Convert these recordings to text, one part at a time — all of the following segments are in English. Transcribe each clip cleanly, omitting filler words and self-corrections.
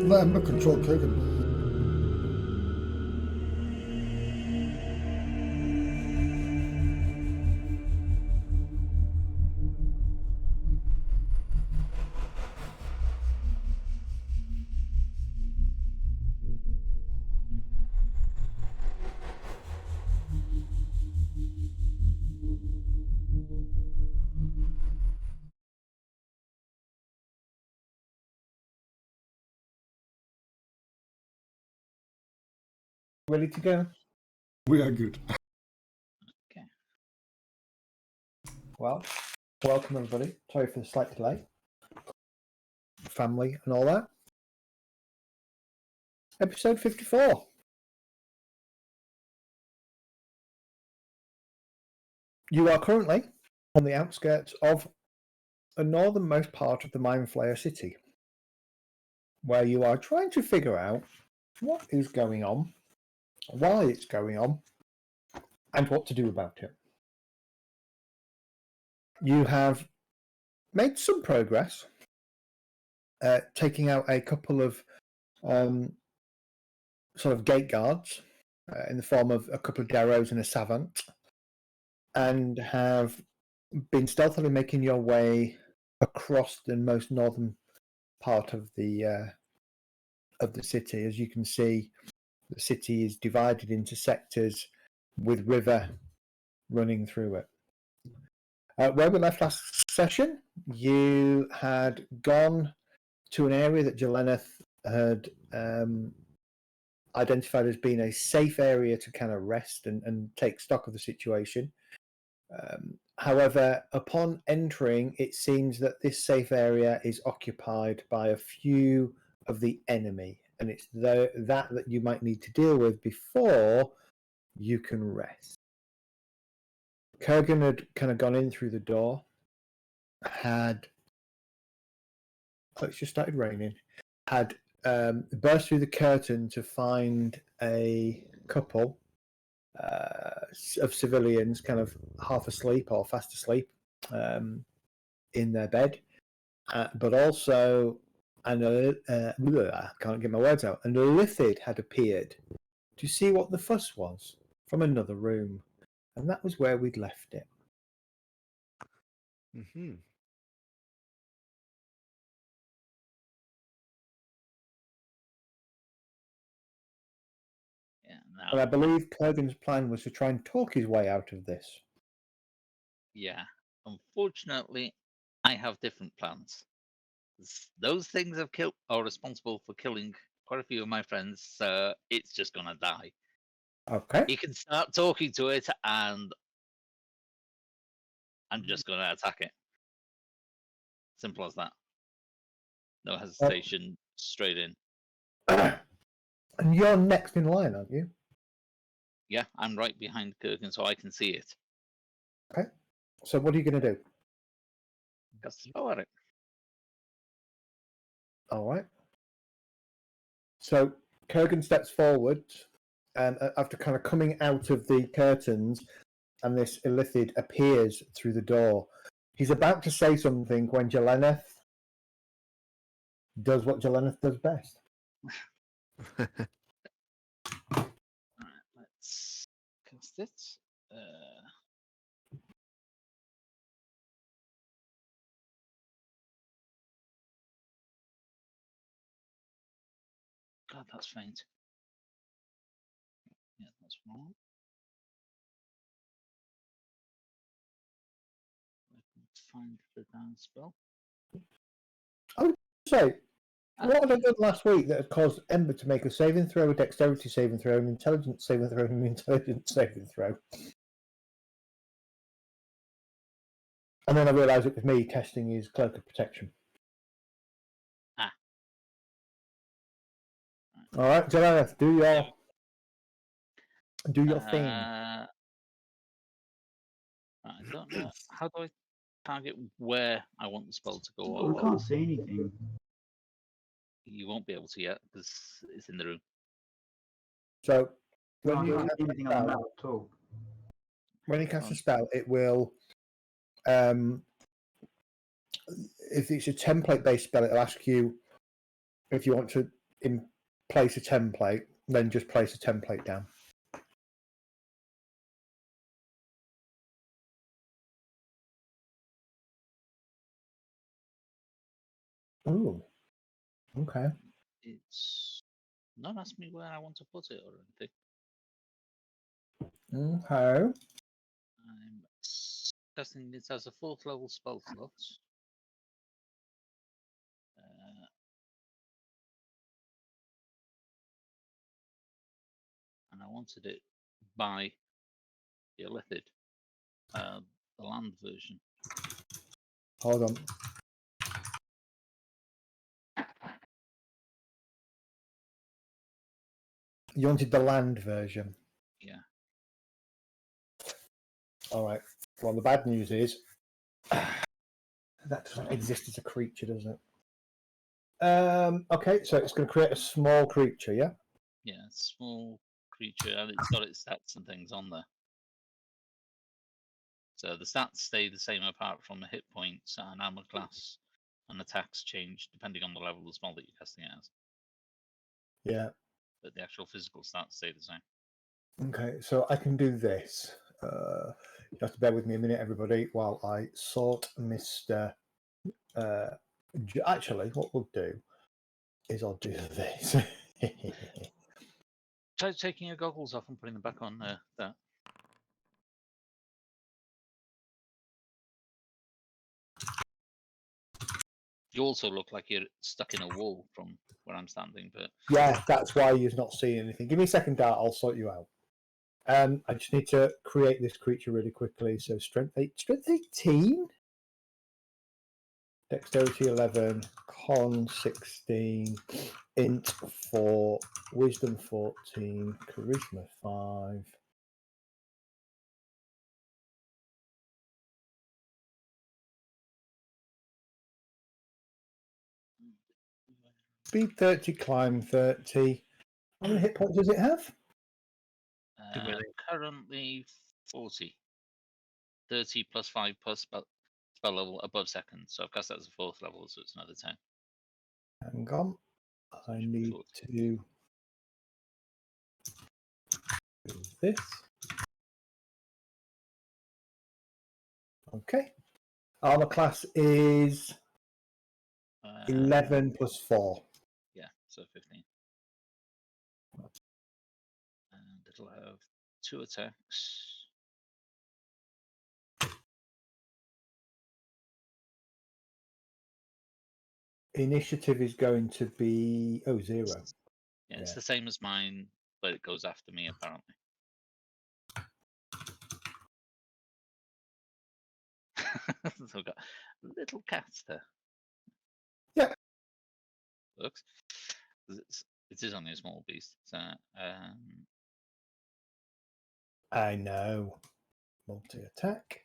Let Ember control Kurgan. Ready to go? We are good. Okay. Well, welcome everybody. Sorry for the slight delay. Family and all that. Episode 54. You are currently on the outskirts of the northernmost part of the Mind Flayer city, where you are trying to figure out what is going on, why it's going on, and what to do about it. You have made some progress, taking out a couple of sort of gate guards in the form of a couple of Darrows and a Savant, and have been stealthily making your way across the most northern part of the city. As you can see, the city is divided into sectors with river running through it. Where we left last session, you had gone to an area that Jeleneth had identified as being a safe area to kind of rest and take stock of the situation. However, upon entering, it seems that this safe area is occupied by a few of the enemy, and it's that you might need to deal with before you can rest. Kurgan had kind of gone in through the door, it's just started raining, had burst through the curtain to find a couple of civilians kind of half asleep or fast asleep in their bed, but also I can't get my words out, and a Lithid had appeared to see what the fuss was from another room, and that was where we'd left it. Mm-hmm. Yeah, And I believe Kurgan's plan was to try and talk his way out of this. Yeah. Unfortunately, I have different plans. Those things I've killed are responsible for killing quite a few of my friends, so it's just gonna die. Okay. You can start talking to it, and I'm just gonna attack it. Simple as that. No hesitation, straight in. And you're next in line, aren't you? Yeah, I'm right behind Kurgan, so I can see it. Okay. So what are you going to do? Just throw at it. All right. So Kurgan steps forward, and after kind of coming out of the curtains, and this Illithid appears through the door. He's about to say something when Jeleneth does what Jeleneth does best. Alright, let's cast it. God, that's faint. Yeah, that's wrong. Find the damn spell. So, what had I done last week that had caused Ember to make a saving throw, a dexterity saving throw, an intelligence saving throw, and an intelligence saving throw? And then I realised it was me testing his cloak of protection. Ah. All right, Jeleneth, do your thing. I don't know. How do I target where I want the spell to go? Well, we can't see anything. You won't be able to yet because it's in the room. So, No, when I you can't cast see a anything on the spell, map at all. when you cast a spell, it will, if it's a template-based spell, it'll ask you if you want to in place a template, then just place a template down. Oh, okay. It's not asking me where I want to put it or anything. Okay. I'm testing it as a 4th level spell slot. And I wanted it by the Illithid, the land version. Hold on. You wanted the land version. Yeah. All right. Well, the bad news is that doesn't exist as a creature, does it? Okay, so it's going to create a small creature, yeah? Yeah, small creature, and it's got its stats and things on there. So the stats stay the same apart from the hit points and armor class, and attacks change depending on the level of the spell that you're casting it as. Yeah. But the actual physical stats stay the same. Okay, so I can do this. You have to bear with me a minute, everybody, while I sort Mr. Actually, what we'll do is I'll do this. Try taking your goggles off and putting them back on that. You also look like you're stuck in a wall from where I'm standing, but Yeah, that's why you're not seeing anything. Give me a second, Dart. I'll sort you out. I just need to create this creature really quickly. So strength 18, dexterity 11, con 16, int 4, wisdom 14, charisma 5. Speed 30, climb 30. How many hit points does it have? currently 40. 30 plus 5 plus spell level above second. So I've cast that as a 4th level, so it's another 10. Hang on. I need to do this. Okay. Armor class is 11 plus 4. Yeah, so 15. And it'll have 2 attacks. Initiative is going to be 0. Yeah, it's the same as mine, but it goes after me apparently. So we've got little cats there. Yeah. Looks. It is only a small beast. So, I know. Multi-attack.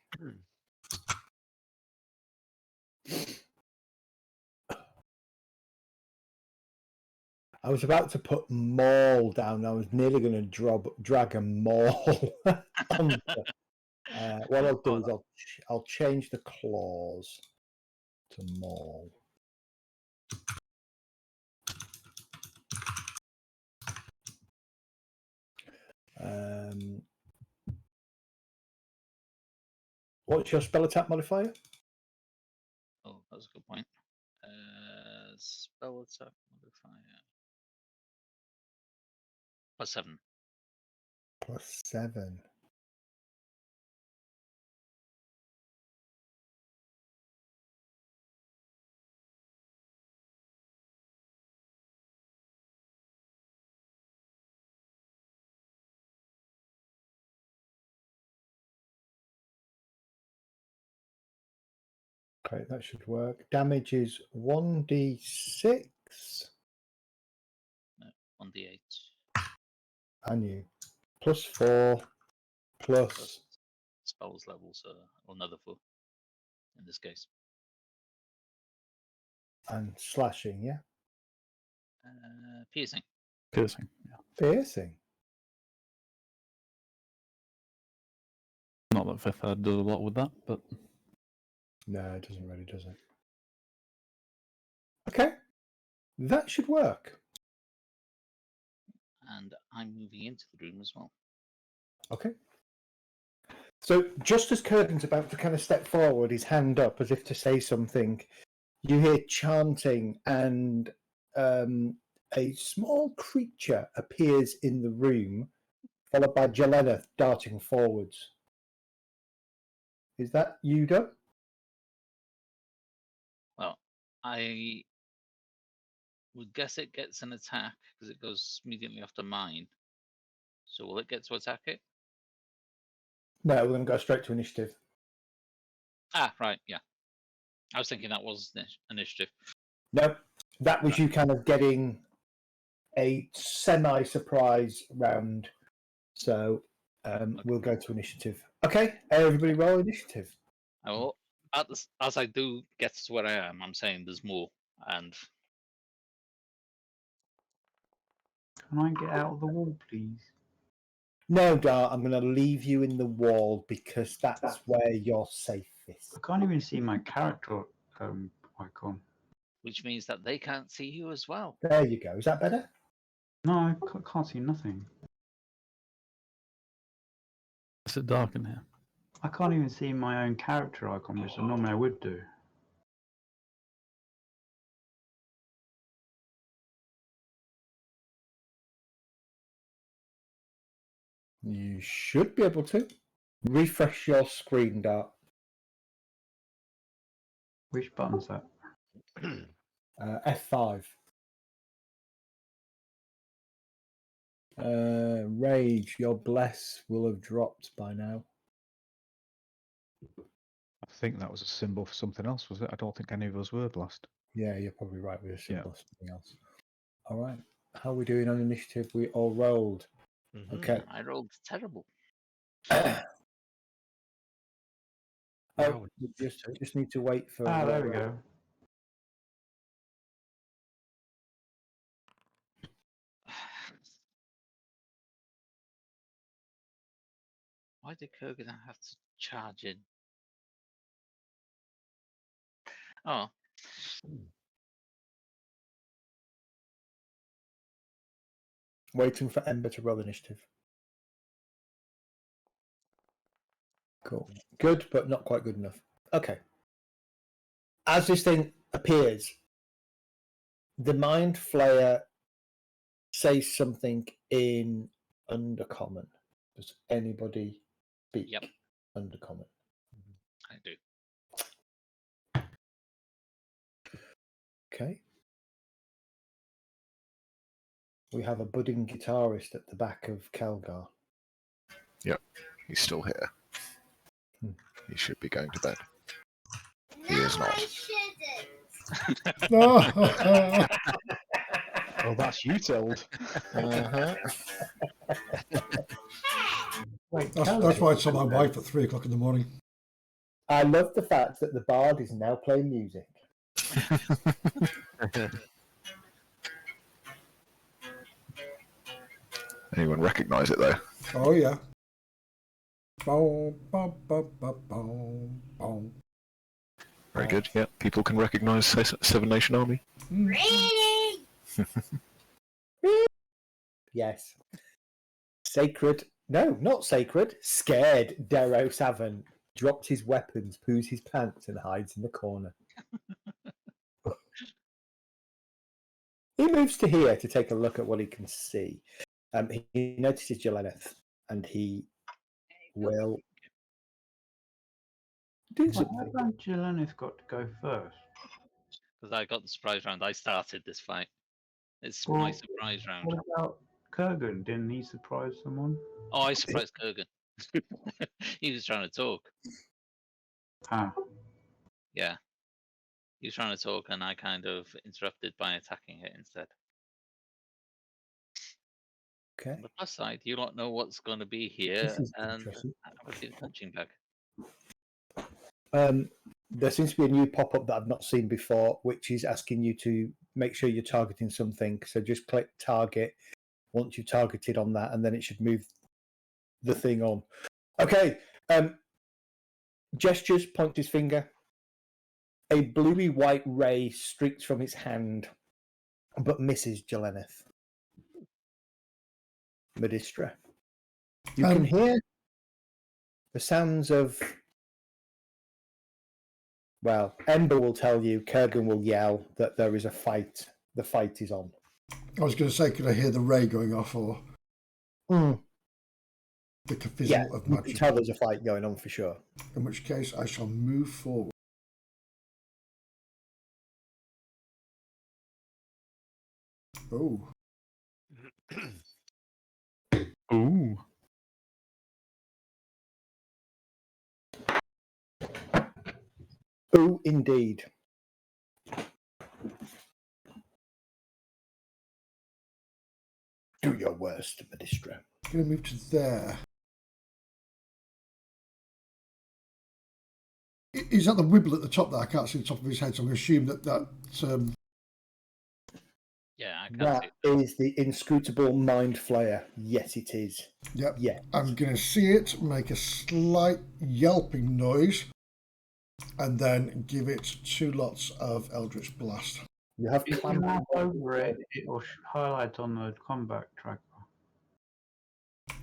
I was about to put maul down. I was nearly going to drag a maul. What I'll do is I'll change the claws to maul. What's your spell attack modifier? oh, that's a good point. Spell attack modifier. +7. +7. Okay, that should work. Damage is 1d6. No, 1d8. And you. +4 plus Spells levels are another 4 in this case. and slashing, yeah? Piercing. Piercing, yeah. Piercing. Not that 5th Ed does a lot with that, but No, it doesn't really, does it? Okay. That should work. and I'm moving into the room as well. Okay. So just as Kurgan's about to kind of step forward, his hand up as if to say something, you hear chanting and a small creature appears in the room, followed by Jelena darting forwards. Is that Yuda? Well, I would guess it gets an attack because it goes immediately after mine. So will it get to attack it? No, we're going to go straight to initiative. Ah, right, yeah. I was thinking that was initiative. No, that was you kind of getting a semi-surprise round. So we'll go to initiative. Okay, everybody roll initiative. I will, as I do get to where I am, I'm saying there's more. And Can I get out of the wall, please? No, Dart, I'm going to leave you in the wall because that's where you're safest. I can't even see my character icon. which means that they can't see you as well. There you go. Is that better? No, I can't see nothing. Is it dark in here? I can't even see my own character icon, which normally I would do. You should be able to. Refresh your screen, Dart. Which button's that? F5. Rage, your bless will have dropped by now. I think that was a symbol for something else, was it? I don't think any of us were blessed. Yeah, you're probably right with a symbol Yeah. or something else. All right. How are we doing on initiative? We all rolled. Okay. I rolled terrible. Oh, we just need to wait for. There we go. Why did Kurgan have to charge in? Oh, Waiting for Ember to roll initiative. Cool. Good, but not quite good enough. Okay. As this thing appears, the Mind Flayer says something in Undercommon. Does anybody speak Yep. Undercommon? I do. Okay. We have a budding guitarist at the back of Kelgar. He's still here. Hmm. He should be going to bed. He is not. Oh, Oh, that's you told. Uh-huh. Wait, that's why it's on my wife at 3 o'clock in the morning. I love the fact that the bard is now playing music. Anyone recognise it though? Oh, yeah. Boom, boom, boom, boom, boom, boom. Very good. Yeah, people can recognise Seven Nation Army. Yes. Sacred. No, not sacred. Scared Darrow Savant drops his weapons, poos his pants, and hides in the corner. He moves to here to take a look at what he can see. He notices Jeleneth, and he will do Why something. haven't Jelenith got to go first? Because I got the surprise round. I started this fight. It's Well, my surprise round. What about Kurgan? Didn't he surprise someone? Oh, I surprised Kurgan. He was trying to talk. Ah, Yeah. He was trying to talk, and I kind of interrupted by attacking it instead. Okay. On the plus side, you don't know what's going to be here, This is and interesting. have a good punching bag. There seems to be a new pop-up that I've not seen before, which is asking you to make sure you're targeting something. So just click target once you've targeted on that, and then it should move the thing on. Okay. Gestures, points his finger. A bluey white ray streaks from his hand, but misses Jeleneth. Medistra. You can hear the sounds of. Well, Ember will tell you, Kurgan will yell that there is a fight. The fight is on. I was going to say, could I hear the ray going off or the Yeah, fizzle of you can magic? tell there's a fight going on for sure. In which case, I shall move forward. Oh, Ooh. Oh, indeed. Do your worst, Medistra. going to move to there. Is that the wibble at the top there? I can't see the top of his head, so I'm going to assume that Yeah, I can't That see it. is the inscrutable mind flayer. Yes, it is. Yep. Yeah. I'm going to see it make a slight yelping noise and then give it 2 lots of Eldritch Blast. You have If you clamp mouse over it, it will highlight on the combat tracker.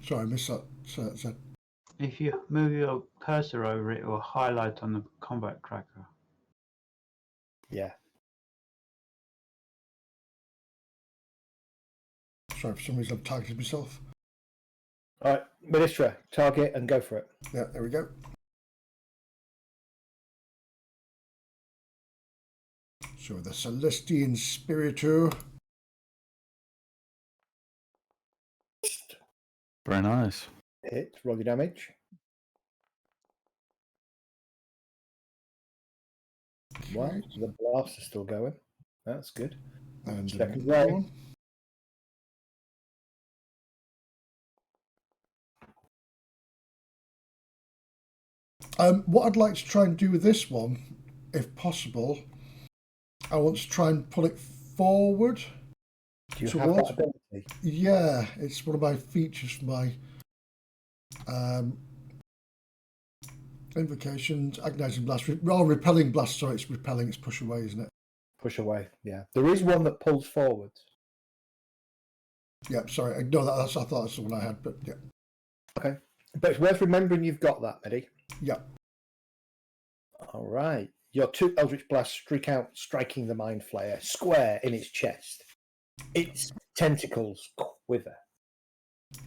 Sorry, I missed that. So, If you move your cursor over it, it will highlight on the combat tracker. Yeah. sorry, for some reason I've targeted myself. All right, Medistra, target and go for it. Yeah, there we go. So the Celestian Spiritu. Very nice. Hit, roll your damage. Well, the blast is still going. That's good. And Second another row. one. What I'd like to try and do with this one, if possible, I want to try and pull it forward. Do you towards- have that ability? Yeah, it's one of my features for my invocations, agonizing blast, repelling blast. Sorry, it's repelling, it's push away, isn't it? Push away, yeah. There is one that pulls forwards. Yeah, sorry, I know that. I thought that's the one I had, but yeah. Okay. But it's worth remembering you've got that, Medi. Yeah. All right. Your 2 Eldritch Blasts streak out, striking the Mind Flayer square in its chest. Its tentacles quiver.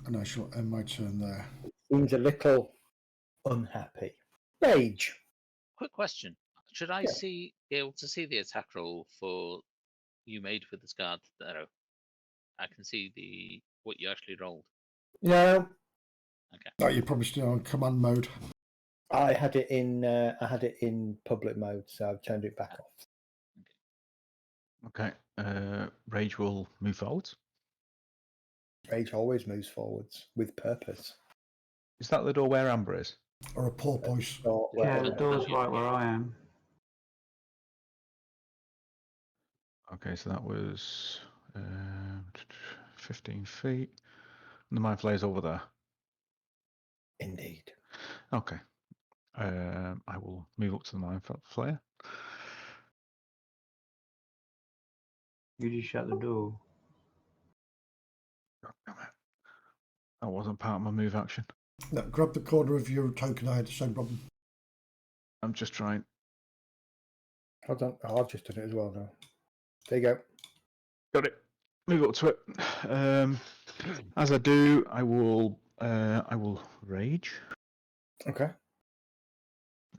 And I shall end my turn there. Seems a little unhappy. Rage. Quick question: should I Yeah. be able to see the attack roll for you made with the scarred arrow? I can see what you actually rolled. No, Oh, you're probably still on command mode. I had it in public mode, so I've turned it back off. Okay. Rage will move forwards. Rage always moves forwards with purpose. Is that the door where Amber is? Or a porpoise. Or, Yeah, well, the door's right where I am. Okay, so that was 15 feet. And the mind flayer's over there. indeed. Okay. I will move up to the mind flayer. You just shut the door. God damn it. That wasn't part of my move action. No, grab the corner of your token. I had the same problem. I'm just trying. Hold on. Oh, I've just done it as well now. There you go. Got it. Move up to it. As I do, I will rage. Okay.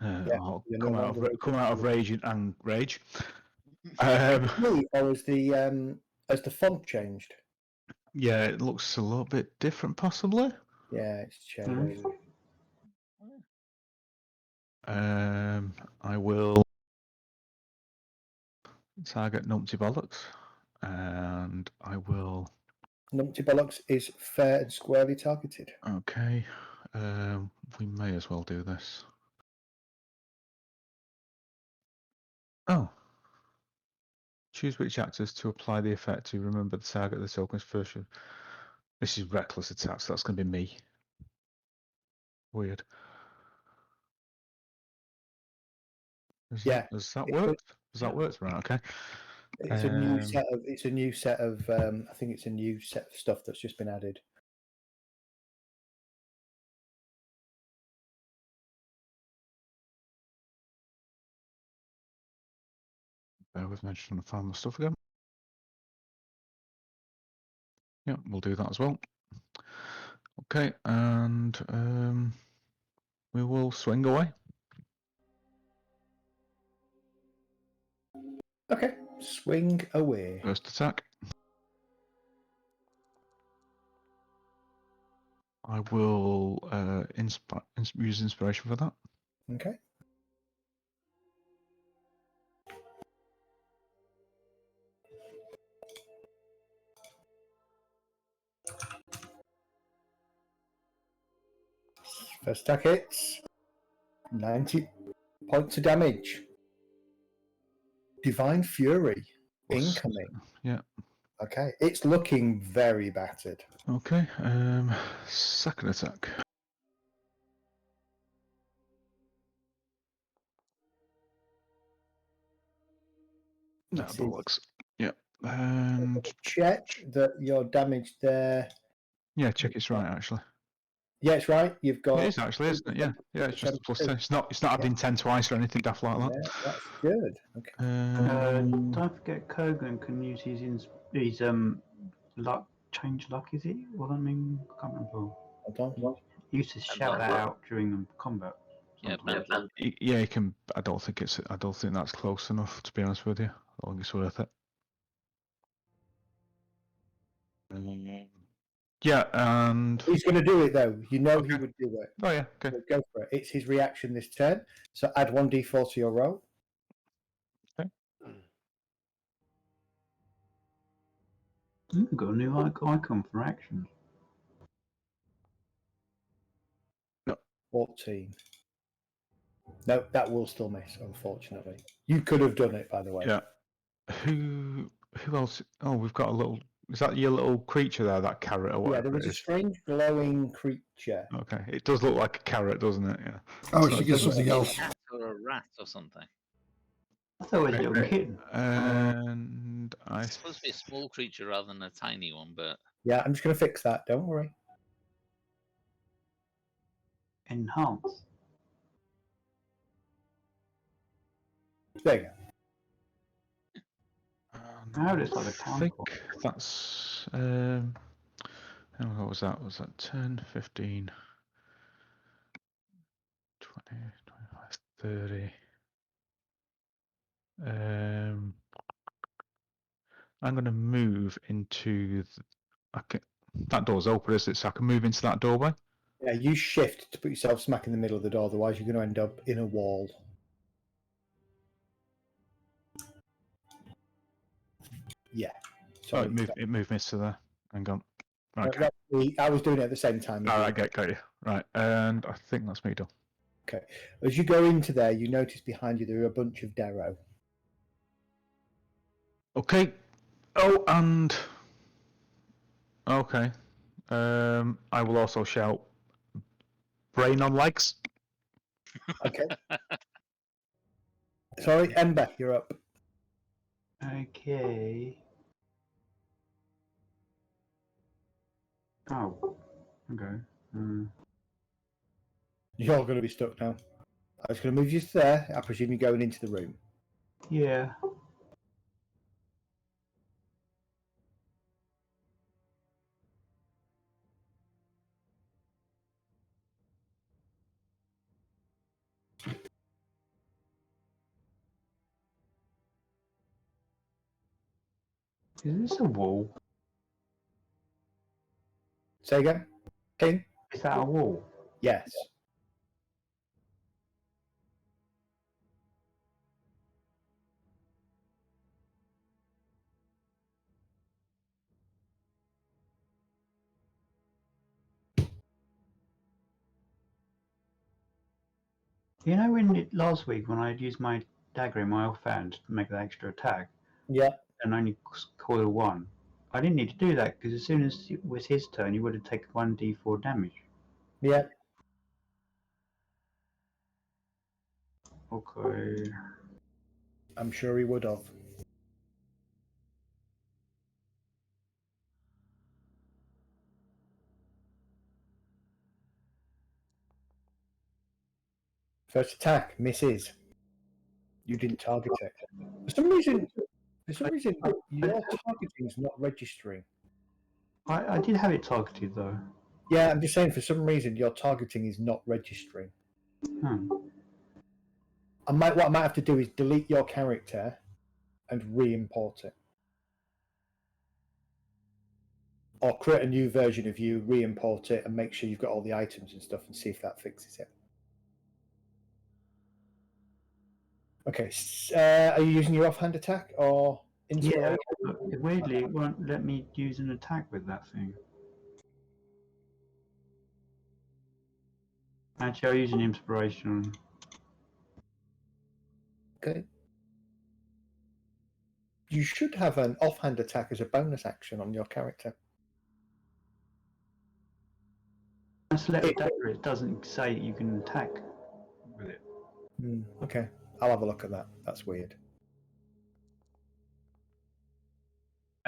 I'll you're come no out longer of rage and rage. Me, or as the font changed? Yeah, it looks a little bit different, possibly. Yeah, it's changed. I will target Numpty Bollocks, and I will. Numpty Bollocks is fair and squarely targeted. Okay, we may as well do this. Oh. Choose which actors to apply the effect to remember the target of the token's first. This is reckless attack, so that's going to be me. Weird. Does that work? Does that work? Right. Okay. It's a new set of. It's a new set of. I think it's a new set of stuff that's just been added. Bear with me, I'm just trying to find my stuff again. Yeah, we'll do that as well. Okay, and we will swing away. Okay, swing away. First attack. I will use inspiration for that. Okay. First attack hits. 90 points of damage. Divine Fury incoming. Yeah. Okay, it's looking very battered. Okay. Second attack. No, This is- bollocks. Yeah. And Check that your damage there. yeah, check it's right actually. Yeah, it's right. You've got. It is actually, isn't it? Yeah. Yeah, it's just a plus 10. It's not adding 10 twice or anything daft like that. Yeah, that's good. Okay. Don't forget, Kogan can use his luck, change luck. Is it? What I mean, I can't remember. Hold on. He used to shout that out during the combat. Yeah, sometimes. Yeah, you can. I don't think that's close enough, to be honest with you. I don't think it's worth it. Yeah, and He's going to do it though. You know he Okay. would do it. oh yeah, okay. So go for it. It's his reaction this turn. So add 1d4 to your roll. We've got a new icon for actions. 14. No, that will still miss, unfortunately. You could have done it, by the way. Yeah. Who else? Oh, we've got a little. Is that your little creature there? That carrot or Yeah, whatever there was it a is? strange glowing creature. Okay, it does look like a carrot, doesn't it? Yeah. Oh, So she it gets doesn't- something else. cat or a rat or something. I thought it was a little Okay. kitten. And I. It's supposed to be a small creature rather than a tiny one, but Yeah, I'm just going to fix that. Don't worry. Enhance. There you go. How does like a I town think hall? that's. What was that? Was that 10, 15, 20, 25, 30? I'm going to move into. That door's open, is it? So I can move into that doorway. Yeah, you shift to put yourself smack in the middle of the door, otherwise you're going to end up in a wall. Yeah. Oh, Sorry. it moved me to there. Hang on. No, Okay. that's me. I was doing it at the same time. All right, got you. Right, and I think that's me done. Okay. As you go into there, you notice behind you there are a bunch of Darrow. Okay. Oh, and okay. I will also shout, "Brain on legs." Okay. Sorry, Ember, you're up. Okay. Oh. Okay. You're going to be stuck now. I was going to move you to there. I presume you're going into the room. Yeah. Is this a wall? Say again? King? Is that a wall? Yes. You know, last week when I used my dagger in my offhand to make that extra attack Yeah. and only coil one, I didn't need to do that because as soon as it was his turn, he would have taken 1d4 damage. Yeah. Okay. I'm sure he would have. First attack misses. You didn't target it. For some reason, your targeting is not registering. I did have it targeted though. Yeah, I'm just saying. For some reason, your targeting is not registering. What I might have to do is delete your character and re-import it, or create a new version of you, re-import it, and make sure you've got all the items and stuff, and see if that fixes it. Okay, are you using your offhand attack or inspiration? Yeah, but weirdly, it won't let me use an attack with that thing. Actually, I'll use an inspiration. Okay. You should have an offhand attack as a bonus action on your character. When I select the dagger, it doesn't say you can attack with it. Okay, I'll have a look at that. That's weird.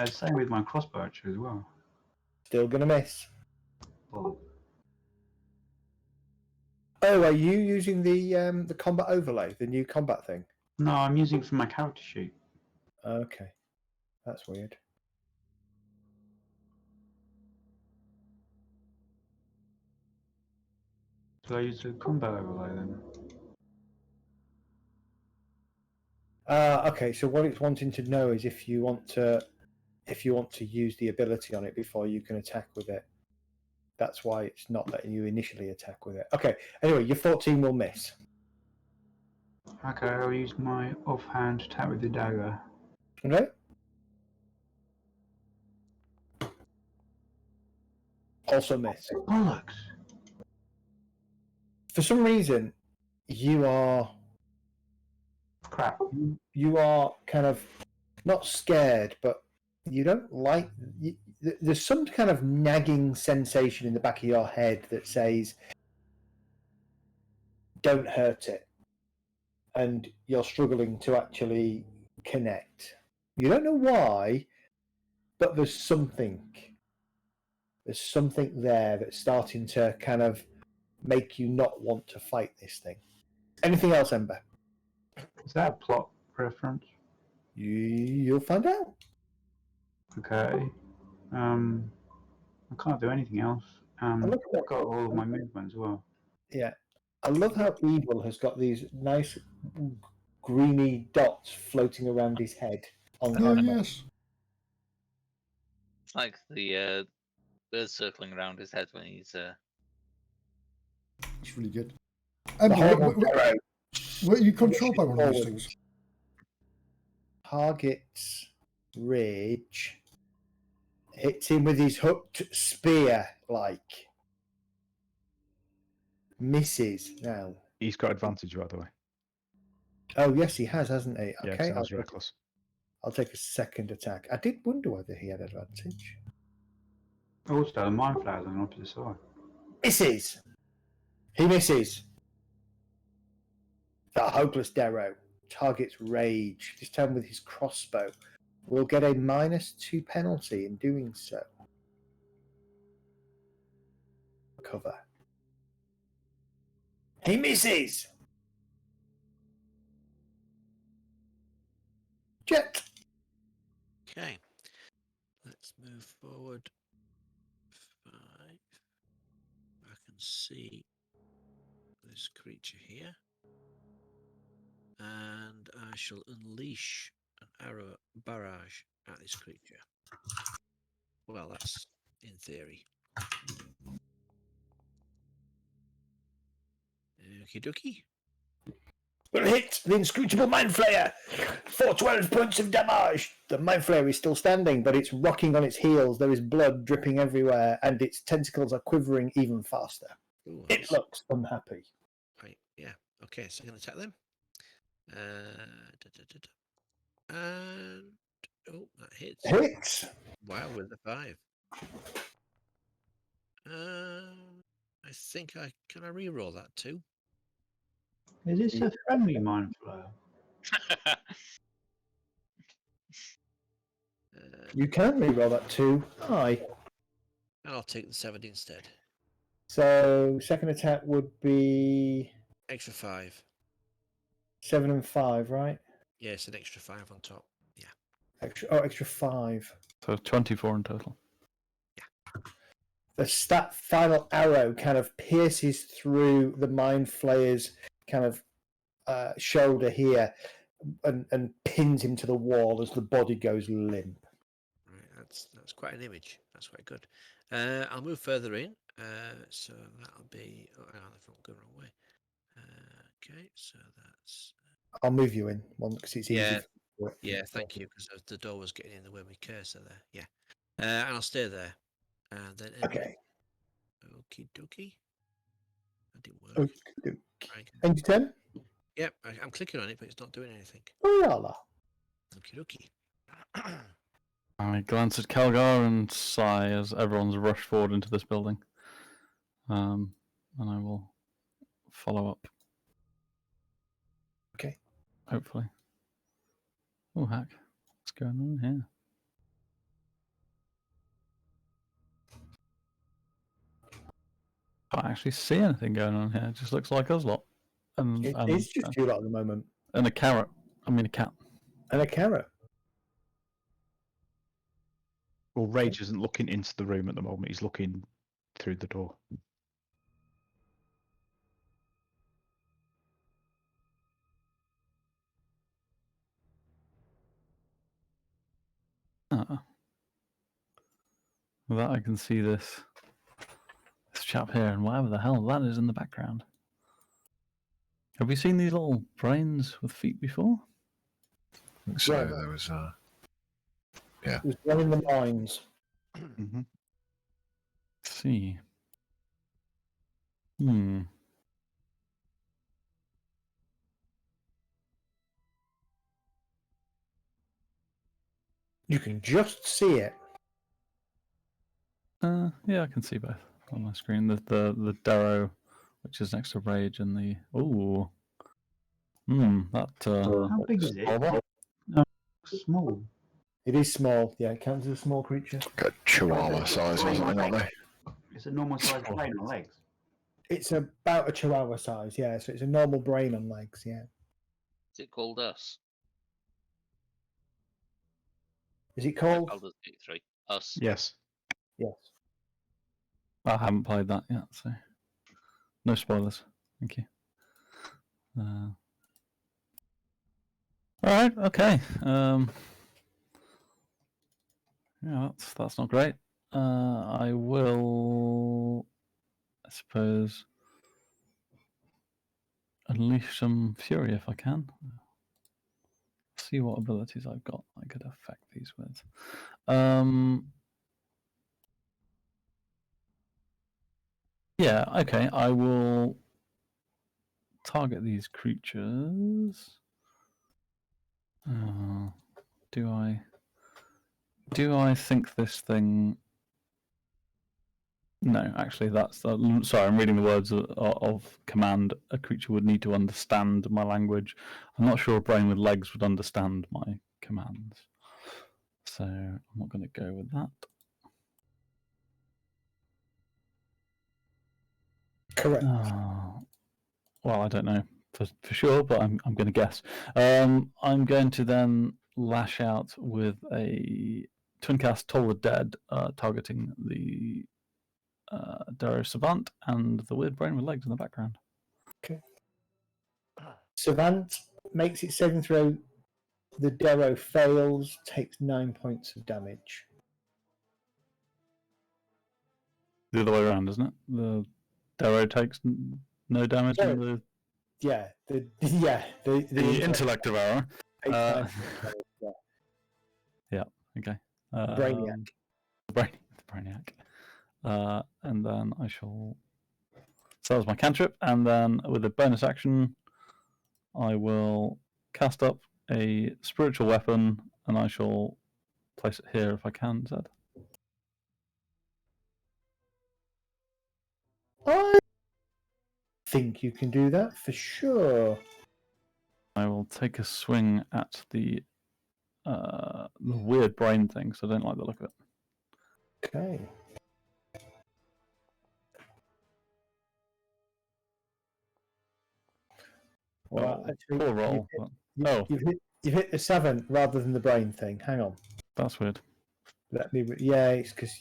Same with my crossbow actually as well. Still gonna miss. Well, Oh, are you using the combat overlay, the new combat thing? no, I'm using it for my character sheet. Okay, that's weird. So I use the combat overlay then. Okay, so what it's wanting to know is if you want to use the ability on it before you can attack with it. That's why it's not letting you initially attack with it. Okay, anyway, your 14 will miss. Okay, I'll use my offhand attack with the dagger. Okay. Also miss. Bollocks! For some reason, you are Crap. you are kind of not scared, but you don't like. There's some kind of nagging sensation in the back of your head that says, "Don't hurt it," and you're struggling to actually connect. You don't know why, but there's something. There's something there that's starting to kind of make you not want to fight this thing. Anything else, Ember? Is that a plot reference? You'll find out. Okay. I can't do anything else. I've got all of my movement as well. Yeah. I love how Evil has got these nice greeny dots floating around his head on Oh, camera. yes. It's like the bird circling around his head when he's. It's really good. The horrible Were you controlled by one of these forward. things? Targets Ridge. Hits him with his hooked spear, like. Misses now. He's got advantage, by the way. Oh, yes, he has, hasn't he? Yeah, Okay, that was reckless. I'll take a second attack. I did wonder whether he had advantage. Also, the mind flayer's on the opposite side. Misses! He misses. The hopeless Darrow targets Rage, this time with his crossbow. Will get a -2 penalty in doing so. Cover. He misses! Jet! Okay, let's move forward 5. I can see this creature here, and I shall unleash an arrow barrage at this creature. Well, that's in theory. Okie dokie. Will hit the inscrutable Mind Flayer for 12 points of damage. The Mind Flayer is still standing, but it's rocking on its heels. There is blood dripping everywhere, and its tentacles are quivering even faster. Ooh, It looks unhappy. right, yeah. Okay, so I'm going to attack them. And oh, that hits. Hits. Wow, with the 5. I think can I re-roll that too? Is this a friendly mind flayer? You can reroll that too. High. I'll take the 7 instead. So second attack would be Extra 5. 7 and 5, right? Yeah, it's an extra 5 on top. Yeah. Extra 5. So 24 in total. That final arrow kind of pierces through the Mind Flayer's kind of shoulder here and pins him to the wall as the body goes limp. Right, that's quite an image. That's quite good. I'll move further in. So that'll be. Oh, hang on, I've gone the wrong way. Okay, so that's. I'll move you in one because it's Yeah, easy. For yeah. Thank you, because the door was getting in the way of my cursor there. Yeah, and I'll stay there. And then Okay. Okie dokie. That didn't work. Okay. Right. End 10. Yep, I'm clicking on it, but it's not doing anything. Oh, Okie dokie. I glance at Calgar and sigh as everyone's rushed forward into this building. And I will follow up. Okay. Hopefully. Oh, heck. What's going on here? I can't actually see anything going on here. It just looks like us lot. It's just you lot at the moment. And a carrot. I mean, a cat. And a carrot. Well, Rage isn't looking into the room at the moment. He's looking through the door. That I can see this chap here and whatever the hell that is in the background. Have we seen these little brains with feet before? So Yeah. there was It was one in the mines. Mm-hmm. Let's see. You can just see it. Yeah, I can see both on my screen. The Darrow, which is next to Rage, and the that How big is it? Small. It is small. Yeah, it counts as a small creature. got chihuahua size or something, aren't they? It's a normal sized brain on legs. It's about a chihuahua size, yeah. So it's a normal brain on legs, yeah. Is it called us? Is it called? Baldur's Gate 3. Us. Yes. Yes. I haven't played that yet, so no spoilers. Thank you. All right. Okay. Yeah, that's not great. I will, I suppose, unleash some fury if I can. See what abilities I've got I could affect these with. Yeah, okay. I will target these creatures. Do I think this thing? No, actually, that's sorry. I'm reading the words of command. A creature would need to understand my language. I'm not sure a brain with legs would understand my commands, so I'm not going to go with that. Correct. Well, I don't know for sure, but I'm going to guess. I'm going to then lash out with a twin cast Toll the Dead, targeting the Darrow Savant and the weird brain with legs in the background. Okay. Savant makes its saving throw. The Darrow fails, takes 9 points of damage. The other way around, isn't it? The Darrow takes no damage. Yeah. And the The intellect of Arrow. takes 9 points of damage, Yeah. Okay. Brainiac. The Brainiac. And then I shall. So that was my cantrip, and then with a bonus action, I will cast up a spiritual weapon, and I shall place it here if I can, Zed. I think you can do that for sure. I will take a swing at the weird brain thing, so I don't like the look of it. Okay. Well, Oh, actually, poor roll. Oh. you've hit the 7 rather than the brain thing. Hang on. That's weird. Yeah, it's because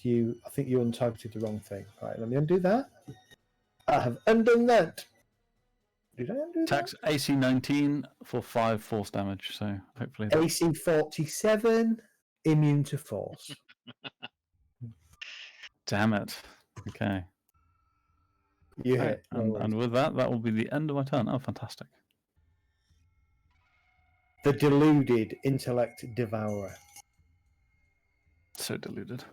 I think you untargeted the wrong thing. Right, let me undo that. I have undone that. Did I undo Tax AC 19 for 5 force damage. So hopefully. that? AC 47, immune to force. Damn it. Okay. You Right, hit. and with that will be the end of my turn. Oh, fantastic. The deluded intellect devourer. So deluded.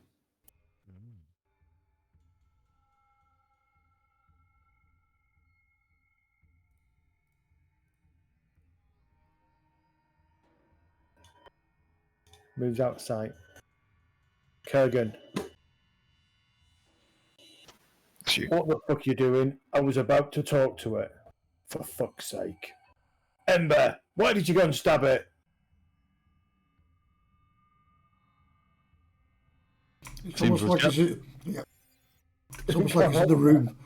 Moves out of sight. Kurgan. It's you. What the fuck you doing? I was about to talk to it. For fuck's sake. Ember, why did you go and stab it? It's Seems almost like legit. it's almost like he's in the room.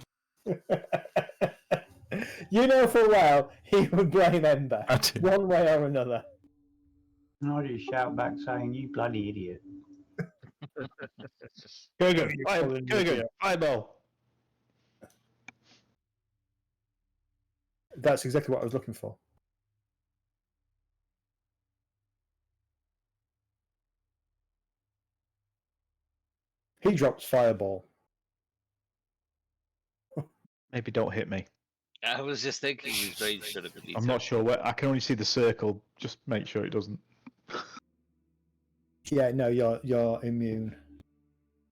You know for a while he would blame Ember. I do. One way or another. And I just shout back saying, "You bloody idiot!" Kurgan, eyeball. That's exactly what I was looking for. He drops fireball. Maybe don't hit me. I was just thinking his range should have been. I'm not sure where. I can only see the circle. Just make sure it doesn't. Yeah, no, you're immune.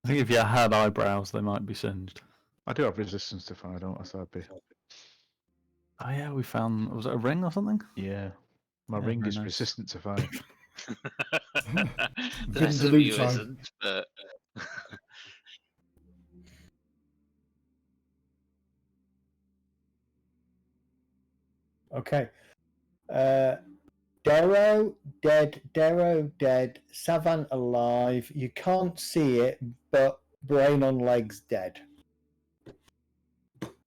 I think if you had eyebrows, they might be singed. I do have resistance to fire, don't I? So I'd be. Oh yeah, we found. Was it a ring or something? Yeah. My Yeah, ring very is nice. resistant to fire. The Didn't rest of dilute you time. isn't, but Okay. Darrow dead. Savant alive. You can't see it, but brain on legs dead.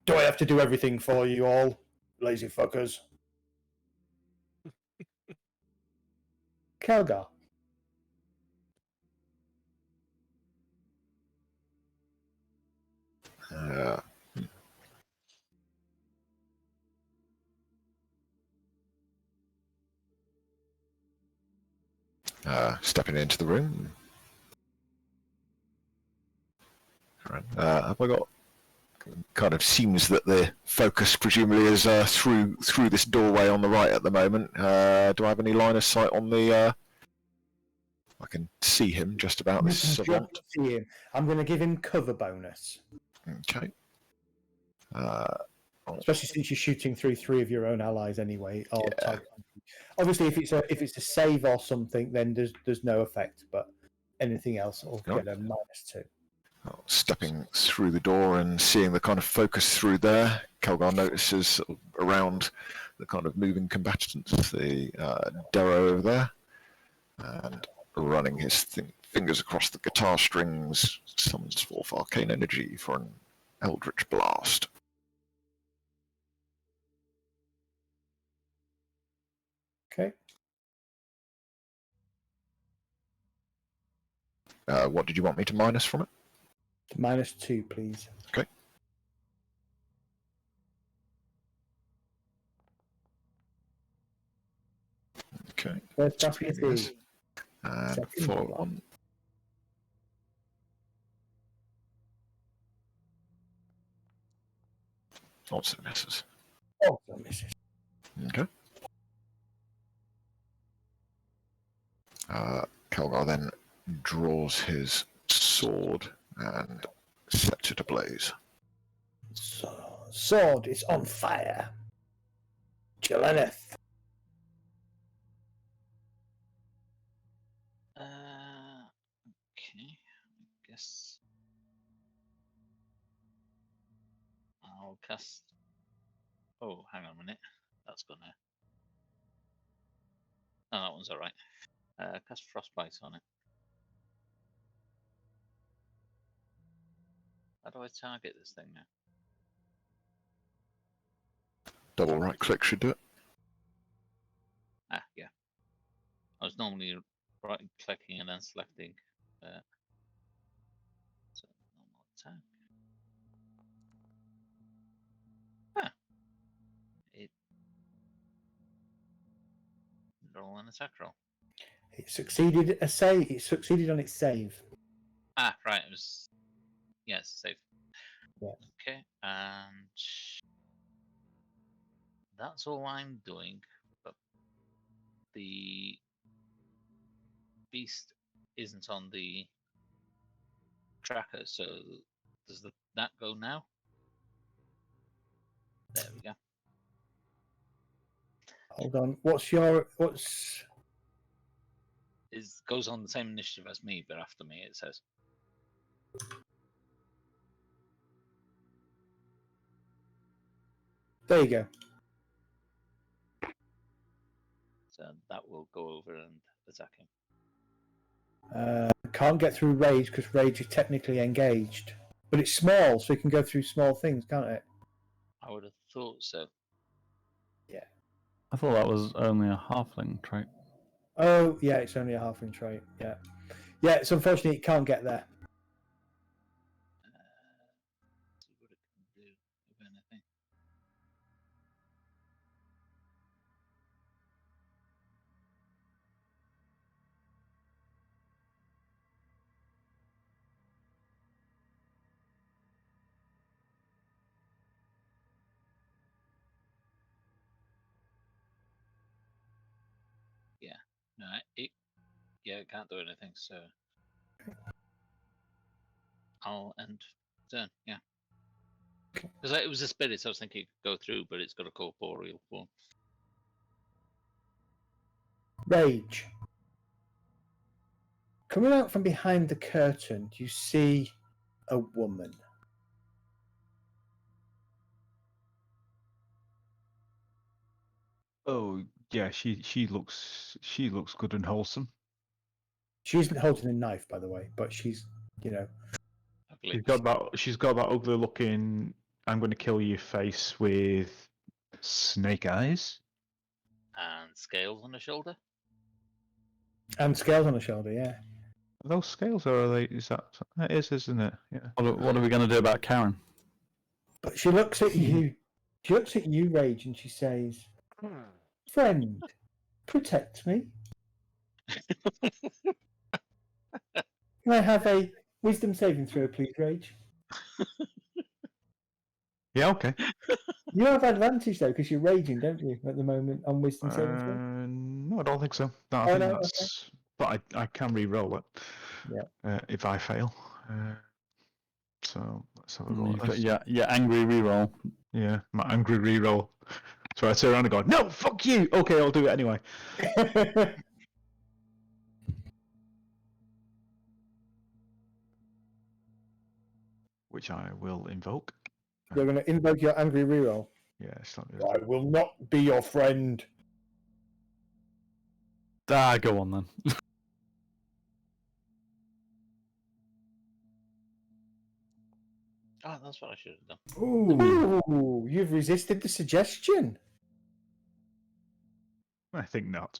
Do I have to do everything for you all? Lazy fuckers. Kelgar. Stepping into the room. Right. Have I got? Kind of seems that the focus presumably is through this doorway on the right at the moment. Do I have any line of sight on the? I can see him just about. You This can savant. just see him. I'm going to give him cover bonus. Okay. Especially since you're shooting through 3 of your own allies anyway. Or Yeah. type. Obviously, if it's a save or something, then there's no effect. But anything else will Yep. get a -2. Stepping through the door and seeing the kind of focus through there, Kelgar notices around the kind of moving combatants, the Darrow over there, and running his fingers across the guitar strings, summons forth arcane energy for an eldritch blast. Okay. What did you want me to minus from it? -2, please. Okay. Okay. First pass with Yes. the And second follow one. on. Also misses. Also misses. Okay. Kelgar then draws his sword and sets it ablaze. Sword is on fire. Jileneth. okay. I guess I'll cast. Oh, hang on a minute. That's gonna. Oh, that one's all right. Cast frostbite on it. How do I target this thing now? Double right click should do it. Yeah. I was normally right-clicking and then selecting. So normal attack. It roll an attack roll. It succeeded a save. It succeeded on its save. Right. It was. Yes, safe. Yeah. Okay, and that's all I'm doing. But the beast isn't on the tracker, so does that go now? There we go. Hold on. What's It goes on the same initiative as me, but after me, it says. There you go. So that will go over and attack him. Can't get through rage because rage is technically engaged, but it's small, so it can go through small things, can't it? I would have thought so. Yeah. I thought that was only a halfling trait. Oh, yeah, it's only a halfling trait. Yeah. Yeah, it's unfortunately it can't get there. See what it can do, if anything. Yeah. No, it can't do anything, so I'll end turn, yeah. Because it was a spirit, so I was thinking it could go through, but it's got a corporeal form. Rage. Coming out from behind the curtain, you see a woman. Oh yeah, she looks good and wholesome. She isn't holding a knife, by the way, but she's, Ugly. She's got that ugly looking "I'm going to kill you" face with snake eyes. And scales on the shoulder. and scales on her shoulder. Yeah. Are those scales, or are they? Is that it is, isn't it? Yeah. What are we going to do about Karen? But she looks at you. She looks at you, Rage, and she says, "Friend, protect me. Can I have a wisdom saving throw, please, Rage?" Yeah. Okay. You have advantage though because you're raging, don't you, at the moment on wisdom saving throw? No, I don't think so. No, I Oh, think no, that's. But I can re-roll it. Yeah. If I fail. So let's have a roll. You've got your angry reroll. Yeah, my angry re-roll. So I turn around and go, "No, fuck you." Okay, I'll do it anyway. Which I will invoke. You're going to invoke your angry reroll. Yeah, it's not. I will not be your friend. Go on then. Oh, that's what I should have done. Ooh, you've resisted the suggestion. I think not.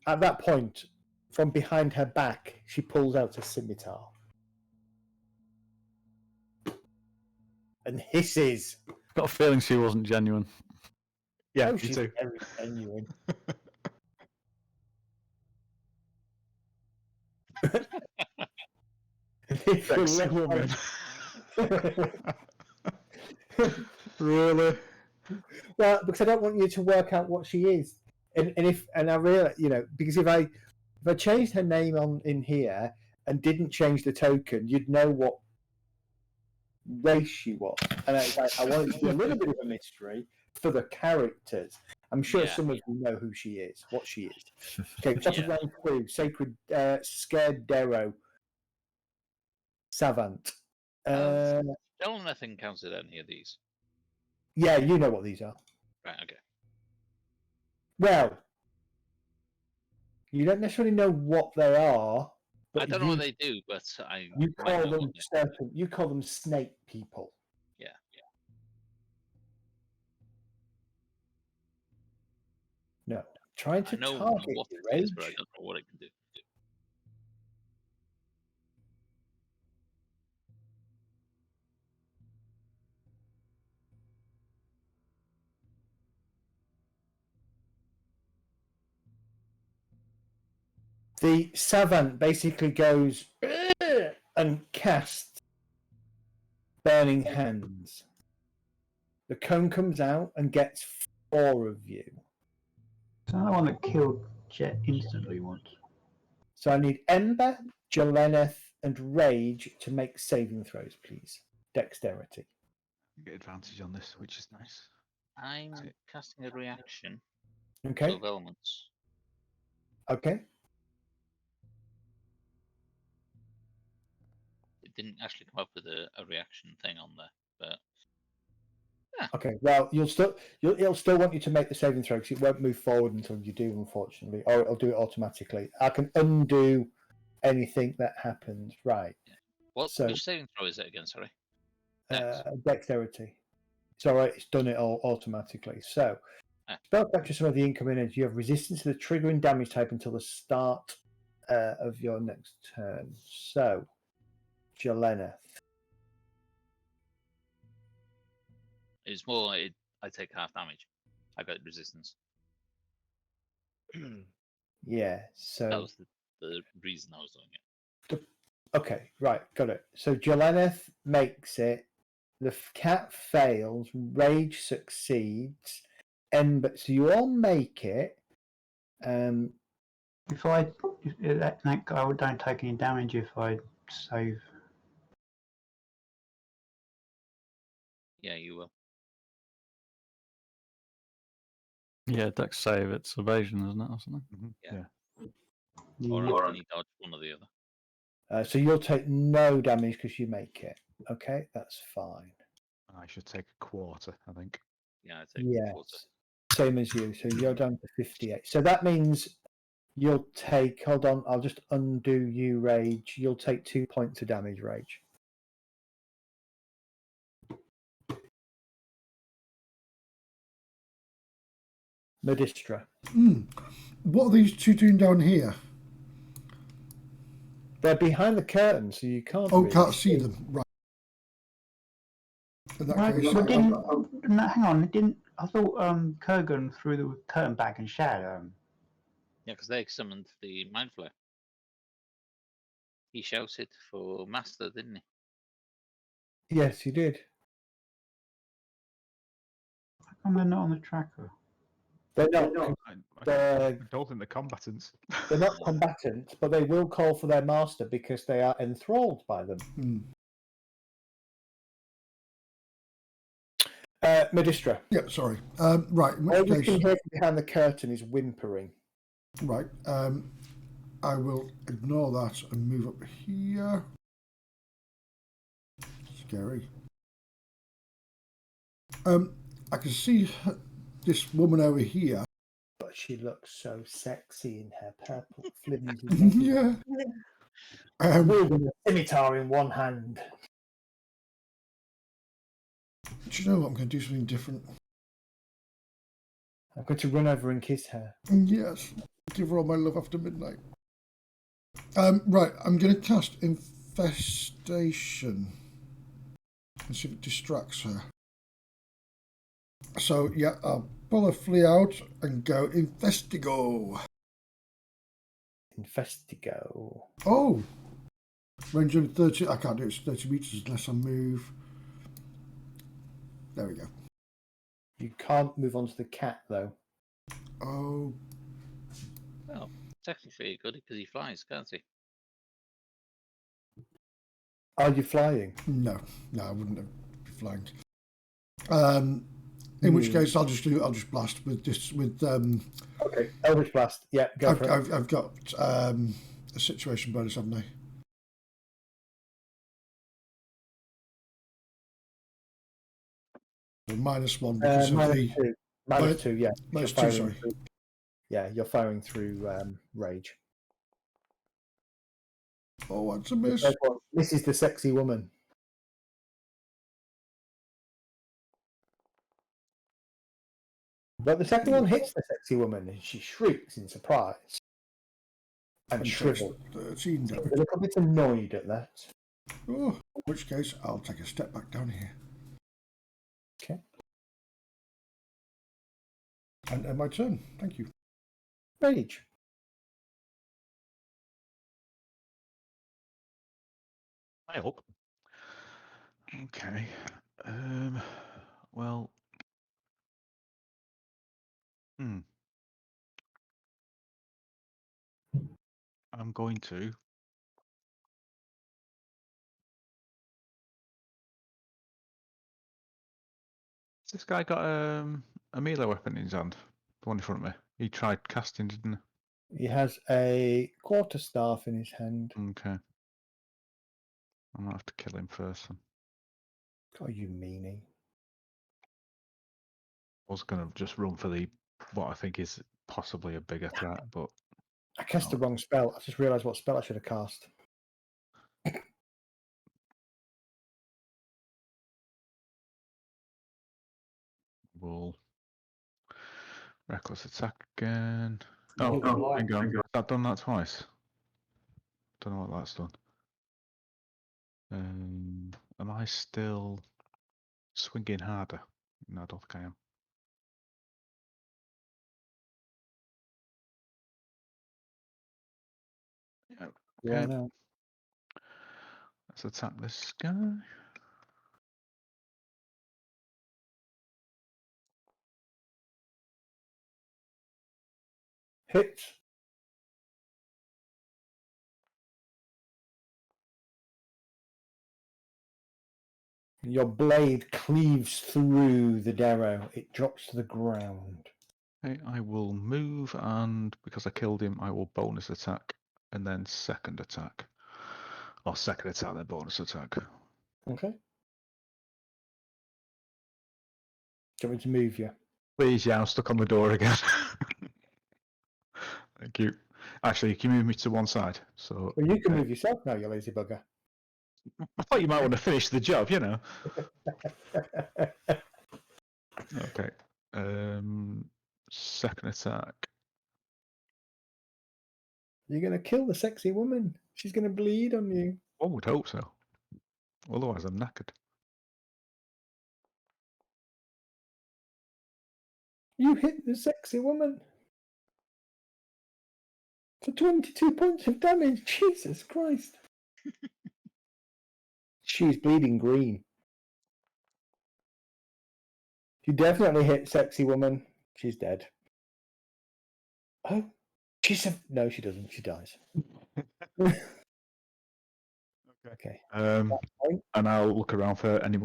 At that point, from behind her back, she pulls out a scimitar and hisses. Got a feeling she wasn't genuine. Yeah, Oh, me she's too. very genuine. Sexy woman. Really? Well, because I don't want you to work out what she is, and I realize, because if I changed her name in here and didn't change the token, you'd know what race she was, and I wanted to do a little bit of a mystery for the characters. I'm sure some of you know who she is, what she is. Okay, top of round 2, Sacred Scaredero Savant. Still nothing counts as any of these. Yeah, you know what these are. Right, okay. Well, you don't necessarily know what they are. But I don't know what they do, but you call them serpent. You call them snake people. Yeah. No. Trying I to know target what you, it is, but I Rage. don't know what it can do. The savant basically goes and casts Burning Hands. The cone comes out and gets 4 of you. Is that the one that killed Jet instantly once? So I need Ember, Joleneth, and Rage to make saving throws, please. Dexterity. Get advantage on this, which is nice. I'm it? casting a reaction Okay. of elements. Okay. It didn't actually come up with a reaction thing on there, but Okay. Well, it'll still want you to make the saving throw because it won't move forward until you do, unfortunately, or it'll do it automatically. I can undo anything that happens. Right. which saving throw is it again? Sorry. Dex. Dexterity. It's all right. It's done it all automatically. So, spell capture some of the incoming energy. You have resistance to the triggering damage type until the start of your next turn. So, Joleneth. It's more. I take half damage. I got resistance. Yeah. That So, was the reason I was doing it. okay, right, got it. So Joleneth makes it. The cat fails. Rage succeeds. Ember. So you all make it. If that guy don't take any damage if I save. Yeah, you will. Yeah, Dex save. It's evasion, isn't it, or something? Yeah. Yeah. Or I need dodge, one or the other. So you'll take no damage because you make it. Okay, that's fine. I should take a quarter, I think. Yeah, I take Yes, 40. same as you. So you're down to 58. So that means you'll take. Hold on, I'll just undo you, Rage. You'll take 2 points of damage, Rage. Medistra. What are these two doing down here? They're behind the curtain, so you can't. Oh, really can't see them. Right. In that Right, case, but no, hang on. It didn't. I thought Kurgan threw the curtain back and shot him. Yeah, because they summoned the Mind Flare. He shouted for Master, didn't he? Yes, you did. How come they're not on the tracker? They're not. I don't think they're combatants. They're not combatants, but they will call for their master because they are enthralled by them. Medistra. Yeah, sorry. Right, in All which you case, can hear from behind the curtain is whimpering. right, I will ignore that and move up here. Scary. I can see this woman over here. But she looks so sexy in her purple flimsy. Yeah. Wielding a scimitar in one hand. Do you know what? I'm going to do something different. I'm going to run over and kiss her. Yes. Give her all my love after midnight. Right, I'm going to cast Infestation and see if it distracts her. So, yeah, I'll pull a flea out and go Infestigo. Infestigo. Oh! Range of 30. I can't do it. It's 30 meters unless I move. There we go. You can't move onto the cat, though. Oh. Well, technically good because he flies, can't he? Are you flying? No, I wouldn't be flying. In which case, I'll just blast with this. Okay, Eldritch Blast. Yeah, go for it. I've got a situation bonus, haven't I? -1 because of the -2. -2, yeah. -2. Sorry. You're firing through rage. Oh, that's a miss. This is the sexy woman. But the second one hits the sexy woman and she shrieks in surprise and takes shrivels. 13 She's damage. a little bit annoyed at that. Oh, in which case, I'll take a step back down here. Okay. And my turn. Thank you. Rage. I hope. Okay. Well. I'm going to. Has this guy got a melee weapon in his hand? The one in front of me. He tried casting, didn't He has a quarterstaff in his hand. he? Okay. I might have to kill him first. Then. Oh, you meanie. I was going to just run for what I think is possibly a bigger threat, but I cast the wrong spell. I just realised what spell I should have cast. we'll reckless attack again. Oh, Oh, hang on. I've done that twice. Don't know what that's done. Am I still swinging harder? No, I don't think I am. You are now. Let's attack this guy. Hit. Your blade cleaves through the Darrow. It drops to the ground. Okay, I will move, and because I killed him, I will bonus attack and then second attack. Or second attack, then bonus attack. Okay. Do you want me to move you? Please, yeah, I'm stuck on the door again. Thank you. Actually, can you move me to one side? So Well, you can move yourself now, you lazy bugger. I thought you might want to finish the job, you know. Okay. Second attack. You're going to kill the sexy woman. She's going to bleed on you. One would hope so. Otherwise, I'm knackered. You hit the sexy woman for 22 points of damage. Jesus Christ. She's bleeding green. You definitely hit sexy woman. She's dead. Oh, no, she doesn't. She dies. Okay. And I'll look around for any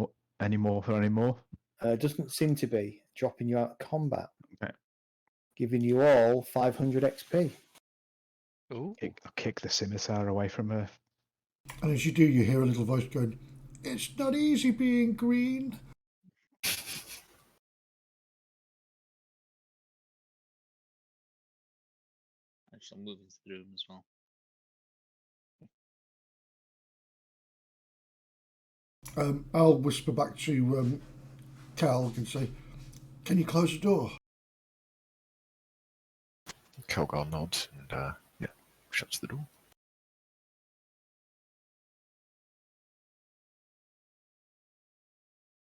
more. Doesn't seem to be dropping you out of combat. Okay. Giving you all 500 XP. Ooh. I'll kick the scimitar away from her. And as you do, you hear a little voice going, "It's not easy being green." I shall move into the room as well. I'll whisper back to Cal and say, "Can you close the door?" Kelgar nods and shuts the door.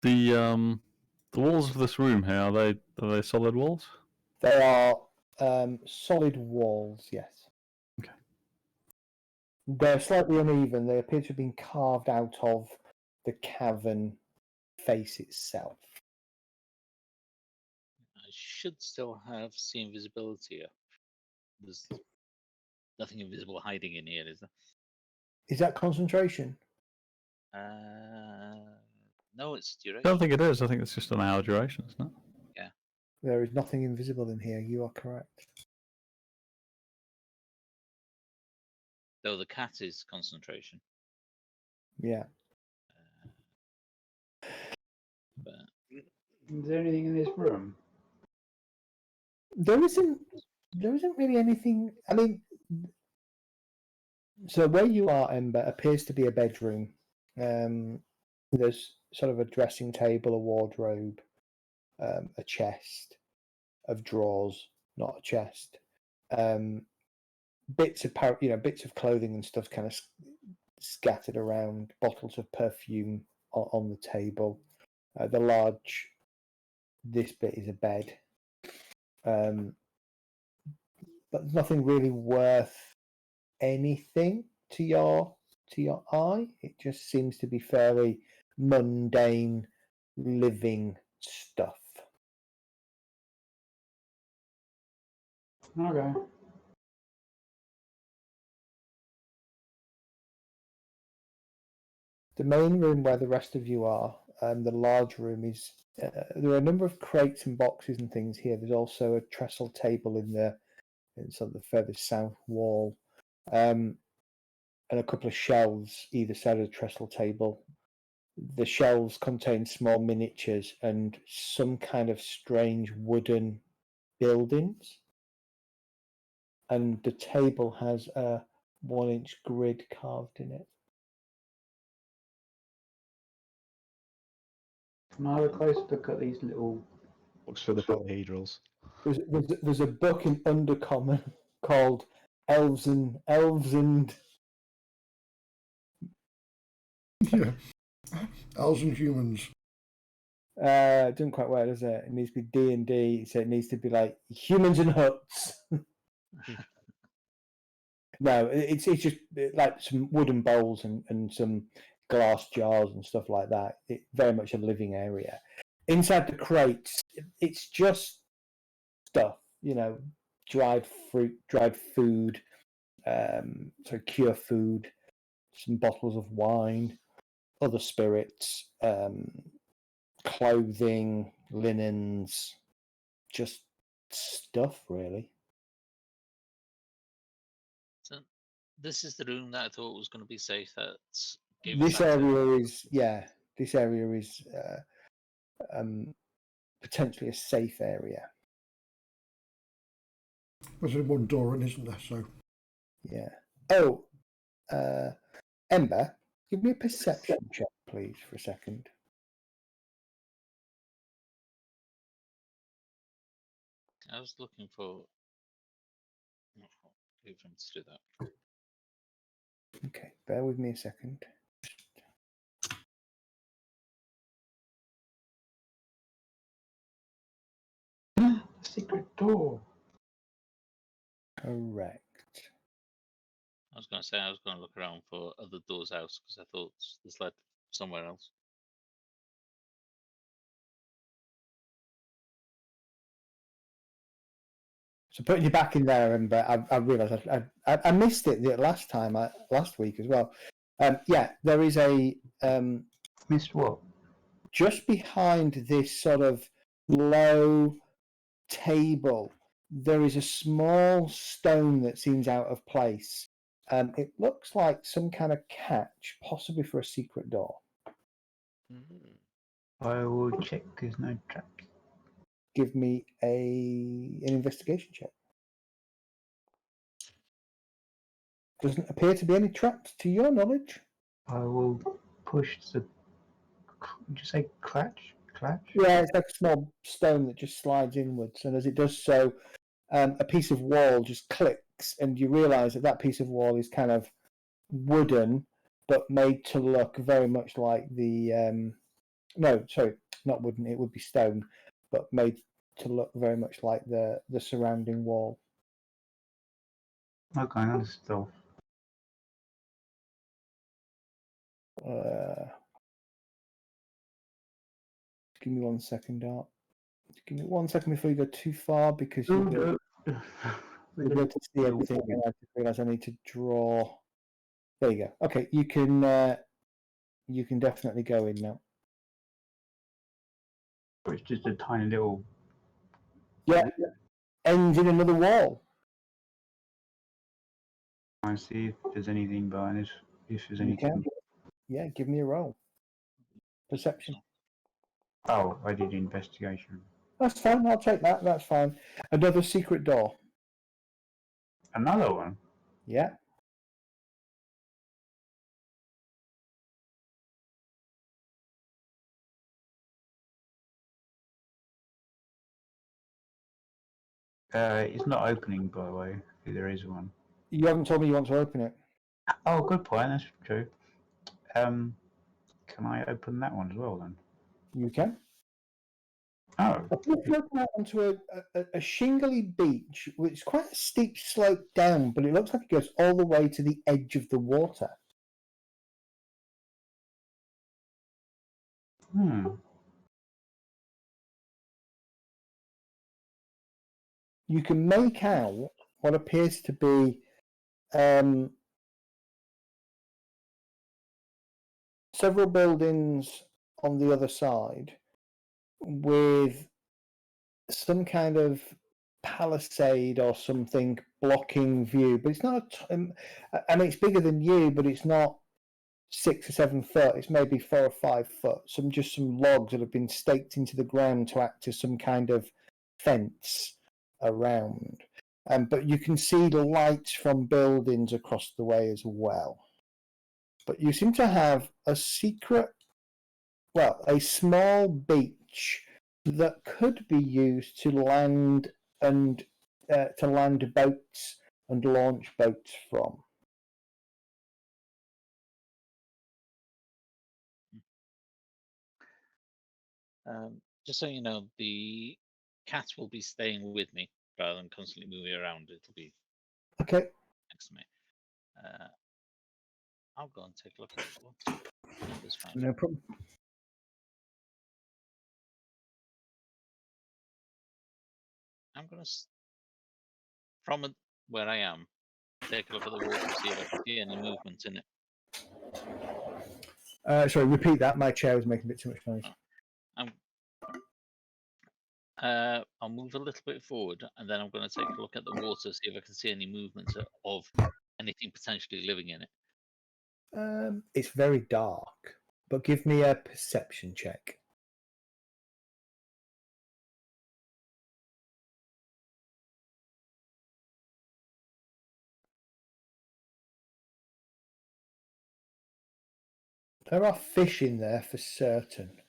The walls of this room here, are they solid walls? They are solid walls, yes. Okay. They're slightly uneven. They appear to have been carved out of the cavern face itself. I should still have see invisibility up. There's nothing invisible hiding in here, is there? Is that concentration? No, it's I duration. don't think it is. I think it's just an hour duration, isn't it? Yeah. There is nothing invisible in here. You are correct. Though the cat is concentration. Yeah. But Is there anything in this room? There isn't really anything. I mean, so where you are, Ember, appears to be a bedroom. There's sort of a dressing table, a wardrobe, a chest. of drawers, not a chest. Bits of bits of clothing and stuff kind of scattered around. Bottles of perfume on the table. This bit is a bed, but nothing really worth anything to your eye. It just seems to be fairly mundane living stuff. Okay. The main room where the rest of you are, the large room, is there are a number of crates and boxes and things here. There's also a trestle table in sort of the further south wall, and a couple of shelves either side of the trestle table. The shelves contain small miniatures and some kind of strange wooden buildings. And the table has a 1-inch grid carved in it. Can I have a close look at these little? Looks for the polyhedrals. There's a book in Undercommon called Elves and Yeah. Elves and humans. it doesn't quite work, does it? It needs to be D&D, so it needs to be like humans and huts. No, it's just like some wooden bowls and some glass jars and stuff like that. It's very much a living area. Inside the crates, it's just stuff, dried fruit, dried food, cure food, some bottles of wine, other spirits, clothing, linens, just stuff, really. So this is the room that I thought was going to be safe. This area is potentially a safe area. There's only one door in, isn't there? So Yeah. Oh, Ember, give me a perception check, please, for a second. I was looking for blueprints to do that. Okay, bear with me a second. Secret door. Correct. I was going to say I was going to look around for other doors out because I thought this led somewhere else. So putting you back in there, Ember, I realised I missed it the last week as well. There is a Missed what? just behind this sort of low table. There is a small stone that seems out of place. It looks like some kind of catch, possibly for a secret door. I will check. There's no traps. Give me an investigation check. Doesn't appear to be any traps to your knowledge. I will push the. Would you say clutch? Yeah, it's like a small stone that just slides inwards, and as it does so, a piece of wall just clicks, and you realise that piece of wall is kind of wooden, but made to look very much like the. No, sorry, not wooden. It would be stone, but made to look very much like the surrounding wall. Okay, another stealth. Give me 1 second, Art. Give me 1 second before you go too far, because you'll be able to see everything, and I just realise I need to draw. There you go. Okay, you can definitely go in now. It's just a tiny little. Yeah, ends in another wall. I see if there's anything behind this. If there's You anything. can. Yeah, give me a roll. Perception. Oh, I did investigation. That's fine. I'll take that. That's fine. Another secret door. Another one. Yeah. It's not opening, by the way. If there is one. You haven't told me you want to open it. Oh, good point. That's true. Can I open that one as well then? You can. Oh, You can open out onto a shingly beach, which is quite a steep slope down, but it looks like it goes all the way to the edge of the water. You can make out what appears to be several buildings on the other side with some kind of palisade or something blocking view, but it's not. I mean, it's bigger than you, but it's not 6 or 7 foot. It's maybe 4 or 5 foot. Some logs that have been staked into the ground to act as some kind of fence around. But you can see the lights from buildings across the way as well. But you seem to have a small beach that could be used to land boats and launch boats from. Just so you know, the cat will be staying with me rather than constantly moving around. It'll be Okay. next to me. I'll go and take a look at what numbers found. No problem. I'm going to, from where I am, take a look at the water, see if I can see any movement in it. Sorry, repeat that. My chair was making a bit too much noise. I'll move a little bit forward, and then I'm going to take a look at the water, see if I can see any movement of anything potentially living in it. It's very dark, but give me a perception check. There are fish in there for certain.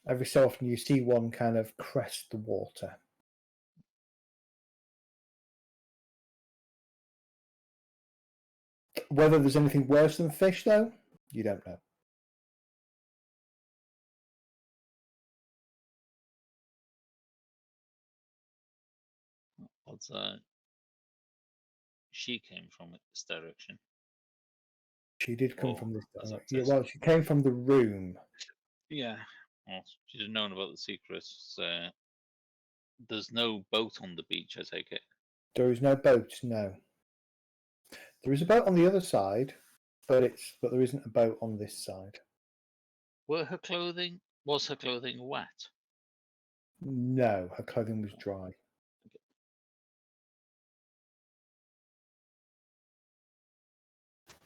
Every so often you see one kind of crest the water. Whether there's anything worse than fish, though, you don't know. Odds she came from this direction. She did come from this direction. Yeah, well, she came from the room. Yeah. Well, she'd have known about the secrets. There's no boat on the beach, I take it. There is no boat, no. There is a boat on the other side, but there isn't a boat on this side. Was her clothing wet? No, her clothing was dry.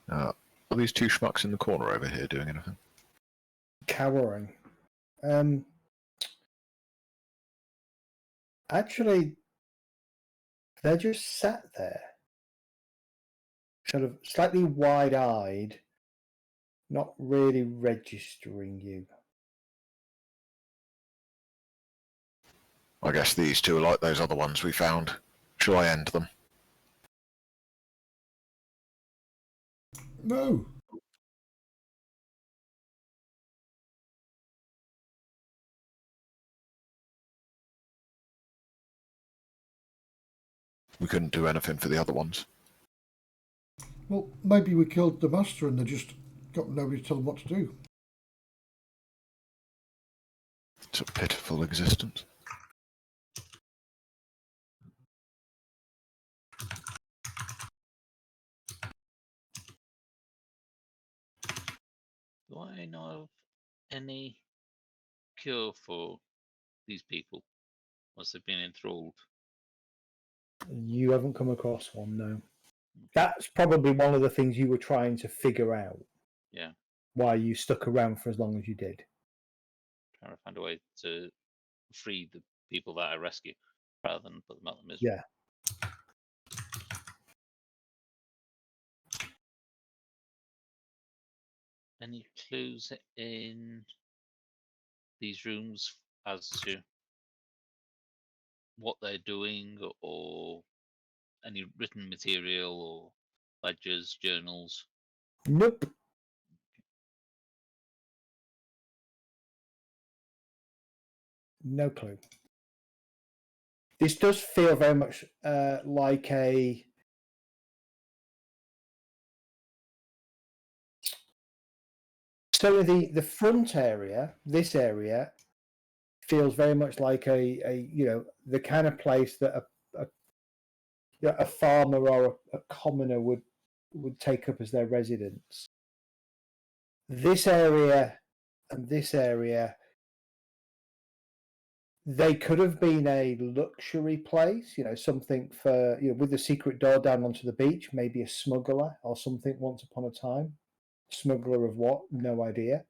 Are these two schmucks in the corner over here doing anything? Cowering. Actually, they're just sat there, sort of slightly wide-eyed, not really registering you. I guess these two are like those other ones we found. Shall I end them? No. We couldn't do anything for the other ones. Well, maybe we killed the master and they just got nobody to tell them what to do. It's a pitiful existence. Do I know of any cure for these people once they've been enthralled? You haven't come across one, no. That's probably one of the things you were trying to figure out. Yeah. Why you stuck around for as long as you did. Trying to find a way to free the people that I rescue rather than put them out of misery. Yeah. Any clues in these rooms as to what they're doing or any written material or ledgers, journals? Nope. No clue. This does feel very much like a certainly the front area. This area feels very much like a the kind of place that a farmer or a commoner would take up as their residence. This area and this area, they could have been a luxury place, something for, with the secret door down onto the beach, maybe a smuggler or something once upon a time. Smuggler of what? No idea.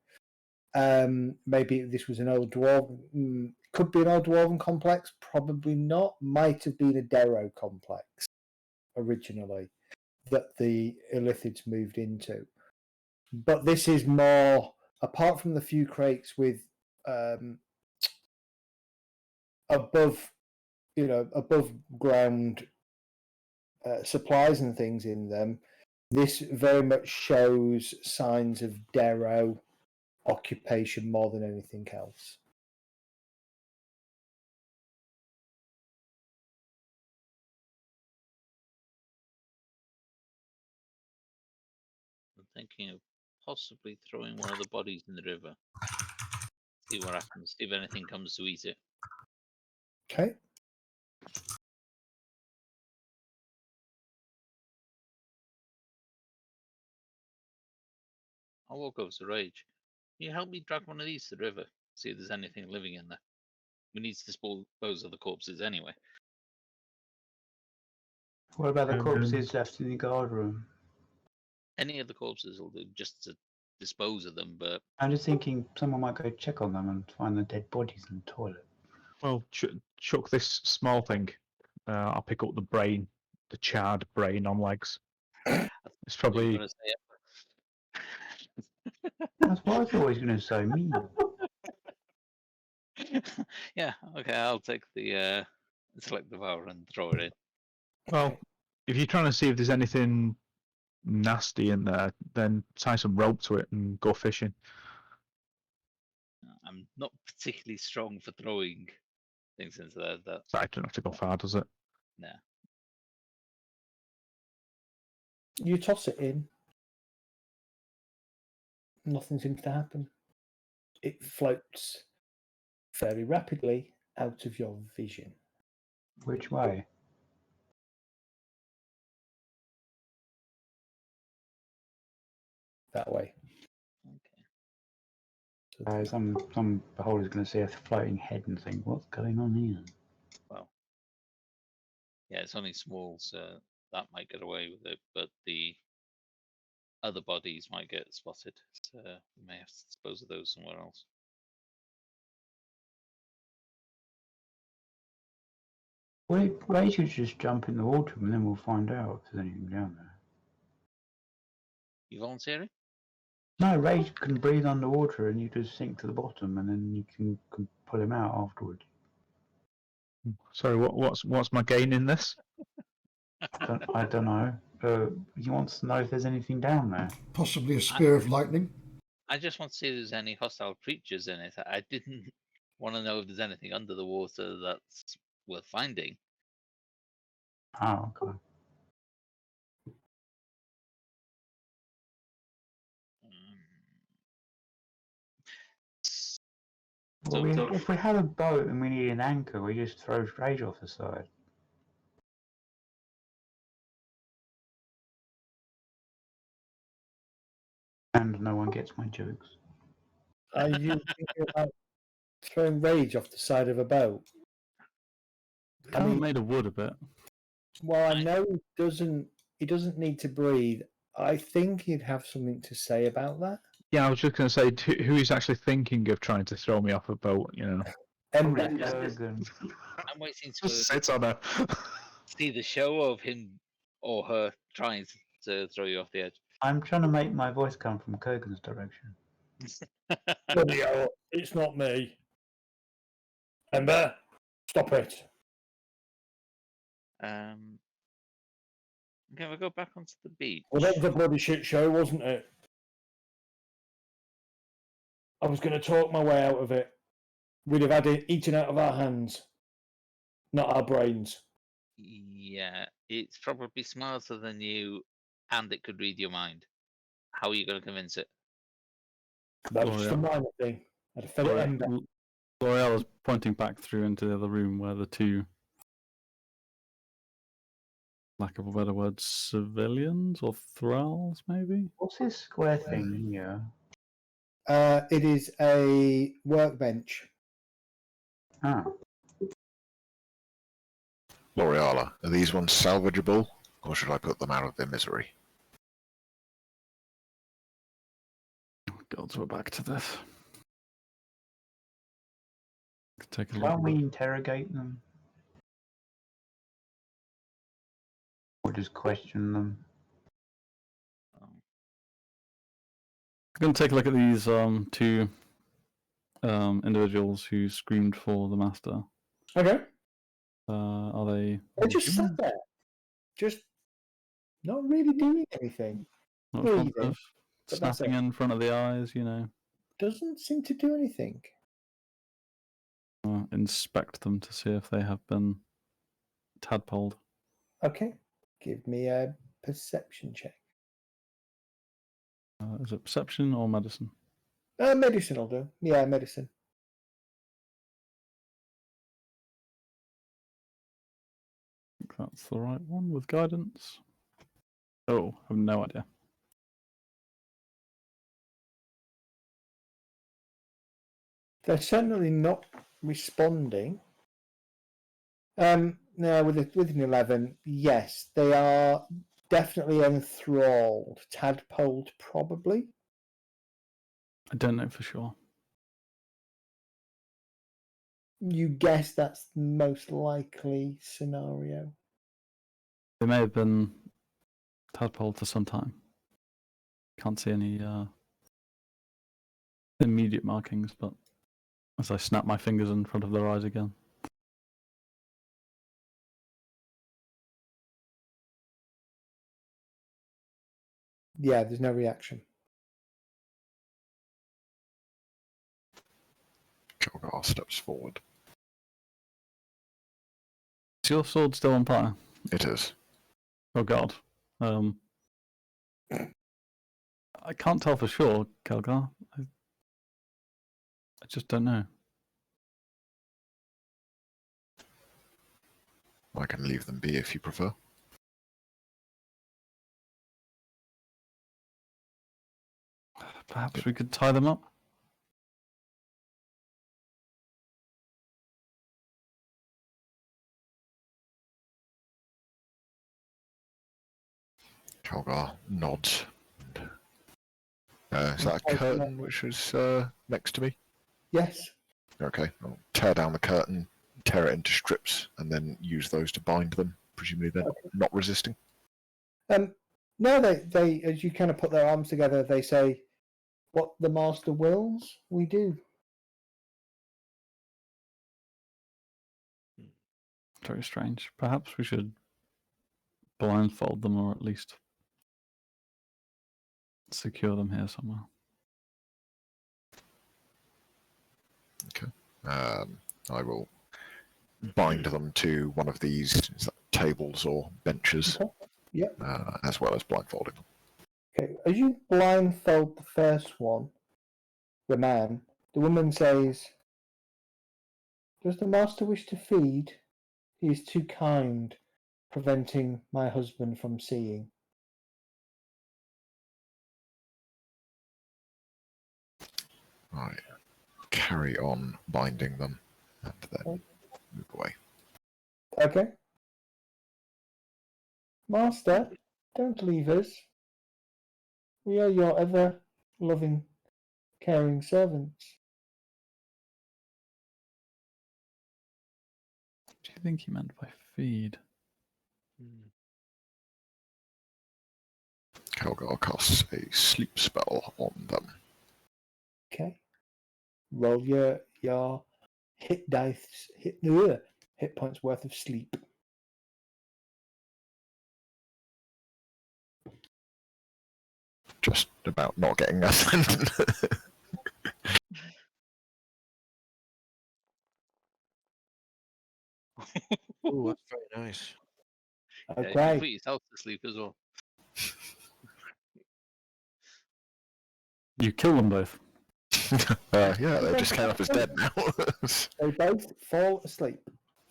Maybe this was an old dwarven, could be an old dwarven complex, probably not. Might have been a Darrow complex originally that the Illithids moved into. But this is more, apart from the few crates with above ground supplies and things in them, this very much shows signs of Darrow occupation more than anything else. I'm thinking of possibly throwing one of the bodies in the river. See what happens. See if anything comes to eat it. Okay. I'll walk over to Rage. Can you help me drag one of these to the river? See if there's anything living in there. We need to dispose of the corpses anyway. What about the corpses left in the guard room? Any of the corpses will do, just to dispose of them, but I'm just thinking someone might go check on them and find the dead bodies in the toilet. Well, chuck this small thing. I'll pick up the brain, the charred brain on legs. It's probably. That's what I was always going to say. Me. Yeah, okay, I'll take the select the devour and throw it in. Well, if you're trying to see if there's anything nasty in there, then tie some rope to it and go fishing. I'm not particularly strong for throwing things into there. So I don't have to go far, does it? No. You toss it in. Nothing seems to happen. It floats fairly rapidly out of your vision. Which way? That way. Okay. Some beholder's going to see a floating head and think, what's going on here? Well, yeah, it's only small, so that might get away with it, but the other bodies might get spotted, so we may have to dispose of those somewhere else. Well, Ray should just jump in the water and then we'll find out if there's anything down there. You volunteering? No, Ray can breathe underwater and you just sink to the bottom and then you can pull him out afterwards. Sorry, what's my gain in this? I don't know. He wants to know if there's anything down there. Possibly a spear of lightning. I just want to see if there's any hostile creatures in it. I didn't want to know if there's anything under the water that's worth finding. Oh, okay. Well, if we have a boat and we need an anchor, we just throw Rage off the side. And no one gets my jokes. Are you thinking about throwing Rage off the side of a boat? I mean, made of wood a bit. Well, I know he doesn't need to breathe. I think he'd have something to say about that. Yeah, I was just going to say, who is actually thinking of trying to throw me off a boat, I'm waiting to sit on her. see the show of him or her trying to throw you off the edge. I'm trying to make my voice come from Kogan's direction. It's not me. Ember, stop it. Okay, we'll go back onto the beach. Well, that was a bloody shit show, wasn't it? I was going to talk my way out of it. We'd have had it eaten out of our hands, not our brains. Yeah, it's probably smarter than you, and it could read your mind. How are you going to convince it? That was just a minor thing. I'd have fed it ember. L'Oreal is pointing back through into the other room where the two, lack of a better word, civilians or thralls, maybe? What's this square thing here? It is a workbench. Ah, L'Oreala, are these ones salvageable, or should I put them out of their misery? God, we're back to this. Take a look. can't we interrogate them? Or just question them? I'm going to take a look at these two individuals who screamed for the master. Okay. Are they? They just sat there, just not really doing anything. Not breathing, responsive? but that's Snapping it. in front of the eyes, you know. Doesn't seem to do anything. Inspect them to see if they have been tadpoled. Okay. Give me a perception check. Is it perception or medicine? Medicine will do. Yeah, medicine. I think that's the right one with guidance. Oh, I have no idea. They're certainly not responding. Now with an 11, yes, they are definitely enthralled. Tadpoled, probably. I don't know for sure. You guess that's the most likely scenario. They may have been tadpoled for some time. Can't see any immediate markings, but as I snap my fingers in front of their eyes again. Yeah, there's no reaction. Kilgar steps forward. Is your sword still on fire? It is. Oh God. I can't tell for sure, Kelgar. I just don't know. I can leave them be if you prefer. Perhaps we could tie them up? Kilgar nods. Is that a curtain which is next to me? Yes. Okay, I'll tear down the curtain, tear it into strips, and then use those to bind them. Presumably they're not resisting. No, they as you kind of put their arms together, they say, "What the master wills, we do." Very strange. Perhaps we should blindfold them, or at least secure them here somewhere. Okay. I will bind them to one of these tables or benches, Okay. Yep. as well as blindfolding them. Okay. As you blindfold the first one, the man, the woman says, "Does the master wish to feed? He is too kind, preventing my husband from seeing." Right. Carry on binding them, and then move away. Okay. Master, don't leave us. We are your ever loving, caring servants. What do you think he meant by feed? Kilgar casts a sleep spell on them. Okay. Roll your hit dice, hit points worth of sleep. just about not getting us. Oh, that's very nice. Yeah, you Okay. put yourself to sleep as well. You kill them both. Yeah, they just came up as dead now. They both fall asleep.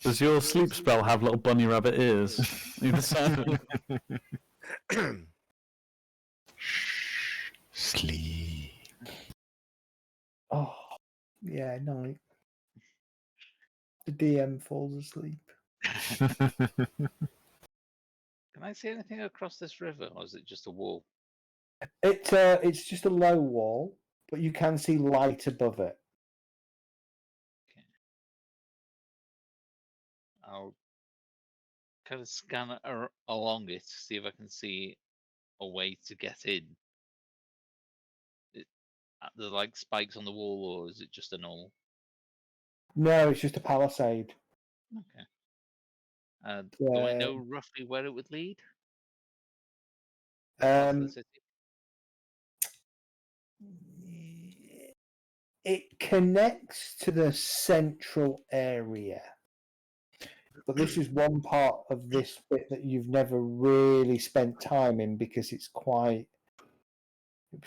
Does your sleep spell have little bunny rabbit ears? Either side? Sleep. Oh, yeah, night. The DM falls asleep. Can I see anything across this river, or is it just a wall? It's just a low wall, but you can see light above it. I'll kind of scan along it, see if I can see a way to get in. There's like spikes on the wall, or is it just a normal? No, it's just a palisade. Okay. Do I know roughly where it would lead? Across the city? It connects to the central area. But this is one part of this bit that you've never really spent time in because it was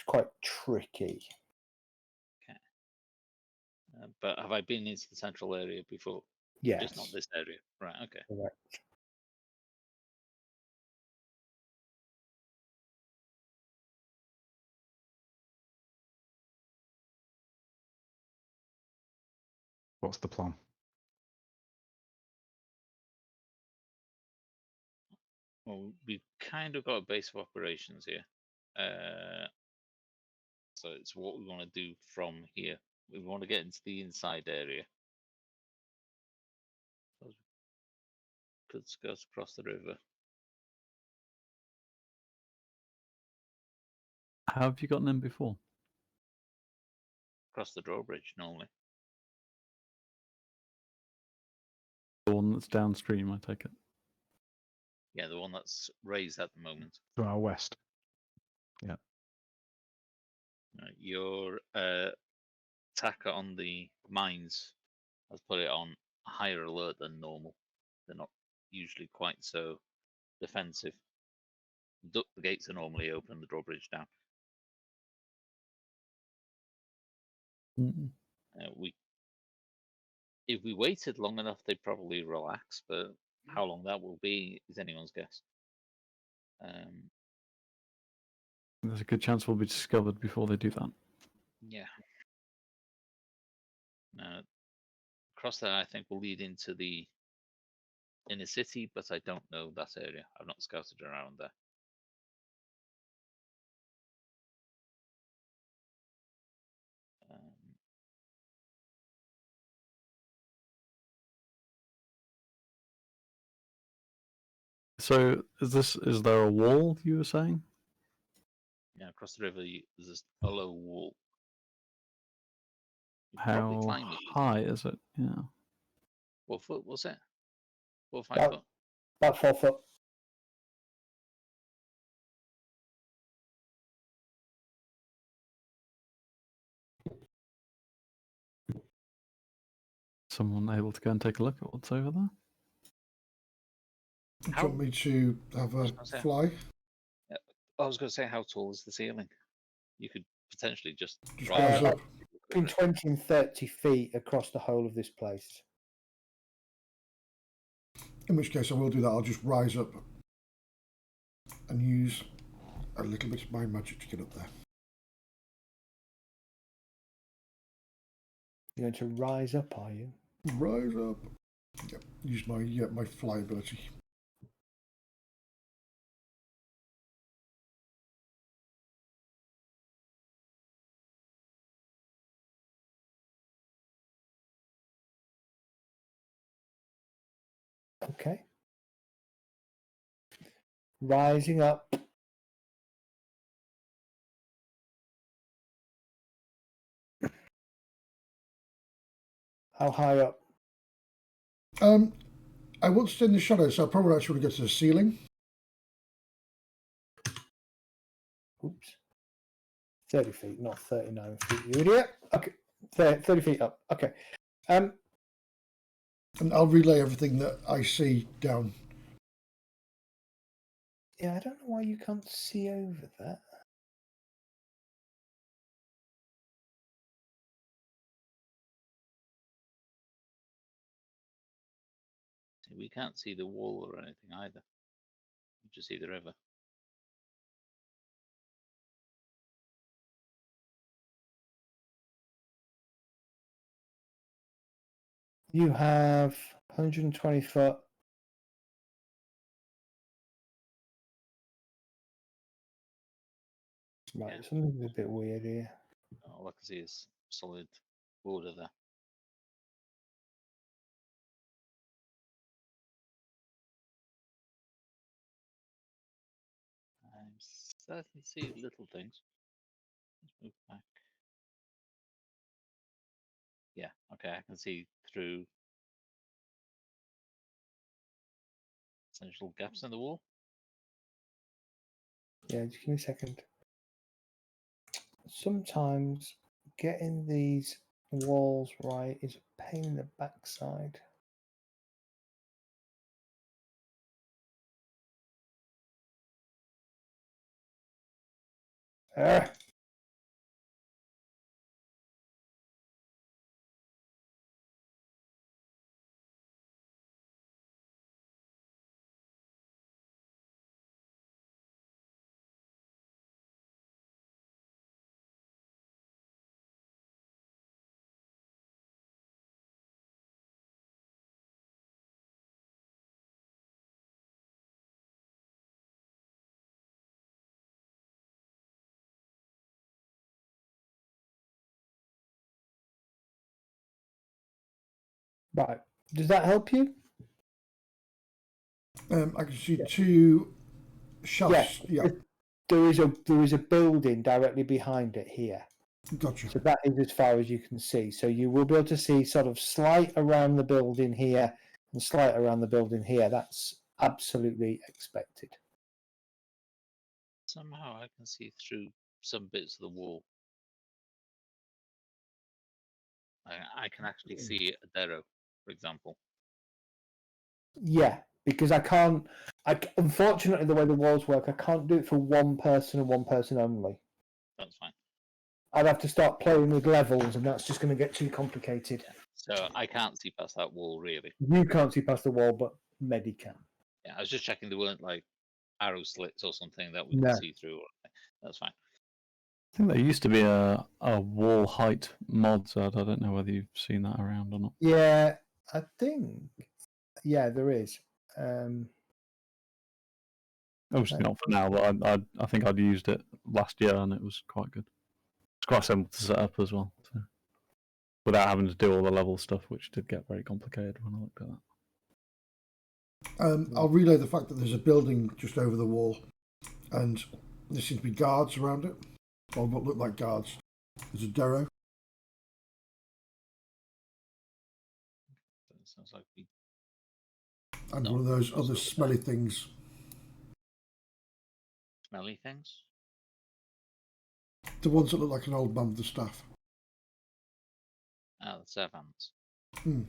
quite tricky. Okay. But have I been into the central area before? Yes. Just not this area. Right, okay. Correct. What's the plan? Well, we've kind of got a base of operations here. So it's what we want to do from here. We want to get into the inside area. Could skirt across the river. How have you gotten in before? Across the drawbridge normally. The one that's downstream, I take it. Yeah, the one that's raised at the moment. To our west. Yeah. Your attacker on the mines has put it on higher alert than normal. They're not usually quite so defensive. The gates are normally open, the drawbridge down. Mm. If we waited long enough, they'd probably relax, but how long that will be is anyone's guess. There's a good chance we'll be discovered before they do that. Yeah. Across there, I think will lead into the inner city, but I don't know that area. I've not scouted around there. So is there a wall you were saying? Yeah, across the river, there's a low wall. You could How climb it. high is it? Yeah. What foot was it? 4 or 5 foot? About 4 foot. Someone able to go and take a look at what's over there? Do you want me to have a fly? Yeah, I was going to say, how tall is the ceiling? You could potentially just rise up. Between 20 and 30 feet across the whole of this place. In which case I will do that. I'll just rise up and use a little bit of my magic to get up there. You're going to rise up, are you? Rise up. Yep. Use my fly ability. Okay. Rising up. How high up? I want to stay in the shadows, so I probably actually want to get to the ceiling. Oops. 30 feet, not 39 feet. You idiot. Okay, 30 feet up. Okay. And I'll relay everything that I see down. Yeah, I don't know why you can't see over that. We can't see the wall or anything either. You just see the river. You have 120 foot. Right, Yeah. something's a bit weird here. All I can see is solid border there. I certainly see little things. Let's move back. Yeah, okay, I can see through essential gaps in the wall. Yeah, just give me a second. Sometimes getting these walls right is a pain in the backside. Ah. Right. Does that help you? I can see two shafts. Yeah, There is a building directly behind it here. gotcha. So that is as far as you can see. So you will be able to see sort of slight around the building here and slight around the building here. That's absolutely expected. Somehow I can see through some bits of the wall. I can actually see a Darrow, for example. Yeah, because unfortunately, the way the walls work, I can't do it for one person and one person only. That's fine. I'd have to start playing with levels, and that's just going to get too complicated. Yeah. So I can't see past that wall, really. You can't see past the wall, but Medi can. Yeah, I was just checking there weren't like arrow slits or something that we No. could see through. That's fine. I think there used to be a wall height mod, so I don't know whether you've seen that around or not. Yeah, I think. Yeah, there is. Obviously not for now, but I think I'd used it last year and it was quite good. It's quite simple to set up as well, so, without having to do all the level stuff, which did get very complicated when I looked at that. I'll relay the fact that there's a building just over the wall, and there seems to be guards around it, or what look like guards. There's a Darrow. It sounds like we. And No, one of those that's other over smelly things. Smelly things. The ones that look like an old man with the staff. Ah, the servants. Hmm.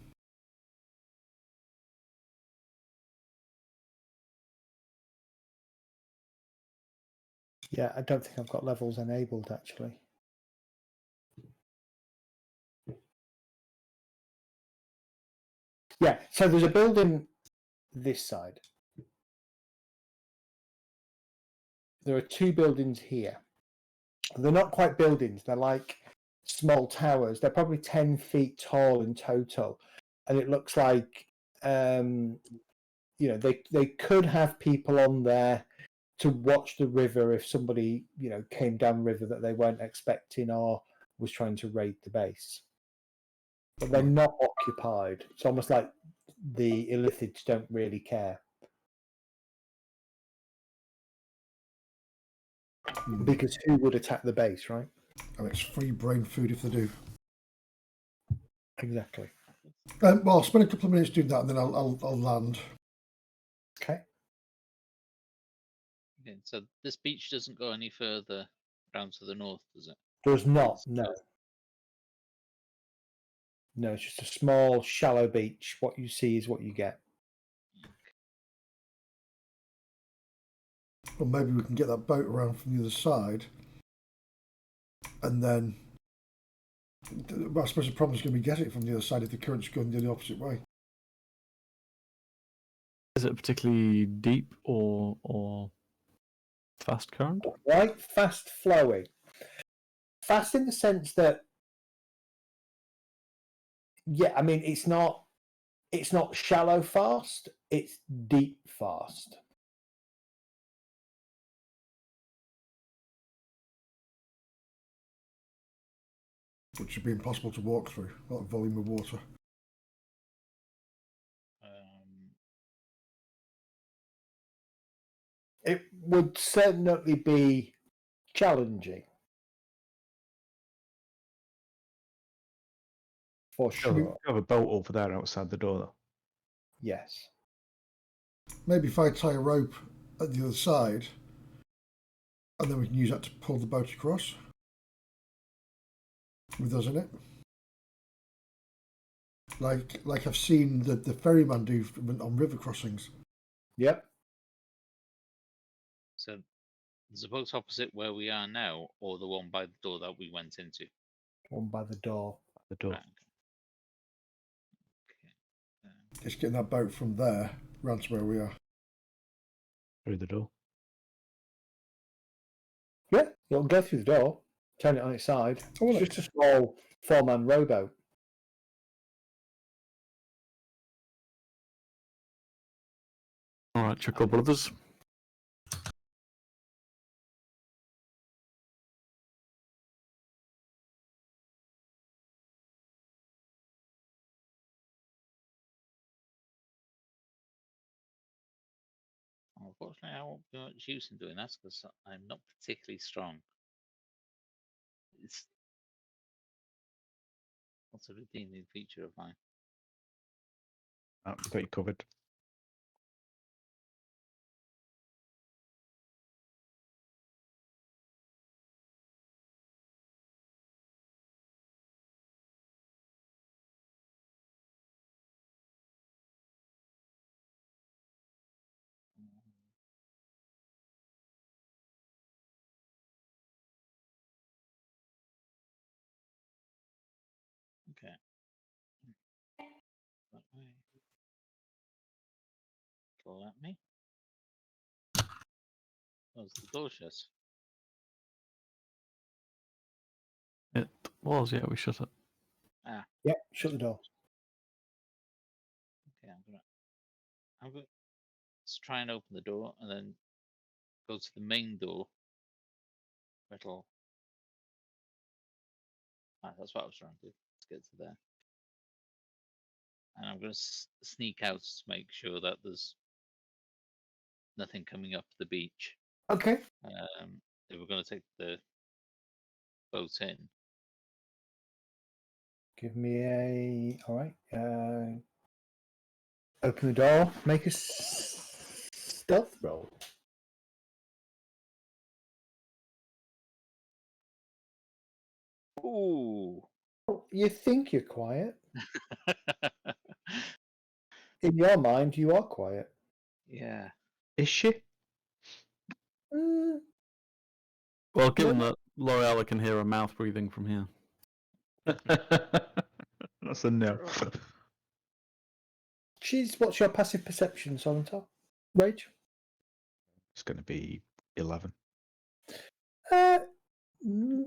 Yeah, I don't think I've got levels enabled, actually. Yeah, so there's a building this side. There are two buildings here. They're not quite buildings. They're like small towers. They're probably 10 feet tall in total. And it looks like, they could have people on there to watch the river if somebody, came down river that they weren't expecting or was trying to raid the base. But they're not occupied. It's almost like the Illithids don't really care. Because who would attack the base, right? And it's free brain food if they do. Exactly. Well, I'll spend a couple of minutes doing that, and then I'll land. Okay. Okay, so this beach doesn't go any further ground to the north, does it? Does not, It's no. just- No, it's just a small, shallow beach. What you see is what you get. Or maybe we can get that boat around from the other side, and then. Well, I suppose the problem is going to be getting it from the other side if the current's going the opposite way. Is it particularly deep or fast current? Right, fast flowing. Fast in the sense that, yeah, I mean it's not shallow fast, it's deep fast. Which should be impossible to walk through, that volume of water. It would certainly be challenging. For Should we sure. have a boat over there outside the door, though? Yes. Maybe if I tie a rope at the other side, and then we can use that to pull the boat across. With us in it. Like I've seen the ferryman do on river crossings. Yep. So there's a boat opposite where we are now, or the one by the door that we went into? One by the door. The door. Right. Okay. Just getting that boat from there round to where we are. Through the door. Yeah, it'll go through the door, turn it on its side. Oh, well, It's just a small 4-man rowboat. All right, Chuckle Brothers. Unfortunately, I won't be much use in doing that because I'm not particularly strong. It's also a redeeming feature of mine. We've got you covered. Okay. That way. Let me. Close the door shut. It was, yeah, we shut it. Yep, shut the door. Okay, I'm gonna let's try and open the door and then go to the main door. That'll. That's what I was trying to do. Let's get to there. And I'm going to sneak out to make sure that there's nothing coming up the beach. Okay. If we're going to take the boat in. Give me a. All right. Open the door. Make a stealth roll. Ooh. You think you're quiet. In your mind, you are quiet. Yeah. Is she? Well, given that L'Oreal can hear a mouth breathing from here. That's a no. What's your passive perception, Solentaire? Rage? It's going to be 11.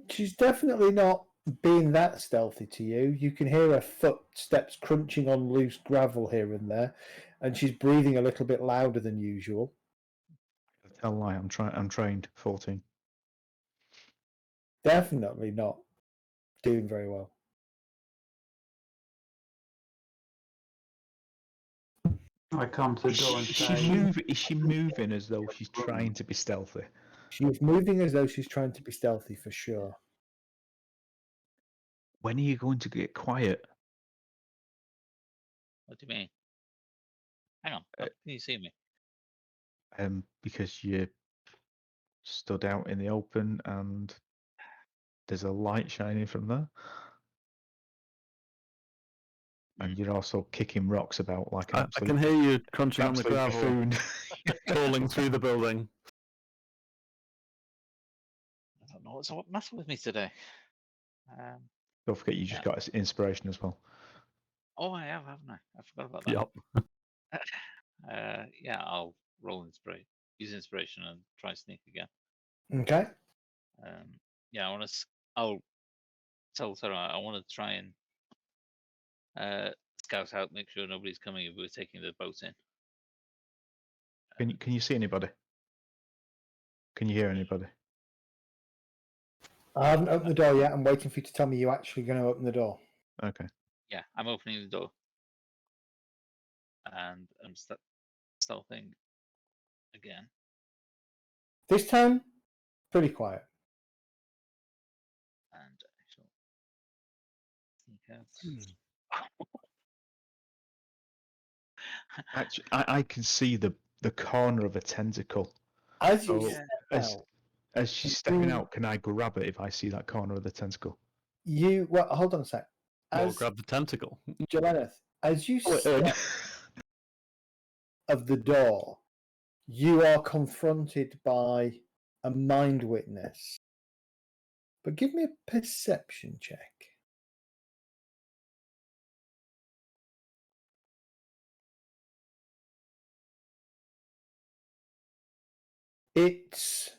She's definitely not being that stealthy to you. You can hear her footsteps crunching on loose gravel here and there, and she's breathing a little bit louder than usual. Tell a lie. I'm trained. 14. Definitely not doing very well. I come to the door and say, Is she moving as though she's trying to be stealthy? She's moving as though she's trying to be stealthy for sure. When are you going to get quiet? What do you mean? Hang on. Can you see me? Because you stood out in the open and there's a light shining from there. And you're also kicking rocks about like an I absolute, can hear you crunching on the absolute gravel, buffoon. crawling through the building. I don't know what's the matter with me today. Don't forget you just got inspiration as well. Oh, I have, haven't I? I forgot about that. Yep. Yeah, I'll roll inspiration, use inspiration, and try sneak again. Okay. Yeah, I'll tell Sarah I want to try and scout out, make sure nobody's coming if we're taking the boat in. Can you see anybody? Can you hear anybody? I haven't opened the door yet. I'm waiting for you to tell me you're actually going to open the door. Okay. Yeah, I'm opening the door, and I'm stealthing again. This time, pretty quiet. And I shall sneak out. Actually, I can see the corner of a tentacle. As you So, step as out, as she's stepping out, can I grab it if I see that corner of the tentacle? well, hold on a sec. Or grab the tentacle. Joleneth, as you step of the door, you are confronted by a mind witness. But give me a perception check. It's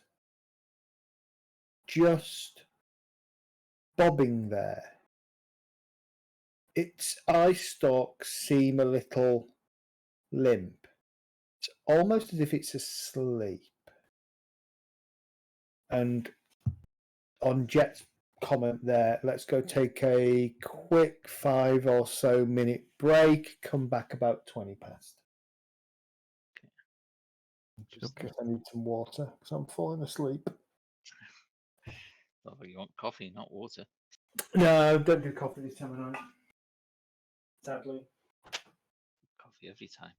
just bobbing there. Its eye stalks seem a little limp. It's almost as if it's asleep. And on Jet's comment there, let's go take a quick 5 or so minute break, come back about 20 past. Because I need some water because I'm falling asleep. Oh, you want coffee, not water. No, don't do coffee this time of night. Sadly. Coffee every time.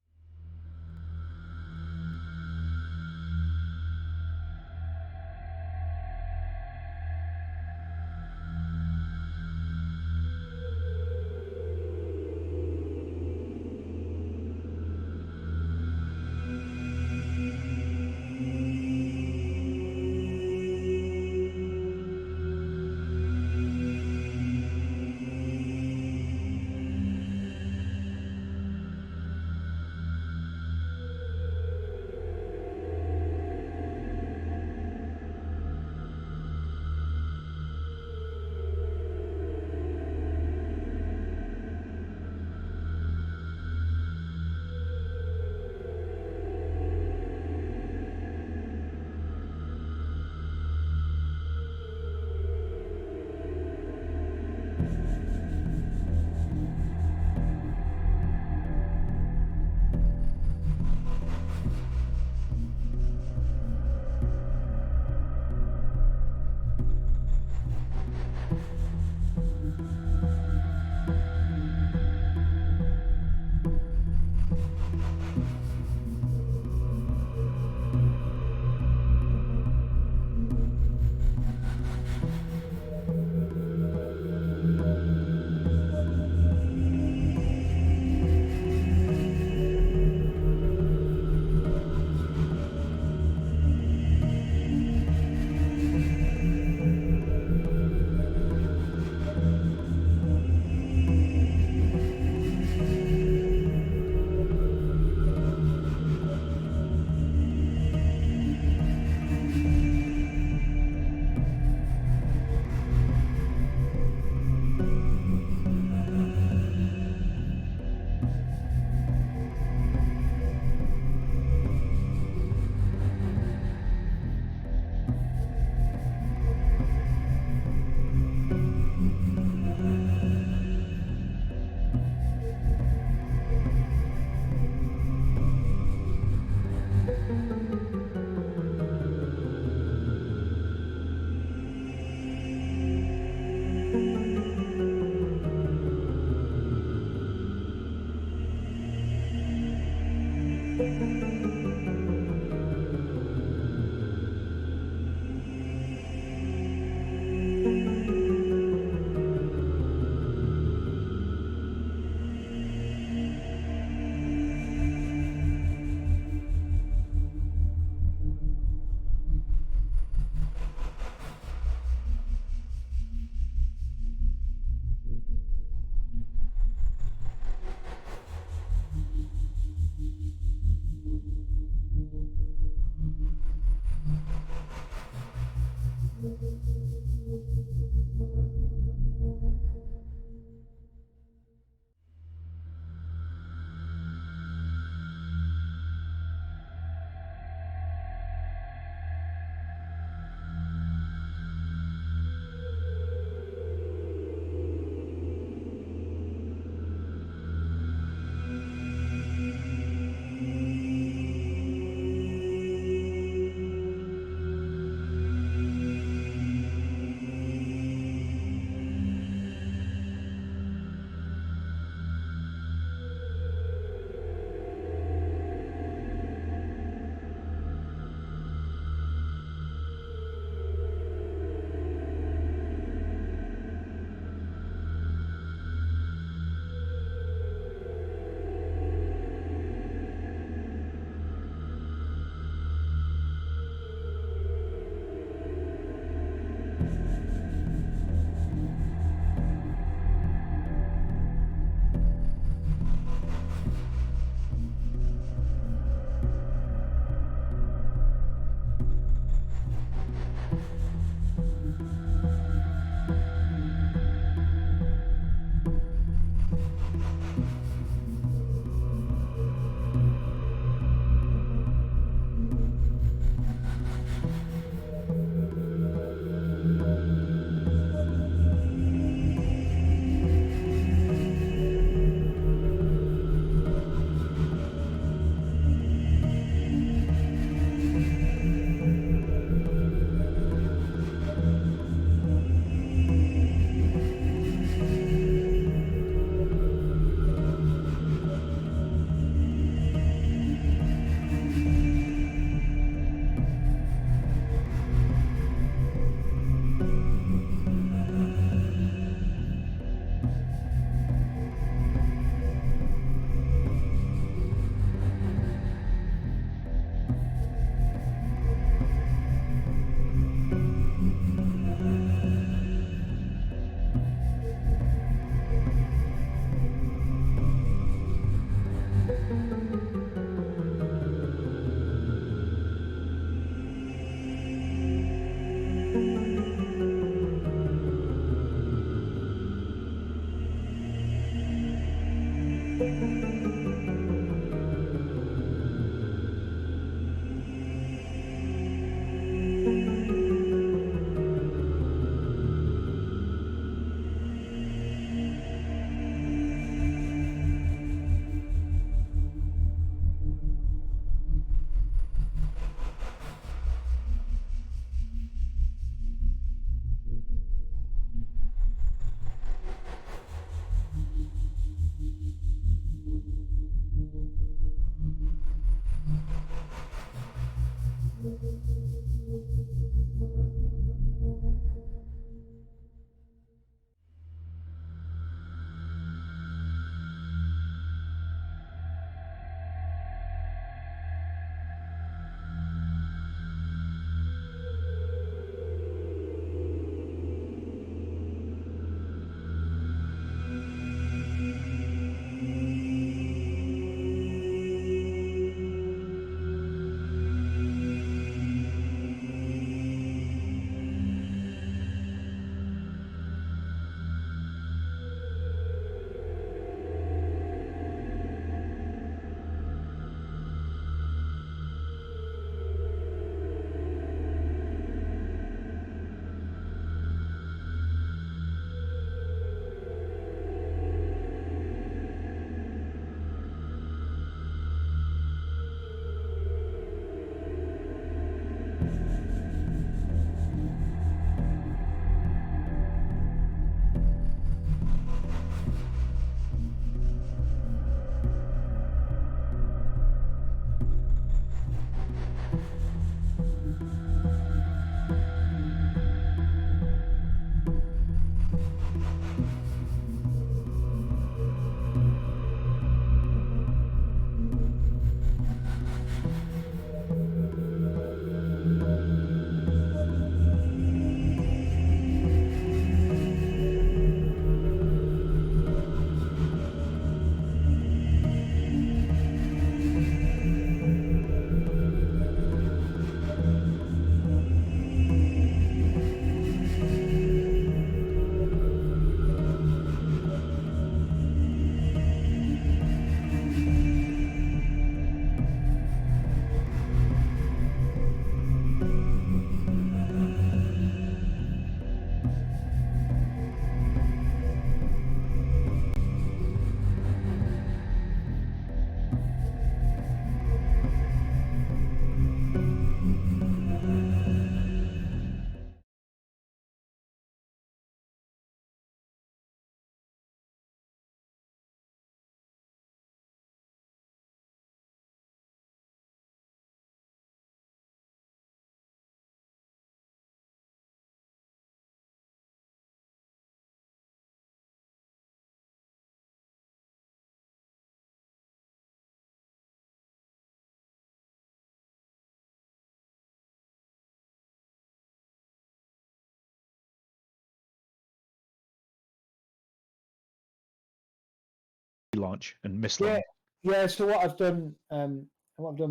launch and miss launch. Yeah. So what I've done,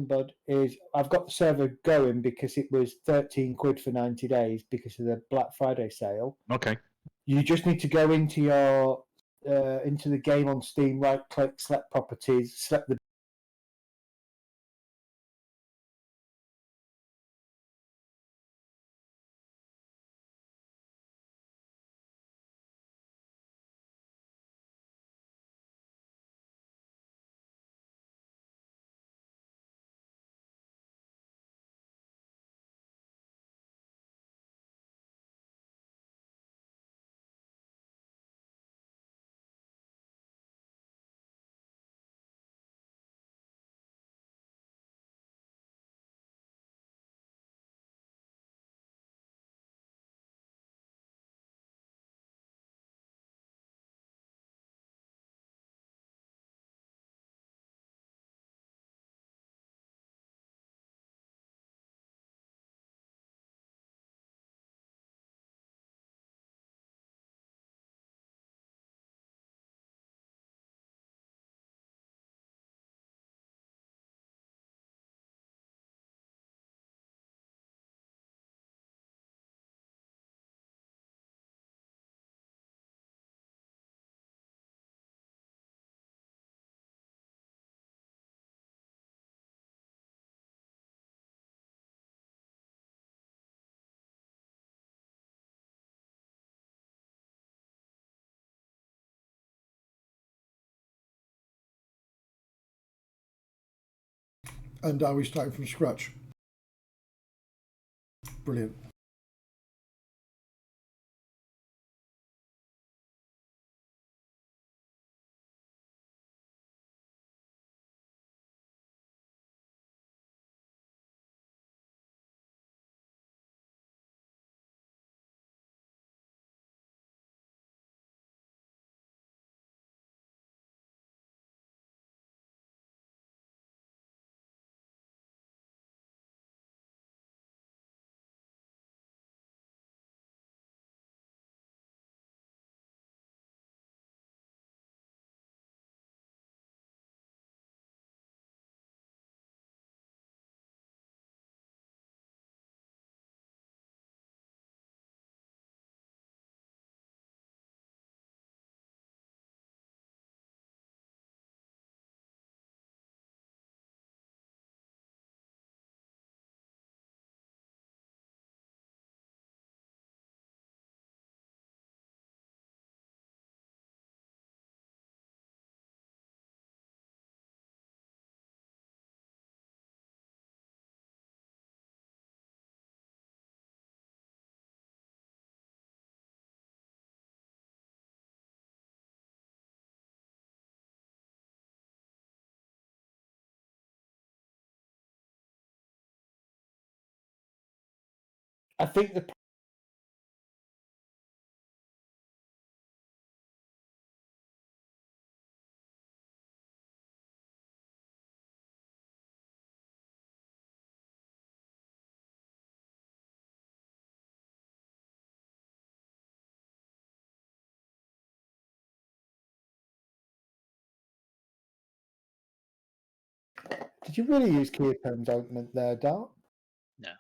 Bud, is I've got the server going because it was 13 quid for 90 days because of the Black Friday sale. Okay. You just need to go into your into the game on Steam, right click, select properties, select the And are we starting from scratch? Brilliant. I think the Did you really use Keaton's ointment there, Dart? No.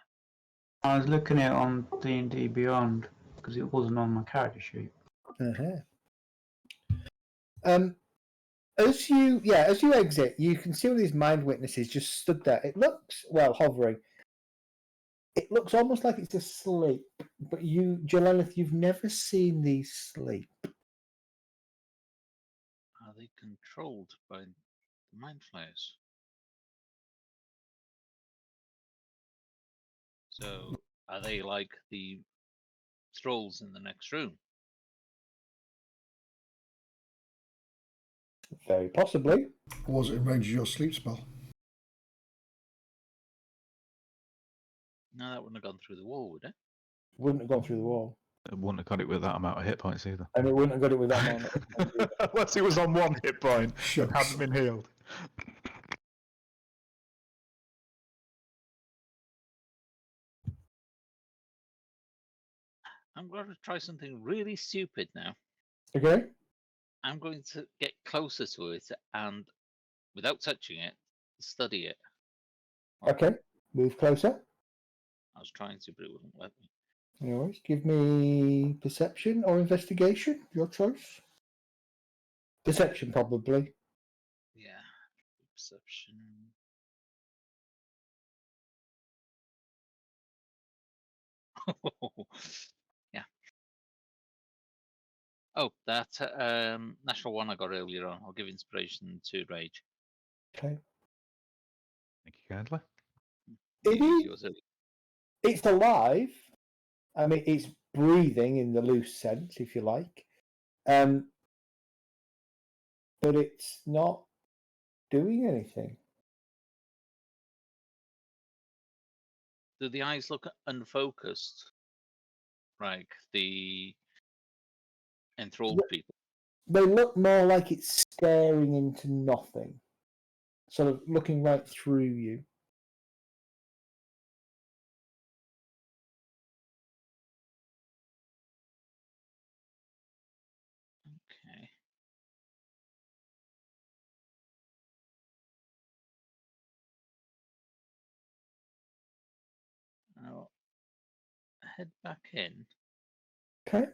I was looking at it on D&D Beyond because it wasn't on my character sheet. Uh-huh. As you exit, you can see all these mind witnesses just stood there. It looks, well, hovering. It looks almost like it's asleep. But you, Jolaneth, you've never seen these sleep. Are they controlled by the mind flayers? So are they like the thralls in the next room? Very possibly. Or was it in range of your sleep spell? No, that wouldn't have gone through the wall, would it? Wouldn't have gone through the wall. It wouldn't have got it with that amount of hit points either. And it wouldn't have got it with that amount of Unless it was on one hit point and Shucks. hadn't been healed. I'm going to try something really stupid now. Okay. I'm going to get closer to it and, without touching it, study it. Okay. Move closer. I was trying to, but it wouldn't let me. Anyways, give me perception or investigation, your choice. Perception, probably. Yeah. Perception. Yeah. Oh, that natural one I got earlier on. I'll give inspiration to rage. Okay. Thank you kindly. It You used is. yours earlier. It's alive. I mean, it's breathing in the loose sense, if you like. But it's not doing anything. Do the eyes look unfocused? Like the enthralled people? They look more like it's staring into nothing, sort of looking right through you. Okay. I'll head back in. Okay.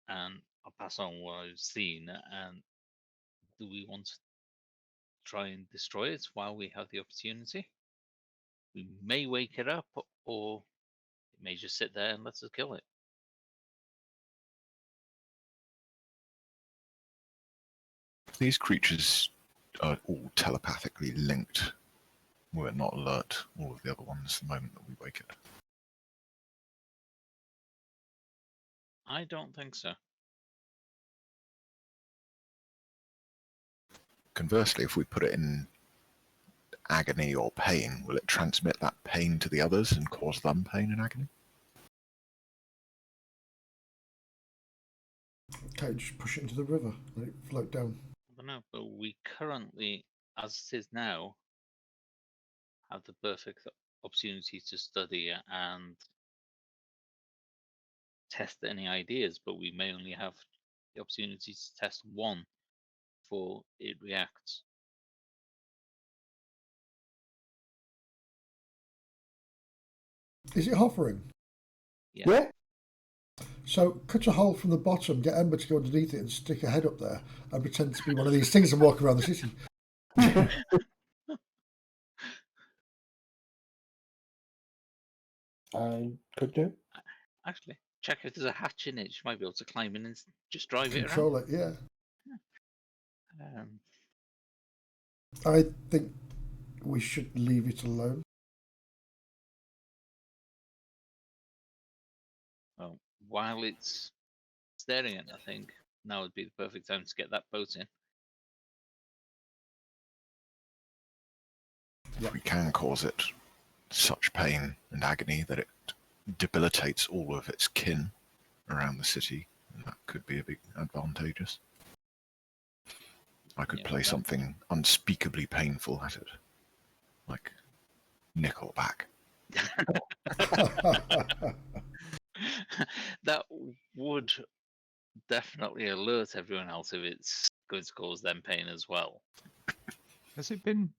And I'll pass on what I've seen. And do we want to try and destroy it while we have the opportunity? We may wake it up, or it may just sit there and let us kill it. These creatures are all telepathically linked. We're not alert, all of the other ones, the moment that we wake it. I don't think so. Conversely, if we put it in agony or pain, will it transmit that pain to the others and cause them pain and agony? Okay, just push it into the river, let it float down. I don't know, but we currently, as it is now, have the perfect opportunity to study and test any ideas, but we may only have the opportunity to test one before it reacts. Is it hovering? Yeah. So cut a hole from the bottom, get Ember to go underneath it and stick her head up there and pretend to be one of these things and walk around the city. I could do. Actually, check if there's a hatch in it. You might be able to climb in and just drive Control it it, yeah. around. I think we should leave it alone. Well, while it's staring at nothing, now would be the perfect time to get that boat in. We can cause it such pain and agony that it debilitates all of its kin around the city, and that could be a bit advantageous. I could Yeah, play that- something unspeakably painful at it, like Nickelback. That would definitely alert everyone else if it's going to cause them pain as well. Has it been?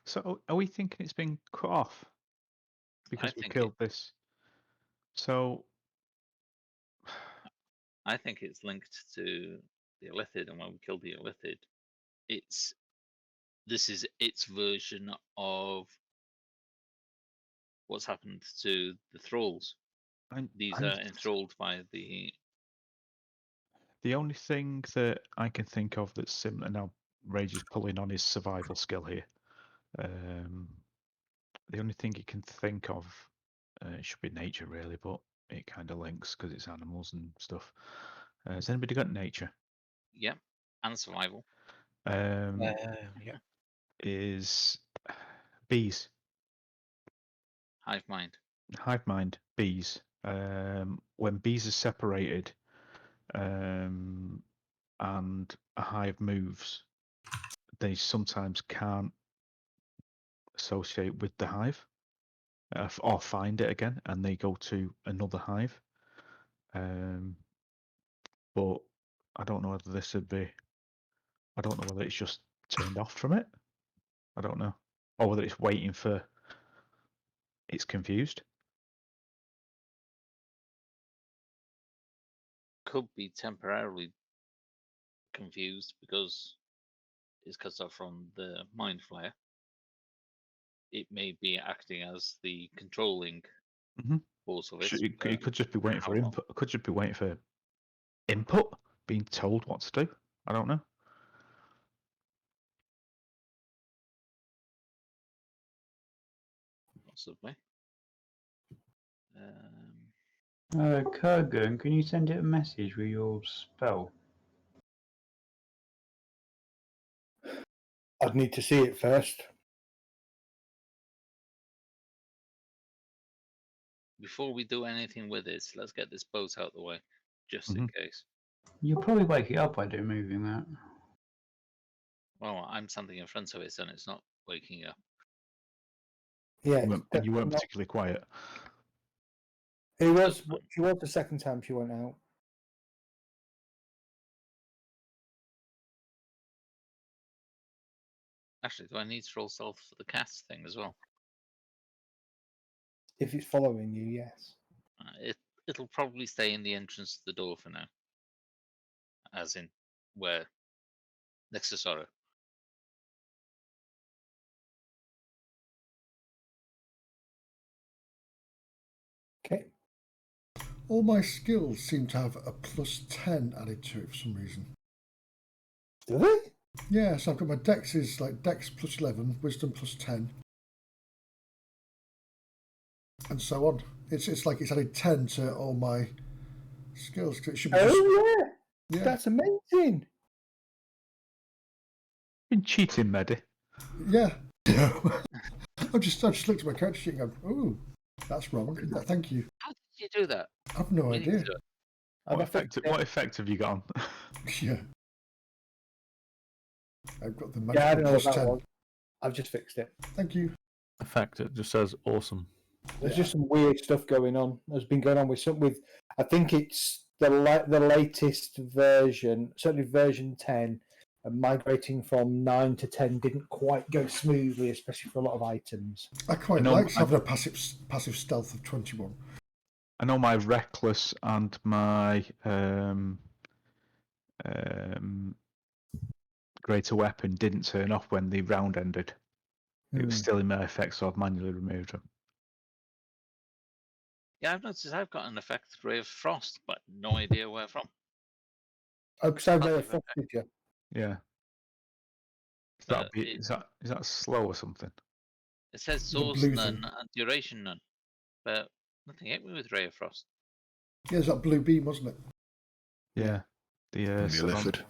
So are we thinking it's been cut off because we think killed this? So I think it's linked to the Illithid, and when we killed the Illithid, this is its version of what's happened to the thralls. These are enthralled by the. The only thing that I can think of that's similar now, Rage is pulling on his survival skill here. The only thing you can think of, it should be nature really, but it kind of links because it's animals and stuff. Has anybody got nature? Yep, and survival. Yeah. Is bees. Hive mind. Hive mind, bees. When bees are separated and a hive moves, they sometimes can't associate with the hive or find it again, and they go to another hive. But I don't know whether this would be. I don't know whether it's just turned off from it. I don't know, or whether it's waiting for. It's confused. Could be temporarily confused because it's cut off from the mind flare. It may be acting as the controlling force of it. It could just be waiting for input. It could just be waiting for input, being told what to do. I don't know. Possibly. Kurgan, can you send it a message with your spell? I'd need to see it first. Before we do anything with it, let's get this boat out of the way, just in case. You'll probably wake it up by doing moving that. Well, I'm standing in front of it and it's not waking up. Yeah, You weren't particularly quiet. It was. She was the second time she went out. Actually, do I need to roll stealth for the cat thing as well? If it's following you, yes. It'll probably stay in the entrance to the door for now. As in, where? Next to Sorrow. Okay. All my skills seem to have a +10 added to it for some reason. Do they? Yeah, so I've got my dex is like dex plus 11, wisdom plus 10, and so on. It's like it's added 10 to all my skills. 'Cause it should be just, Oh yeah, yeah, that's amazing. Been cheating, Medi. yeah. I just looked at my character sheet and go, "Ooh, that's wrong." Thank you. How did you do that? I've no We need idea. to- What effect have you got on? Yeah, I've got the Yeah, I magical don't know plus what that 10. was. I've just fixed it. Thank you. Effect, it just says awesome. There's just some weird stuff going on. There's been going on with I think it's the latest version, certainly version 10, and migrating from 9 to 10 didn't quite go smoothly, especially for a lot of items. I quite know, like having a passive stealth of 21. I know my reckless and my greater weapon didn't turn off when the round ended. It was still in my effect, so I've manually removed them. Yeah, I've noticed I've got an effect Ray of Frost, but no idea where from. Oh, because I Passive know effect. did you? Yeah. But Is that slow or something? It says The source blue none thing. and duration none, but nothing hit me with Ray of Frost. Yeah, it's that blue beam, wasn't it? Yeah. The From the savant. Illithid.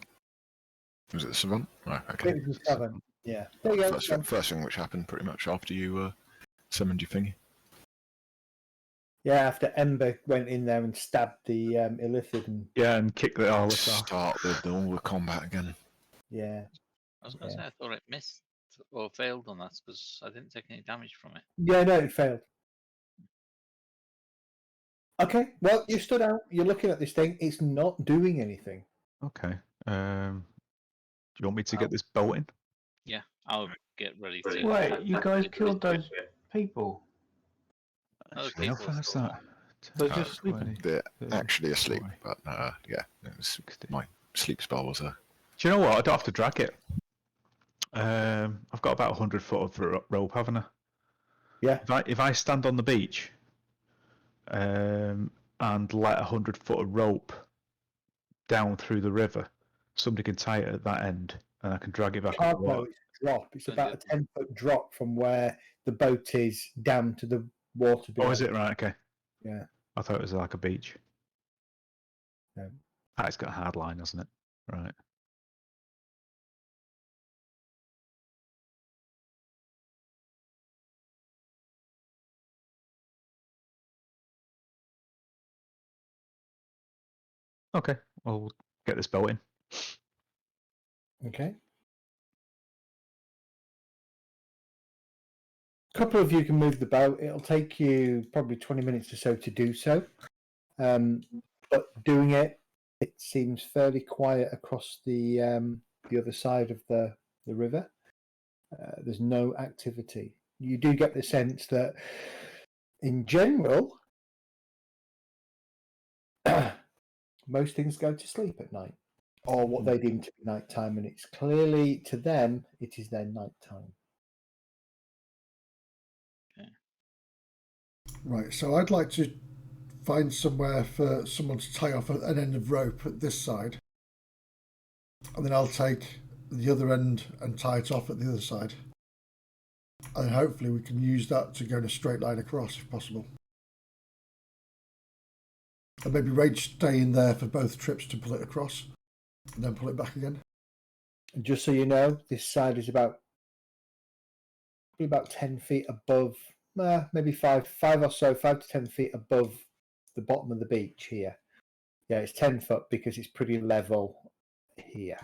Was it the Savant? Right, I okay. think it was 7. Yeah. There you go. First thing which happened pretty much after you summoned your thingy. Yeah, after Ember went in there and stabbed the Illithid, and Yeah, and kick the off. Start all the combat again. yeah, I was going to Yeah. say I thought it missed or failed on that because I didn't take any damage from it. yeah, no, it failed. Okay, well, you stood out. You're looking at this thing. It's not doing anything. Okay. Do you want me to get this bolt in? Yeah, I'll get ready to. Wait, you guys killed those people? Other Actually, how people far is still that? They're just sleeping. They're 30, actually asleep, 40. but yeah, it was, my sleep spell was a. Do you know what? I don't have to drag it. I've got about 100 foot of rope, haven't I? Yeah. If I stand on the beach and let 100 foot of rope down through the river, somebody can tie it at that end, and I can drag it back up the Hard water. no, it's a drop. It's Don't about a do it. 10-foot drop from where the boat is down to the water below. Oh, is it right? Okay. Yeah. I thought it was like a beach. No. Ah, it's got a hard line, hasn't it? Right. Okay, I'll get this boat in. Okay. A couple of you can move the boat. It'll take you probably 20 minutes or so to do so. But doing it, it seems fairly quiet across the other side of the river. There's no activity. You do get the sense that, in general, most things go to sleep at night, or what they deem to be nighttime, and it's clearly to them it is their nighttime. Right, so I'd like to find somewhere for someone to tie off an end of rope at this side, and then I'll take the other end and tie it off at the other side. And hopefully we can use that to go in a straight line across if possible. And maybe Rage stay in there for both trips to pull it across and then pull it back again. And just so you know, this side is about 10 feet above, maybe 5 or so, 5 to 10 feet above the bottom of the beach here. Yeah, it's 10 foot because it's pretty level here.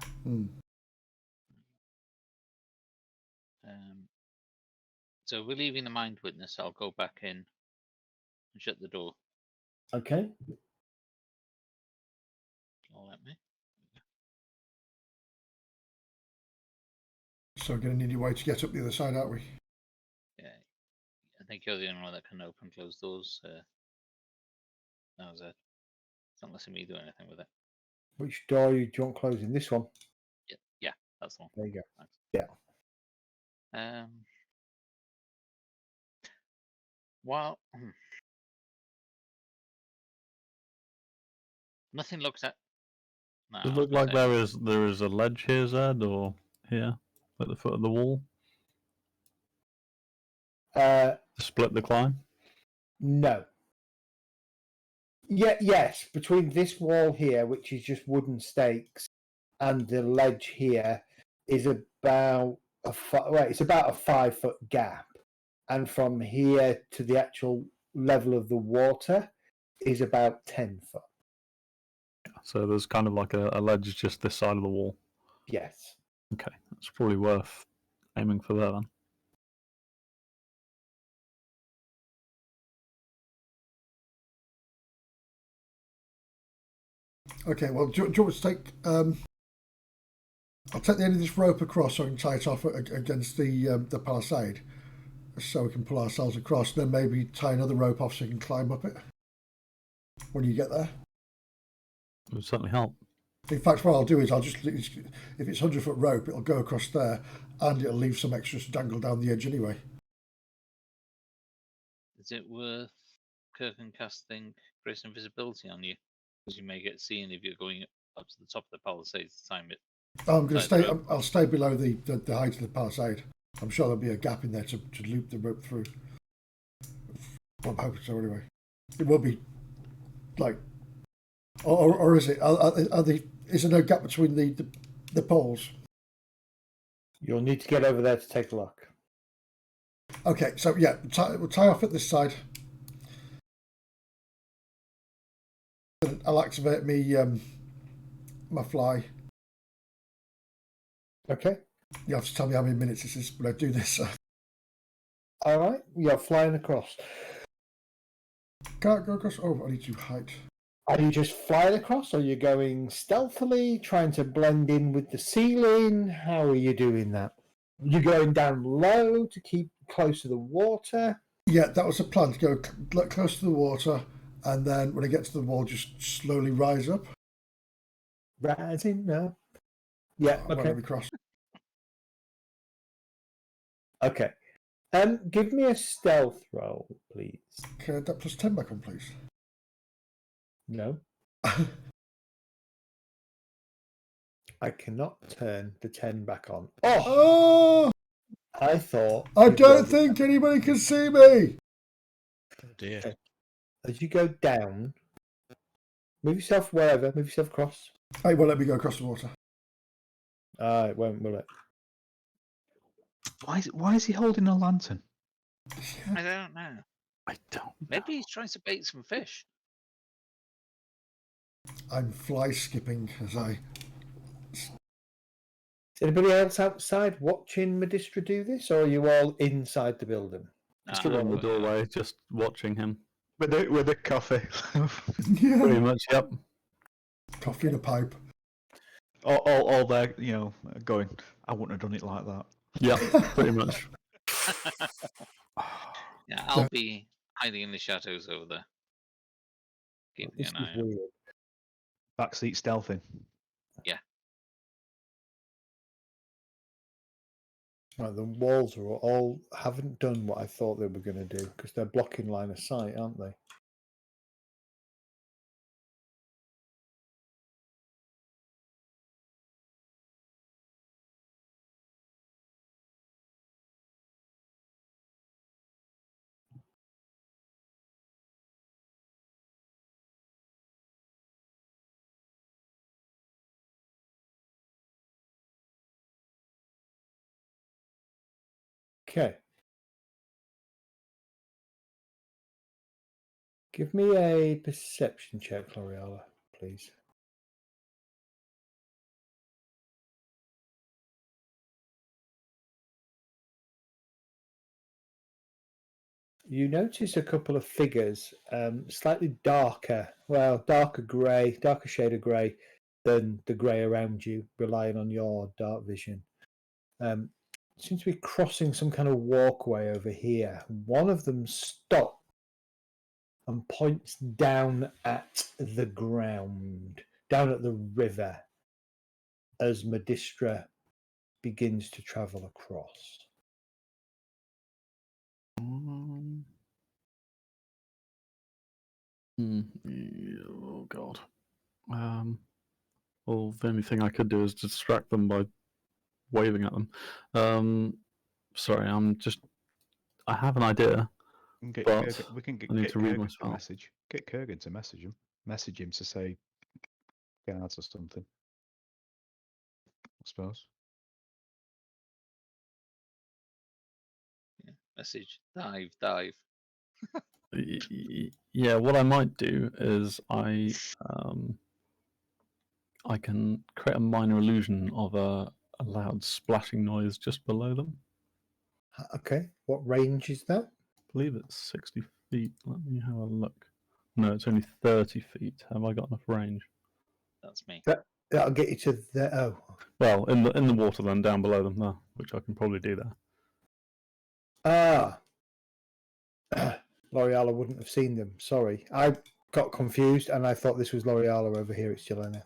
So we're leaving the mind witness. I'll go back in and shut the door. Okay. I'll let me. So we're going to need a way to get up the other side, aren't we? Yeah, I think you're the only one that can open and close doors. That was it. It's not letting me do anything with it. Which door do you want closing? This one. Yeah, that's the one. There you go. Thanks. Yeah. Well, nothing looks at. No, Does it I look was like gonna there is a ledge here, Zed, or here at the foot of the wall Uh, to split the climb? no. Yeah, yes. Between this wall here, which is just wooden stakes, and the ledge here is about it's about a 5-foot gap, and from here to the actual level of the water is about 10 foot. So there's kind of like a ledge just this side of the wall. Yes. Okay, that's probably worth aiming for there then. Okay, well, do you want to take... I'll take the end of this rope across so I can tie it off against the palisade, so we can pull ourselves across, and then maybe tie another rope off so you can climb up it when you get there. It would certainly help. In fact, what I'll do is if it's 100-foot rope, it'll go across there, and it'll leave some extras to dangle down the edge anyway. Is it worth Kirk casting Grace Invisibility on you? Because you may get seen if you're going up to the top of the palisade to time it. I'm going to Tie the stay. rope. I'll stay below the height of the palisade. I'm sure there'll be a gap in there to loop the rope through. Well, I'm hoping so anyway. It will be like, or is it? Is there no gap between the poles? You'll need to get over there to take a look. Okay, so yeah, we'll tie off at this side. I'll activate my fly. Okay. You have to tell me how many minutes this is when I do this. All right. You're flying across. Can't go across. Oh, I need to height. Are you just flying across, or are you going stealthily, trying to blend in with the ceiling? How are you doing that? You're going down low to keep close to the water. Yeah, that was the plan, to go close to the water, and then when I get to the wall, just slowly rise up. Rising? No. Yeah. I won't Okay. let me cross. Okay. Give me a stealth roll, please. Okay, that plus 10 back on, please. No. I cannot turn the 10 back on. Oh, Oh! I thought. I you'd don't rolled it think anybody can see me! Oh dear. Okay. As you go down, move yourself wherever, move yourself across. Hey, well, let me go across the water. It won't, will it? Why is he holding a lantern? I don't know. I don't. Maybe he's trying to bait some fish. I'm fly skipping as I... Is anybody else outside watching Medistra do this, or are you all inside the building? Stood in the doorway, just watching him. With the coffee. Yeah. Pretty much, yep. Coffee in a pipe. all there, going, I wouldn't have done it like that. Yeah, pretty much. Yeah, I'll be hiding in the shadows over there. Keeping This an is eye out. weird. Backseat stealthing. Right, the walls are all haven't done what I thought they were going to do because they're blocking line of sight, aren't they? Okay. Give me a perception check, L'Oreal, please. You notice a couple of figures, slightly darker, darker grey, darker shade of grey than the grey around you, relying on your dark vision. Seems to be crossing some kind of walkway over here. One of them stops and points down at the ground, down at the river, as Medistra begins to travel across. Oh god. Well, the only thing I could do is distract them by waving at them. Sorry, I have an idea. We can get But Kurgan, we can I need get to read Kurgan my to spell. message. Get Kurgan to message him to say guards or something. I suppose. Yeah. Message. Dive. Yeah, what I might do is I can create a minor illusion of a loud splashing noise just below them. Okay, what range is that? I believe it's 60 feet. Let me have a look. No, it's only 30 feet. Have I got enough range? That's me. That'll get you to the. Oh, Well, in the water then, down below them there, which I can probably do there. L'Oreal wouldn't have seen them. Sorry, I got confused and I thought this was L'Oreal over here. It's Jelena.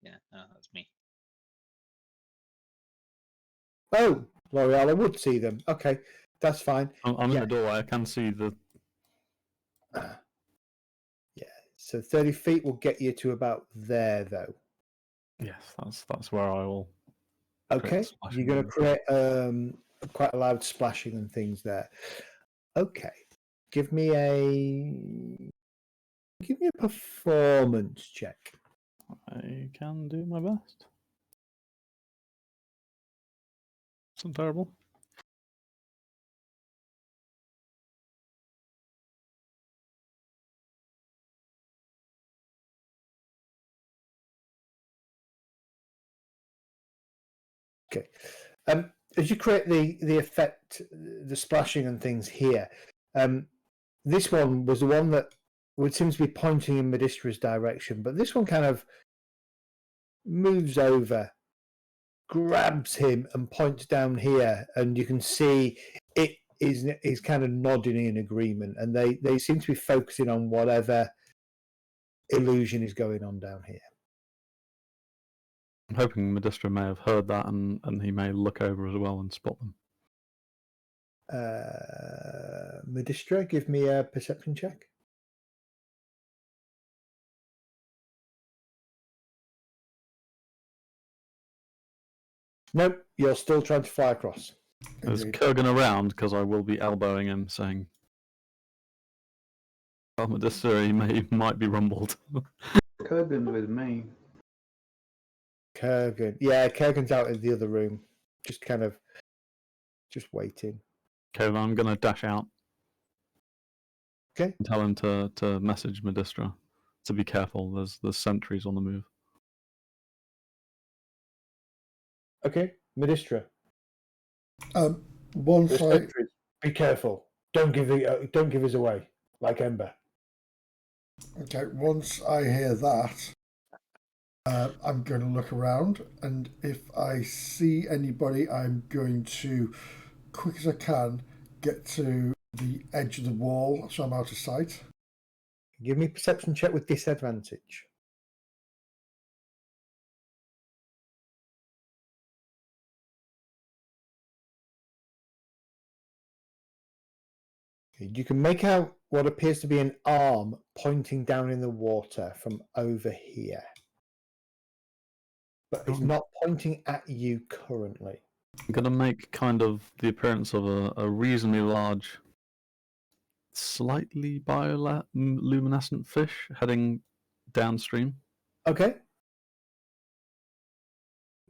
Yeah, no, that's me. Oh, L'Oreal would see them. Okay, that's fine. I'm in the doorway. I can see the. Yeah, so 30 feet will get you to about there, though. Yes, that's where I will. Okay, you're going to create quite a loud splashing and things there. Okay, give me a performance check. I can do my best. It's not terrible. Okay. As you create the effect, the splashing and things here, this one was the one that would seem to be pointing in Medistra's direction, but this one kind of moves over, grabs him, and points down here, and you can see it is kind of nodding in agreement, and they seem to be focusing on whatever illusion is going on down here. I'm hoping Medistra may have heard that and he may look over as well and spot them. Medistra, give me a perception check. Nope, you're still trying to fly across. Is Kurgan around? Because I will be elbowing him, saying, "Well, Medistra, he might be rumbled." Kurgan's with me. Kurgan. Yeah, Kurgan's out in the other room. Just waiting. Okay, well, I'm going to dash out. Okay. And tell him to message Medistra to be careful. There's sentries on the move. Okay, Medistra. Once I Be careful. Don't give us away like Ember. Okay, once I hear that, I'm going to look around, and if I see anybody, I'm going to, quick as I can, get to the edge of the wall so I'm out of sight. Give me a perception check with disadvantage. You can make out what appears to be an arm pointing down in the water from over here. But it's not pointing at you currently. I'm going to make kind of the appearance of a reasonably large, slightly bioluminescent fish heading downstream. Okay.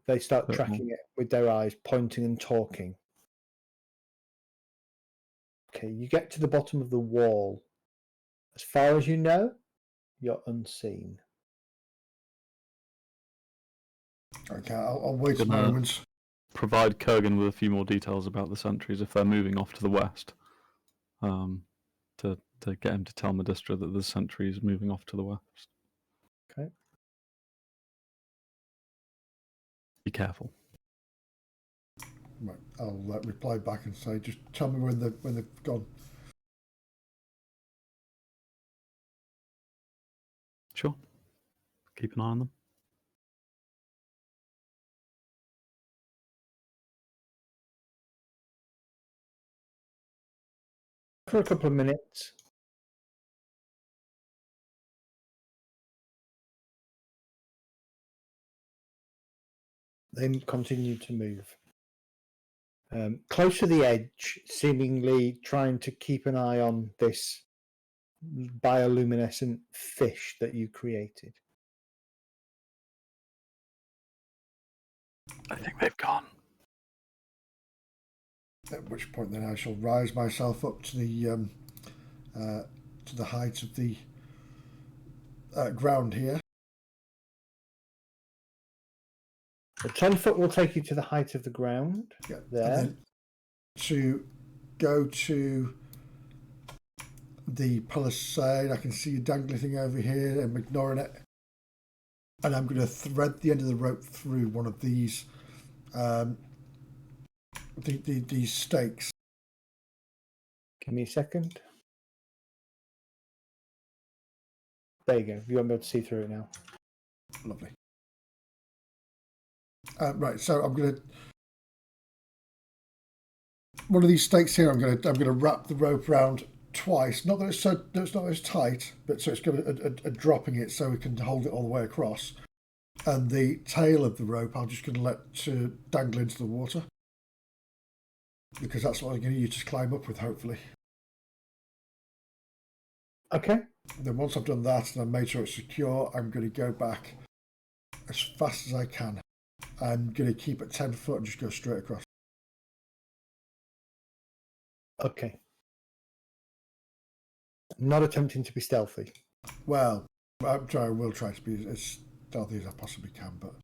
They start tracking it with their eyes, pointing and talking. Okay, you get to the bottom of the wall. As far as you know, you're unseen. Okay, I'll wait a moment. Provide Kurgan with a few more details about the sentries if they're moving off to the west. To get him to tell Medistra that the sentry is moving off to the west. Okay. Be careful. Right, I'll reply back and say, just tell me when they've gone. Sure. Keep an eye on them. For a couple of minutes, They continue to move. Close to the edge, seemingly trying to keep an eye on this bioluminescent fish that you created. I think they've gone. At which point, then I shall rise myself up to the height of the ground here. A 10-foot will take you to the height of the ground. Yeah, There. and then to go to the palisade, I can see a dangling thing over here. I'm ignoring it, and I'm going to thread the end of the rope through one of these these stakes. Give me a second. There you go. You won't be able to see through it now. Lovely. Right, so I'm going to one of these stakes here. I'm going to wrap the rope around twice. Not that it's not as tight, but so it's got a dropping it so we can hold it all the way across. And the tail of the rope, I'm just going to let dangle into the water, because that's what I'm going to use to climb up with, hopefully. Okay. Then once I've done that and I've made sure it's secure, I'm going to go back as fast as I can. I'm going to keep it 10 foot and just go straight across. Okay. Not attempting to be stealthy. Well, I will try to be as stealthy as I possibly can, but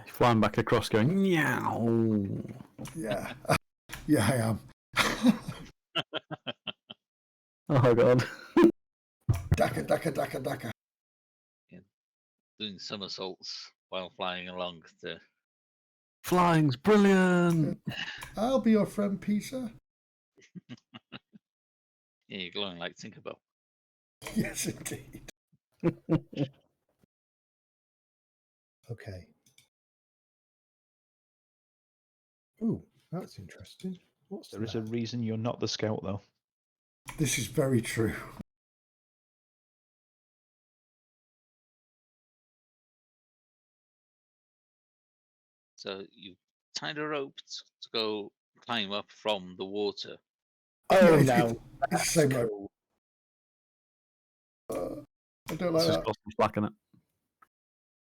Flying back across, going meow. yeah, yeah, I am. Oh god. Daka. Doing somersaults while flying along to. Flying's brilliant. I'll be your friend, Peter. Yeah, you're glowing like Tinkerbell. Yes, indeed. Okay. Ooh, that's interesting. What's There is a that? reason you're not the scout, though. This is very true. So you tied a rope to go climb up from the water. Oh, Yeah, no. it's the That's same rope. cool. I don't like This has that. got some slack in it.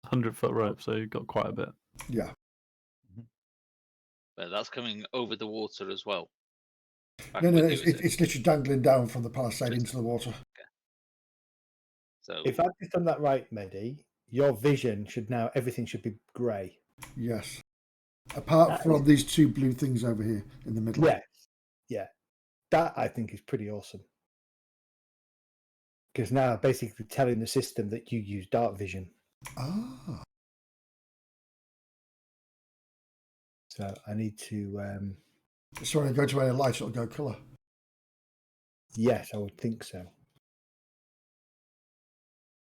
100-foot rope, so you've got quite a bit. Yeah. But that's coming over the water as well. Back No, with you, it's is it? it's literally dangling down from the palisade into the water. So If I've just done that right, Mehdi, your vision should now, everything should be grey. Yes. Apart That from these two blue things over here in the middle. Yes. Yeah. That I think is pretty awesome. Because now basically telling the system that you use dark vision. Ah. So I need to, So when I go to any light, it'll go colour. yes, I would think so.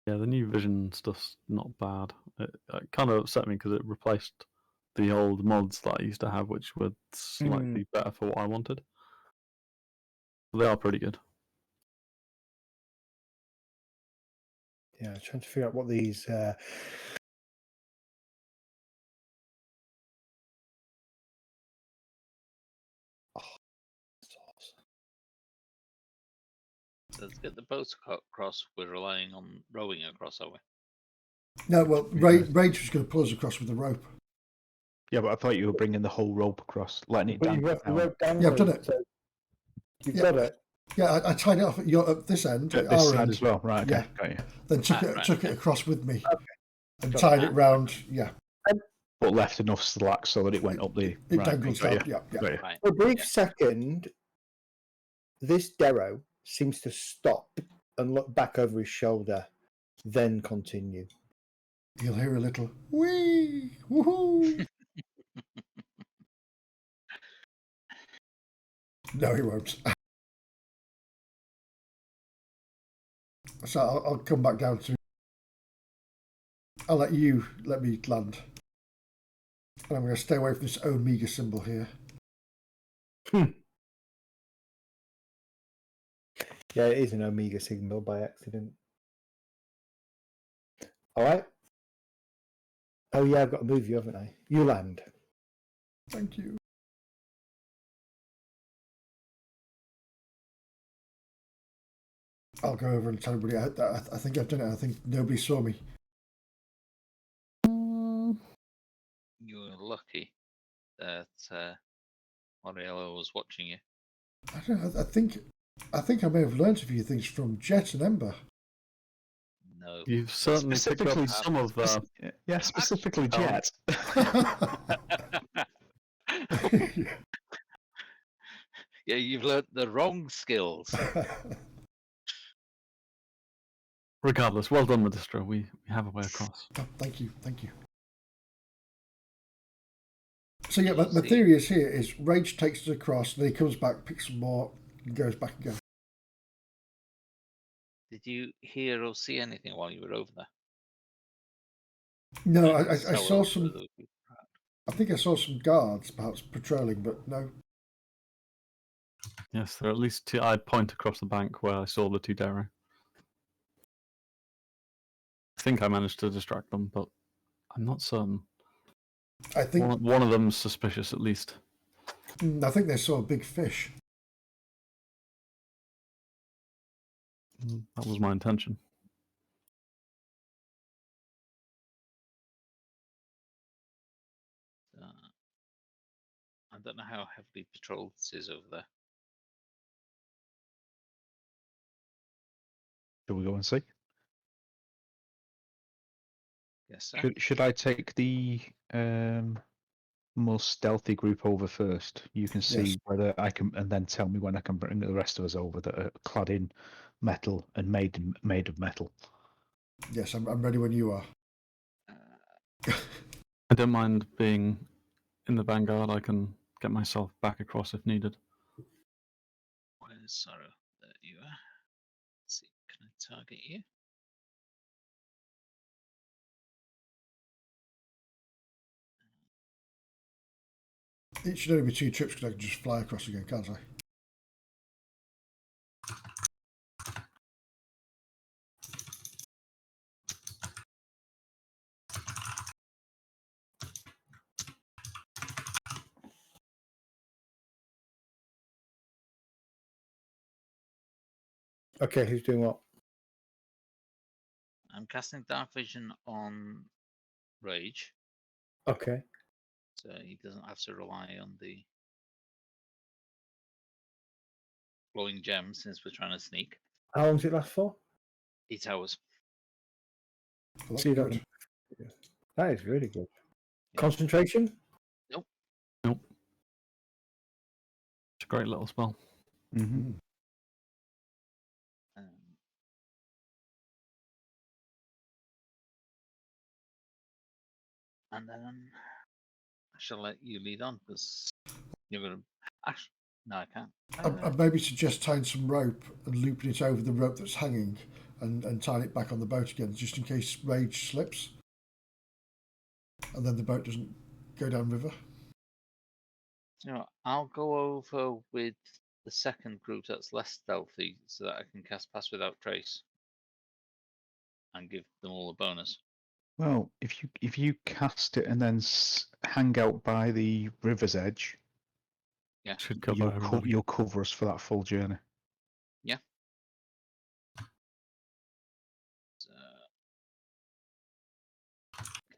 Yeah, the new vision stuff's not bad. It kind of upset me because it replaced the old mods that I used to have, which were slightly better for what I wanted. They are pretty good. Yeah, trying to figure out what these. to get the boat across, we're relying on rowing across, are we? No, well, Rage was going to pull us across with the rope. Yeah, but I thought you were bringing the whole rope across, letting it But you dangle left the down. rope down. Yeah, I've done it. So you've Yeah. got it. Yeah, I tied it off at this end, At at this our side end. as well, right? Okay, Yeah. got you. Then took Right. it across with me. Okay. And Got tied that. it round. Yeah. But left enough slack so that it went up the. It right, dangles got you, down. Yeah. got you. Right. For a brief Yeah. second, this Darrow seems to stop and look back over his shoulder, then continue. You'll hear a little wee, woohoo. No, he won't. So I'll come back down to. I'll let me land. And I'm going to stay away from this Omega symbol here. Yeah, it is an Omega signal by accident. All right. Oh yeah, I've got to move you, haven't I? You land. Thank you. I'll go over and tell everybody. I think I've done it. I think nobody saw me. You're lucky that Moriello was watching you. I don't know. I think I may have learnt a few things from Jet and Ember. No. You've certainly picked up Specifically, some of yeah, specifically Oh. Jet. Yeah, you've learnt the wrong skills. Regardless, well done, Medistra. We have a way across. Oh, thank you. So yeah, my See. theory is here is Rage takes us across, then he comes back, picks some more, and goes back again. Did you hear or see anything while you were over there? No, I Tell saw us some. whether we- I think I saw some guards perhaps patrolling, but no. Yes, there are at least two. I point across the bank where I saw the two Darrow. I think I managed to distract them, but I'm not certain. I think One of them's suspicious, at least. I think they saw a big fish. That was my intention. I don't know how heavily patrolled this is over there. Shall we go and see? Yes, sir. Should I take the most stealthy group over first? You can see Yes. whether I can, and then tell me when I can bring the rest of us over that are clad in metal and made of metal. Yes, I'm ready when you are. I don't mind being in the vanguard. I can get myself back across if needed. Where's Sorrow? There you are. Let's see, can I target you? It should only be 2 trips because I can just fly across again, can't I? Okay, who's doing what? I'm casting Dark Vision on Rage, Okay. so he doesn't have to rely on the glowing gems since we're trying to sneak. How long does it last for? 8 hours. Well, that's So you don't- good. That is really good. Yeah. Concentration? Nope. It's a great little spell. Mm-hmm. And then I shall let you lead on because you're going to. Actually, no, I can't. I'd maybe suggest tying some rope and looping it over the rope that's hanging and tying it back on the boat again, just in case Rage slips. And then the boat doesn't go downriver. You know, I'll go over with the second group that's less stealthy so that I can cast Pass Without Trace and give them all a bonus. Well, if you cast it and then hang out by the river's edge, Yeah. Should cover everybody. you'll cover us for that full journey. Yeah. So,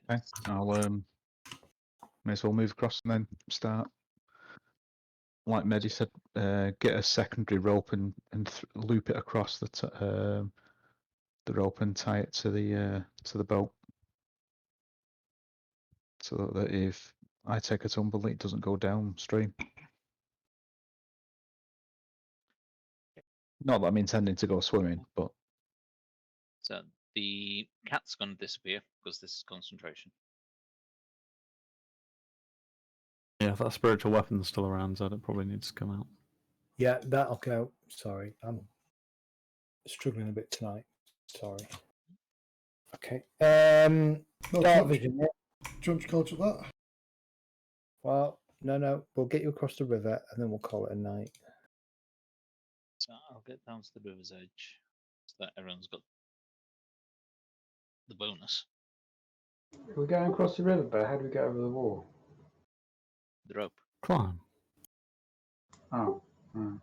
Okay, I'll may as well move across and then start. Like Medi said, get a secondary rope and loop it across the rope and tie it to the boat, so that if I take a tumble, it doesn't go downstream. Not that I'm intending to go swimming, but so the cat's going to disappear because this is concentration. Yeah, if that spiritual weapon's still around, Zed, it probably needs to come out. Yeah, that'll go. Sorry, I'm struggling a bit tonight. Sorry. Okay. No, Dark do vision. Yeah. you want to call it that? Well, no. We'll get you across the river and then we'll call it a night. So I'll get down to the river's edge so that everyone's got the bonus. We're going across the river, but how do we get over the wall? The rope. Climb. Oh. Oh.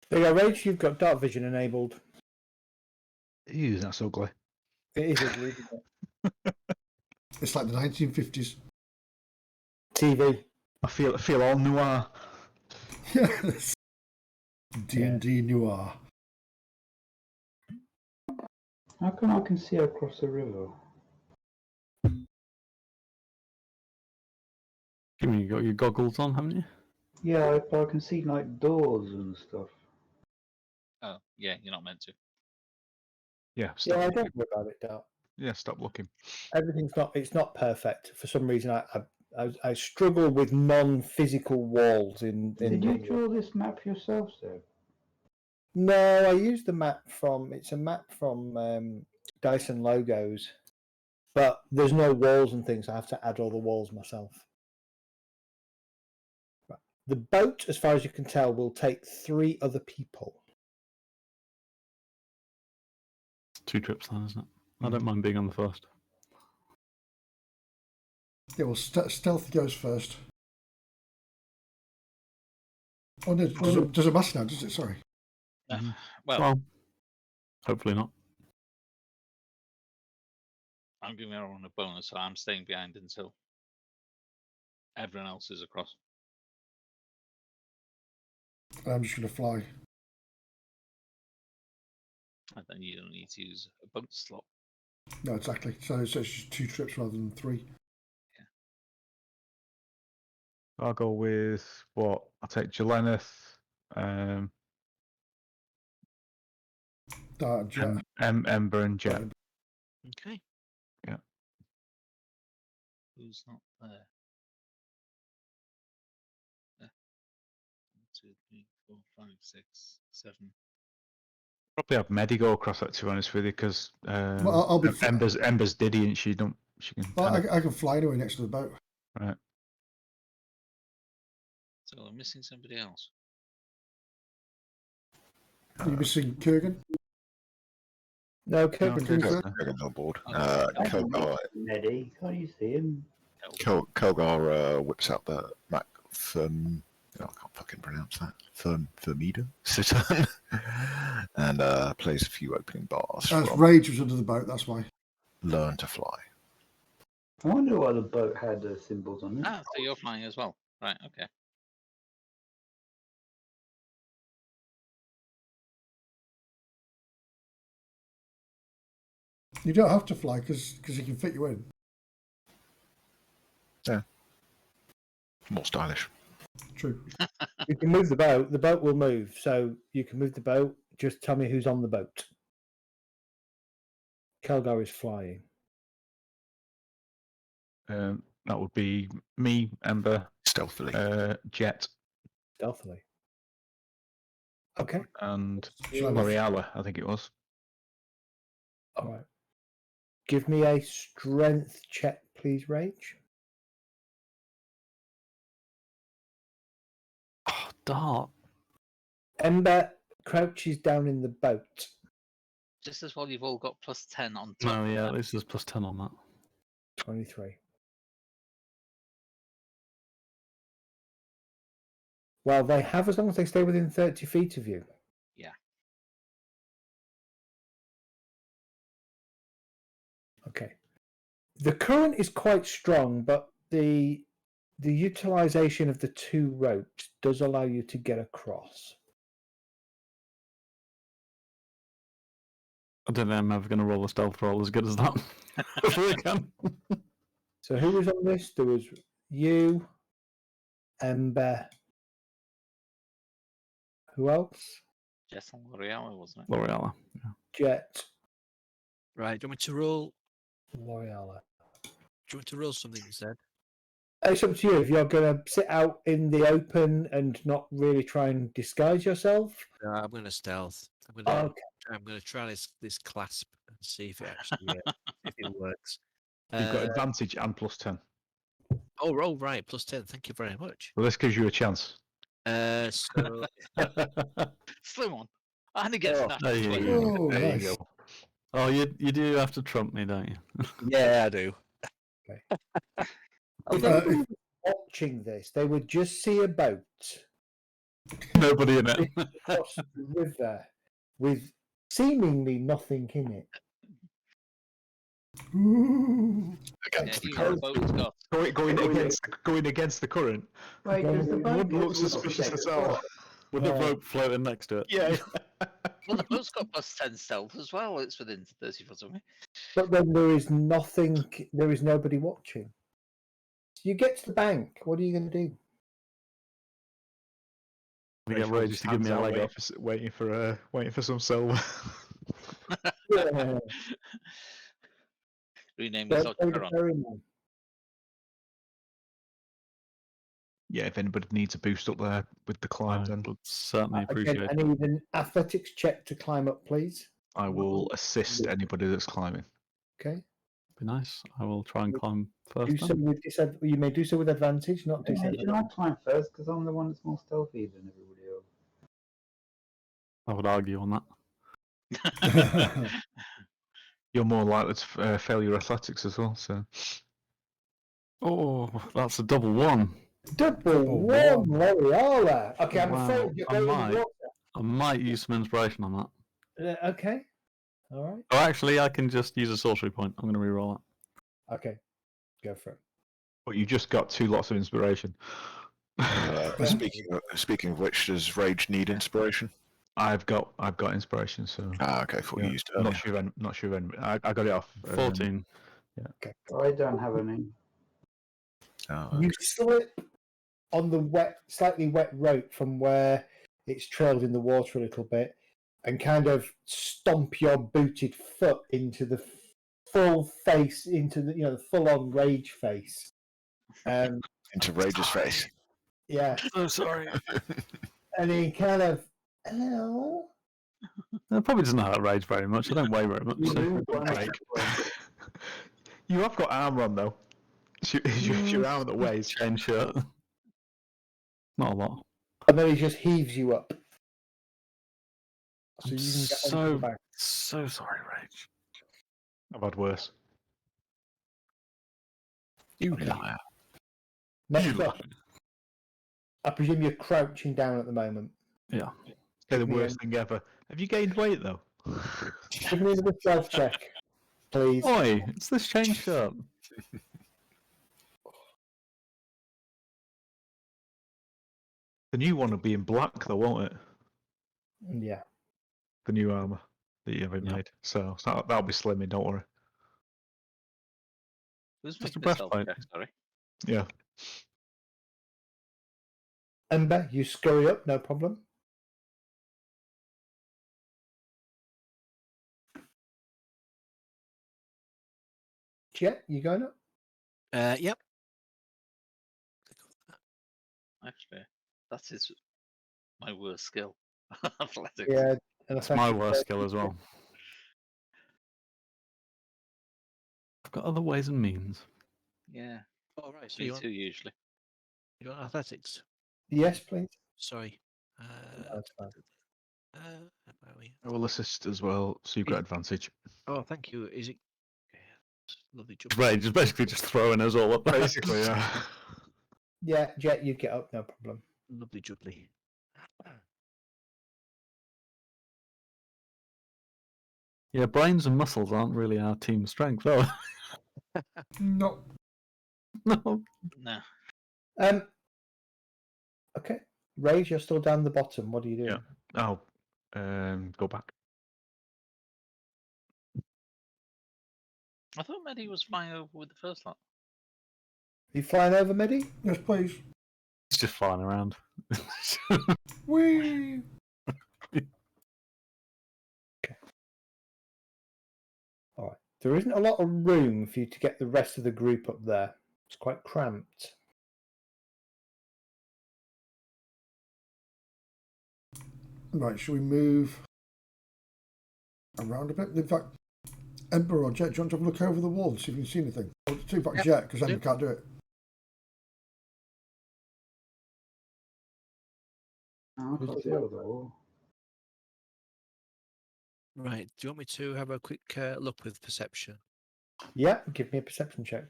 There you go, Rage. You've got dark vision enabled. Ew, that's ugly. It is ugly, isn't it? It's like the 1950s. TV. I feel all noir. Yes. D&D Noir. How come I can see across the river? You mean you got your goggles on, haven't you? Yeah, I can see like doors and stuff. Oh, yeah, you're not meant to. Yeah, stop. Yeah, I looking. don't worry about it, Dark. Yeah, stop looking. Everything's not. It's not perfect. For some reason, I struggle with non-physical walls in. Did you the- draw this map yourself, Seb? No, I used the map from. It's a map from Dyson Logos, but there's no walls and things. I have to add all the walls myself. Right. The boat, as far as you can tell, will take 3 other people. 2 trips then, isn't it? I don't mind being on the first. Yeah, well, stealthy goes first. Oh no, does it matter now? Does it? Sorry. Well, Hopefully not. I'm giving everyone a bonus, so I'm staying behind until everyone else is across. I'm just going to fly. And then you don't need to use a bonus slot. No, exactly. So it's just 2 trips rather than 3. I'll go with what? I'll take Jelennith, Dart and Jet. Ember, and Jet. Okay. Who's not there? 1, 2, 3, 4, 5, 6, 7. Probably have Medi go across that, to be honest with you, because Well, I'll be Ember's diddy, and she can. Well, kind I can fly anyway next to the boat. right. So I'm missing somebody else. Are you missing Kurgan? No, Kirkland okay, is- good. Kurgan's on board. Oh, Neddy, can't you see him? Kelgar whips out the Mac Firm. I can't fucking pronounce that. Firmida Cittern. And plays a few opening bars That's from Rage was under the boat, that's why. Learn to Fly. I wonder why the boat had symbols on it. Ah, so you're flying as well. Right, okay. You don't have to fly because he can fit you in. More stylish. True. You can move the boat. The boat will move, so you can move the boat. Just tell me who's on the boat. Kelgar is flying. That would be me, Ember, Stealthily. Jet, Stealthily. Okay. and Shall I- L'Oreal, I think it was. All right. Give me a strength check, please, Rage. Oh, Dart. Ember crouches down in the boat. Just as well you've all got plus 10 on top. No, of yeah, that. at least there's plus 10 on that. 23. Well, they have as long as they stay within 30 feet of you. Yeah. Okay. The current is quite strong, but the utilization of the 2 ropes does allow you to get across. I don't know, I'm ever going to roll a stealth roll as good as that. Hopefully I can. So who was on this? There was you, Ember. Who else? Jess and L'Oreal, wasn't it? L'Oreal. Jet, Right. Do you want me to roll? L'Oreal. Do you want to roll something instead? It's up to you. If you're going to sit out in the open and not really try and disguise yourself. No, I'm going to stealth. I'm going to try this clasp and see if it actually if it works. You've got advantage and plus 10. Oh, right, plus 10. Thank you very much. Well, this gives you a chance. So Slim one. And he gets Oh, that. there you twice. go. Oh, There nice. you go. Oh, you do have to trump me, don't you? Yeah, I do. If anybody was watching this, they would just see a boat Nobody in it. across the river with seemingly nothing in it. Ooh. Yeah, Against the he current. boat's got. Going against the current. Wait, Then does the it boat Wouldn't get look suspicious at all. With a rope floating next to it. Yeah. Well, the boat's got +10 stealth as well. It's within 30 foot of me. But then there is nothing, there is nobody watching. You get to the bank, what are you going to do? We get Rage to give me a leg up. Waiting for some silver. Yeah. Rename Don't yourself play the Charon. ferryman. Yeah, if anybody needs a boost up there with the climb, I then would certainly appreciate Again, I it. need an athletics check to climb up, please. I will assist anybody that's climbing. Okay. Be nice. I will try and climb Do first. so Then. with you may do so with advantage, not disadvantage. Can I climb first? Because I'm the one that's more stealthy than everybody else. I would argue on that. You're more likely to fail your athletics as well. So Oh, that's a double one. Double one, L'Oreal. Okay, I'm Wow, afraid you're I going in might. the I might use some inspiration on that. water. Okay. All right. Oh, actually, I can just use a sorcery point. I'm going to reroll it. Okay. Go for it. but you just got 2 lots of inspiration. Speaking of which, does Rage need inspiration? I've got inspiration, so Okay, thought yeah, you used it earlier. not sure when I got it off 14. Okay. I don't have any. Oh, You slip on the slightly wet rope from where it's trailed in the water a little bit, and kind of stomp your booted foot into the full face, into the full-on Rage face. into Rage's face. Yeah, Oh, sorry. and he kind of, ow. It probably doesn't hurt Rage very much. I don't weigh very much. You So. move one break. You have got armor on though. It's your armor that weighs. Chain shirt. Not a lot. And then he just heaves you up. So I'm you can get onto the back. so sorry, Rage. I've had worse. You Okay. liar. Next up, I presume you're crouching down at the moment. Yeah. They're the me worst thing ever. Have you gained weight though? Give me another stealth check, please. Oi, it's this chain shirt. The new one will be in black though, won't it? Yeah. The new armor that you have made. So that'll be slimming. Don't worry. Who's Just a making the stealth breastplate. check, sorry? Yeah. Ember, you scurry up, no problem. Jet, you going up? Yep. Actually, that is my worst skill. Athletics. Yeah. And It's my worst skill as well. I've got other ways and means. Yeah, All right. So me you want, too, usually. you want athletics? Yes, please. Sorry. That's fine. Where are we? I will assist as well, so you've got advantage. Oh, thank you. Is it? Okay, lovely job. Rage is basically just throwing us all up there. Basically, yeah. Yeah, Jet, you get up, no problem. Lovely jubbly. Yeah, brains and muscles aren't really our team strength, though. No. No. No. Okay. Rage, you're still down the bottom. What are you doing? Yeah. Go back. I thought Mehdi was flying over with the first lot. You flying over, Medi? Yes, please. It's just flying around. Whee! All right. There isn't a lot of room for you to get the rest of the group up there. It's quite cramped. Right, shall we move around a bit? In fact, Ember or Jet, do you want to have a look over the wall and see if you can see anything? Or in fact, Yep. Jet, because Ember can't do it. I can't see over the wall. Right. Do you want me to have a quick look with perception? Yeah, give me a perception check.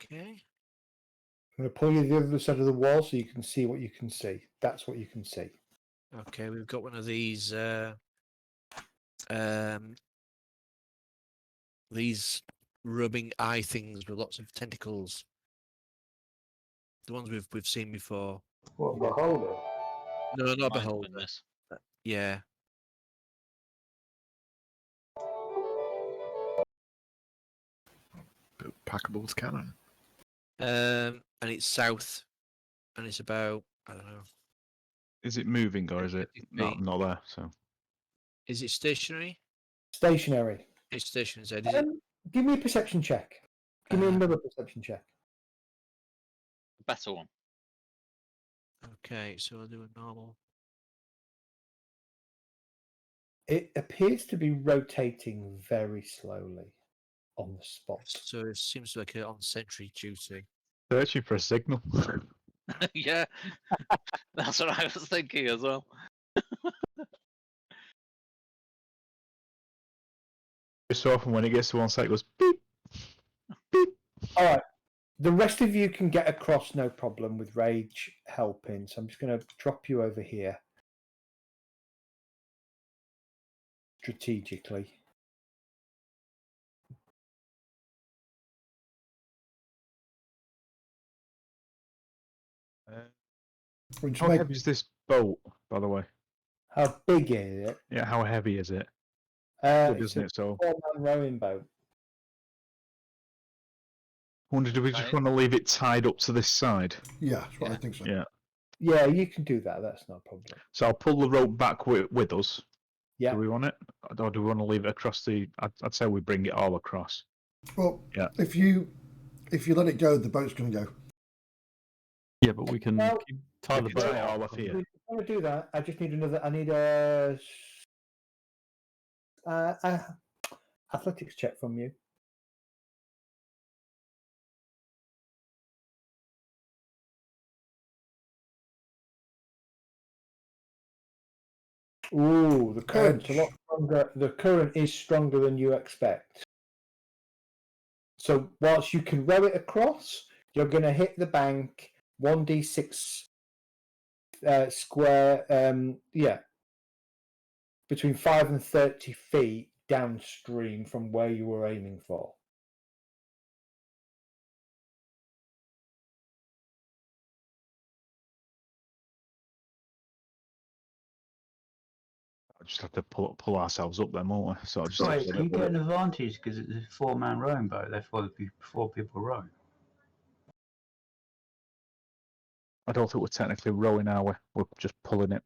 Okay. I'm going to pull you to the other side of the wall so you can see what you can see. That's what you can see. Okay, we've got one of these rubbing eye things with lots of tentacles. The ones we've seen before. What, beholder? No, not My beholder. goodness. Yeah. Packables cannon. And it's south, and it's about, I don't know. Is it moving or is it 50 not feet. there? So Is it stationary? Stationary. It's stationary. So is it? Give me a perception check. Give me another perception check. Better one. Okay, so I'll do a normal. It appears to be rotating very slowly on the spot. So it seems like on sentry duty. searching for a signal. Yeah, that's what I was thinking as well. So often when it gets to one side, it goes beep, beep. All right. The rest of you can get across no problem with Rage helping. So I'm just going to drop you over here strategically. Which How make, heavy is this boat, by the way? How big is it? Yeah, how heavy is it? Good, It's isn't a it? So, 4-man rowing boat. I wonder, do we just Right. want to leave it tied up to this side? yeah, that's what I Yeah. think so. Yeah. Yeah, you can do that. That's no problem. So I'll pull the rope back with us. Yeah. Do we want it, or do we want to leave it across the? I'd say we bring it all across. Well, Yeah. if you let it go, the boat's going to go. Yeah, but we can Well, tie we the can boat tie it all off. off here. If you want to do that, I just need another. I need a athletics check from you. Ooh, the current's a lot stronger. The current is stronger than you expect. So whilst you can row it across, you're going to hit the bank 1d6 square. Between 5 and 30 feet downstream from where you were aiming for. I just have to pull ourselves up then, won't we? So I'll just Right, have you to get an advantage because it's a 4-man rowing boat. Therefore, there'll be 4 people rowing. I don't think we're technically rowing, are we? We're just pulling it.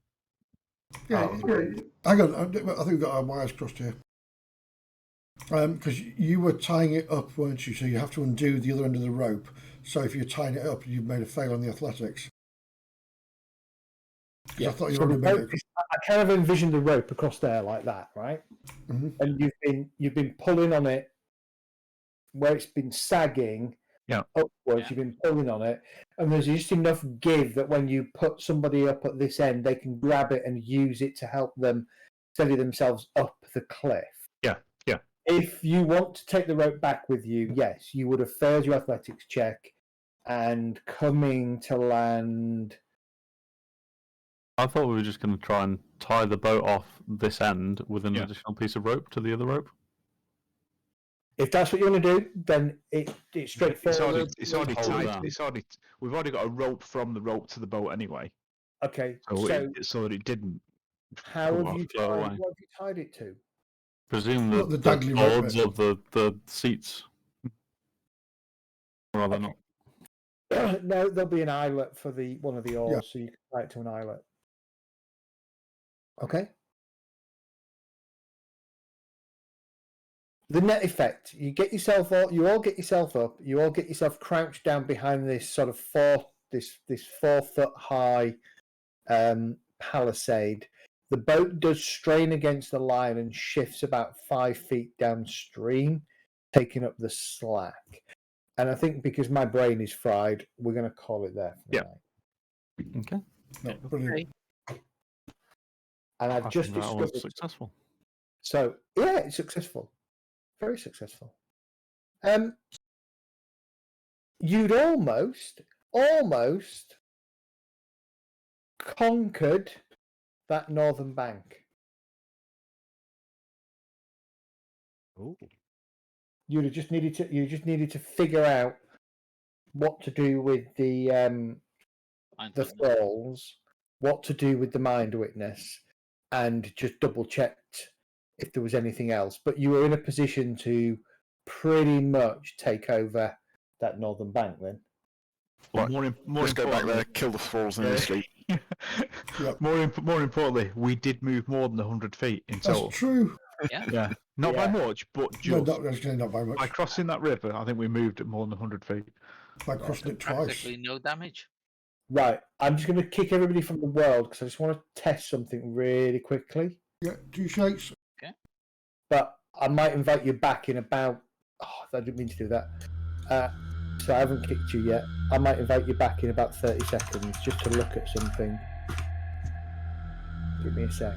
Yeah, hang on. I think we've got our wires crossed here. Because you were tying it up, weren't you? So you have to undo the other end of the rope. So if you're tying it up, you've made a fail on the athletics. Yeah. I thought you So already the made rope it. is- I kind of envisioned the rope across there like that, right? Mhm. And you've been pulling on it where it's been sagging Yeah. upwards. Yeah. You've been pulling on it, and there's just enough give that when you put somebody up at this end, they can grab it and use it to help them steady themselves up the cliff. Yeah, yeah. If you want to take the rope back with you, yes, you would have failed your athletics check and coming to land. I thought we were just going to try and tie the boat off this end with an Yeah. additional piece of rope to the other rope. If that's what you want to do, then it's straightforward. It's already hold tied. that. We've already got a rope from the rope to the boat anyway. Okay, So that it didn't. how come have off, you float tied? away. What have you tied it to? Presume Not the the dangly rope boards bit. of the seats. Or are they Okay. not? No, there'll be an eyelet for one of the oars, Yeah. so you can tie it to an eyelet. Okay. The net effect: you get yourself all, you all get yourself up, you all get yourself crouched down behind this sort of 4 foot high palisade. The boat does strain against the line and shifts about 5 feet downstream, taking up the slack. And I think because my brain is fried, we're going to call it there for the Yeah. night. Okay. No, brilliant. And I've I just think that was discovered. successful. So yeah, it's successful, very successful. You'd almost conquered that northern bank. Oh. You just needed to figure out what to do with the thralls, what to do with the mind witness, and just double checked if there was anything else. But you were in a position to pretty much take over that northern bank then. Right, More Let's go back importantly, there, kill the thralls and then sleep. Yep. more importantly, we did move more than 100 feet in That's total. true. Yeah. Yeah, not by Yeah. much, but No, just not by much. by crossing that river, I think we moved at more than 100 feet. By crossing it twice. Practically no damage. Right, I'm just going to kick everybody from the world because I just want to test something really quickly. Yeah, 2 shakes. But I might invite you back in about. Oh, I didn't mean to do that. So I haven't kicked you yet. I might invite you back in about 30 seconds just to look at something. Give me a sec.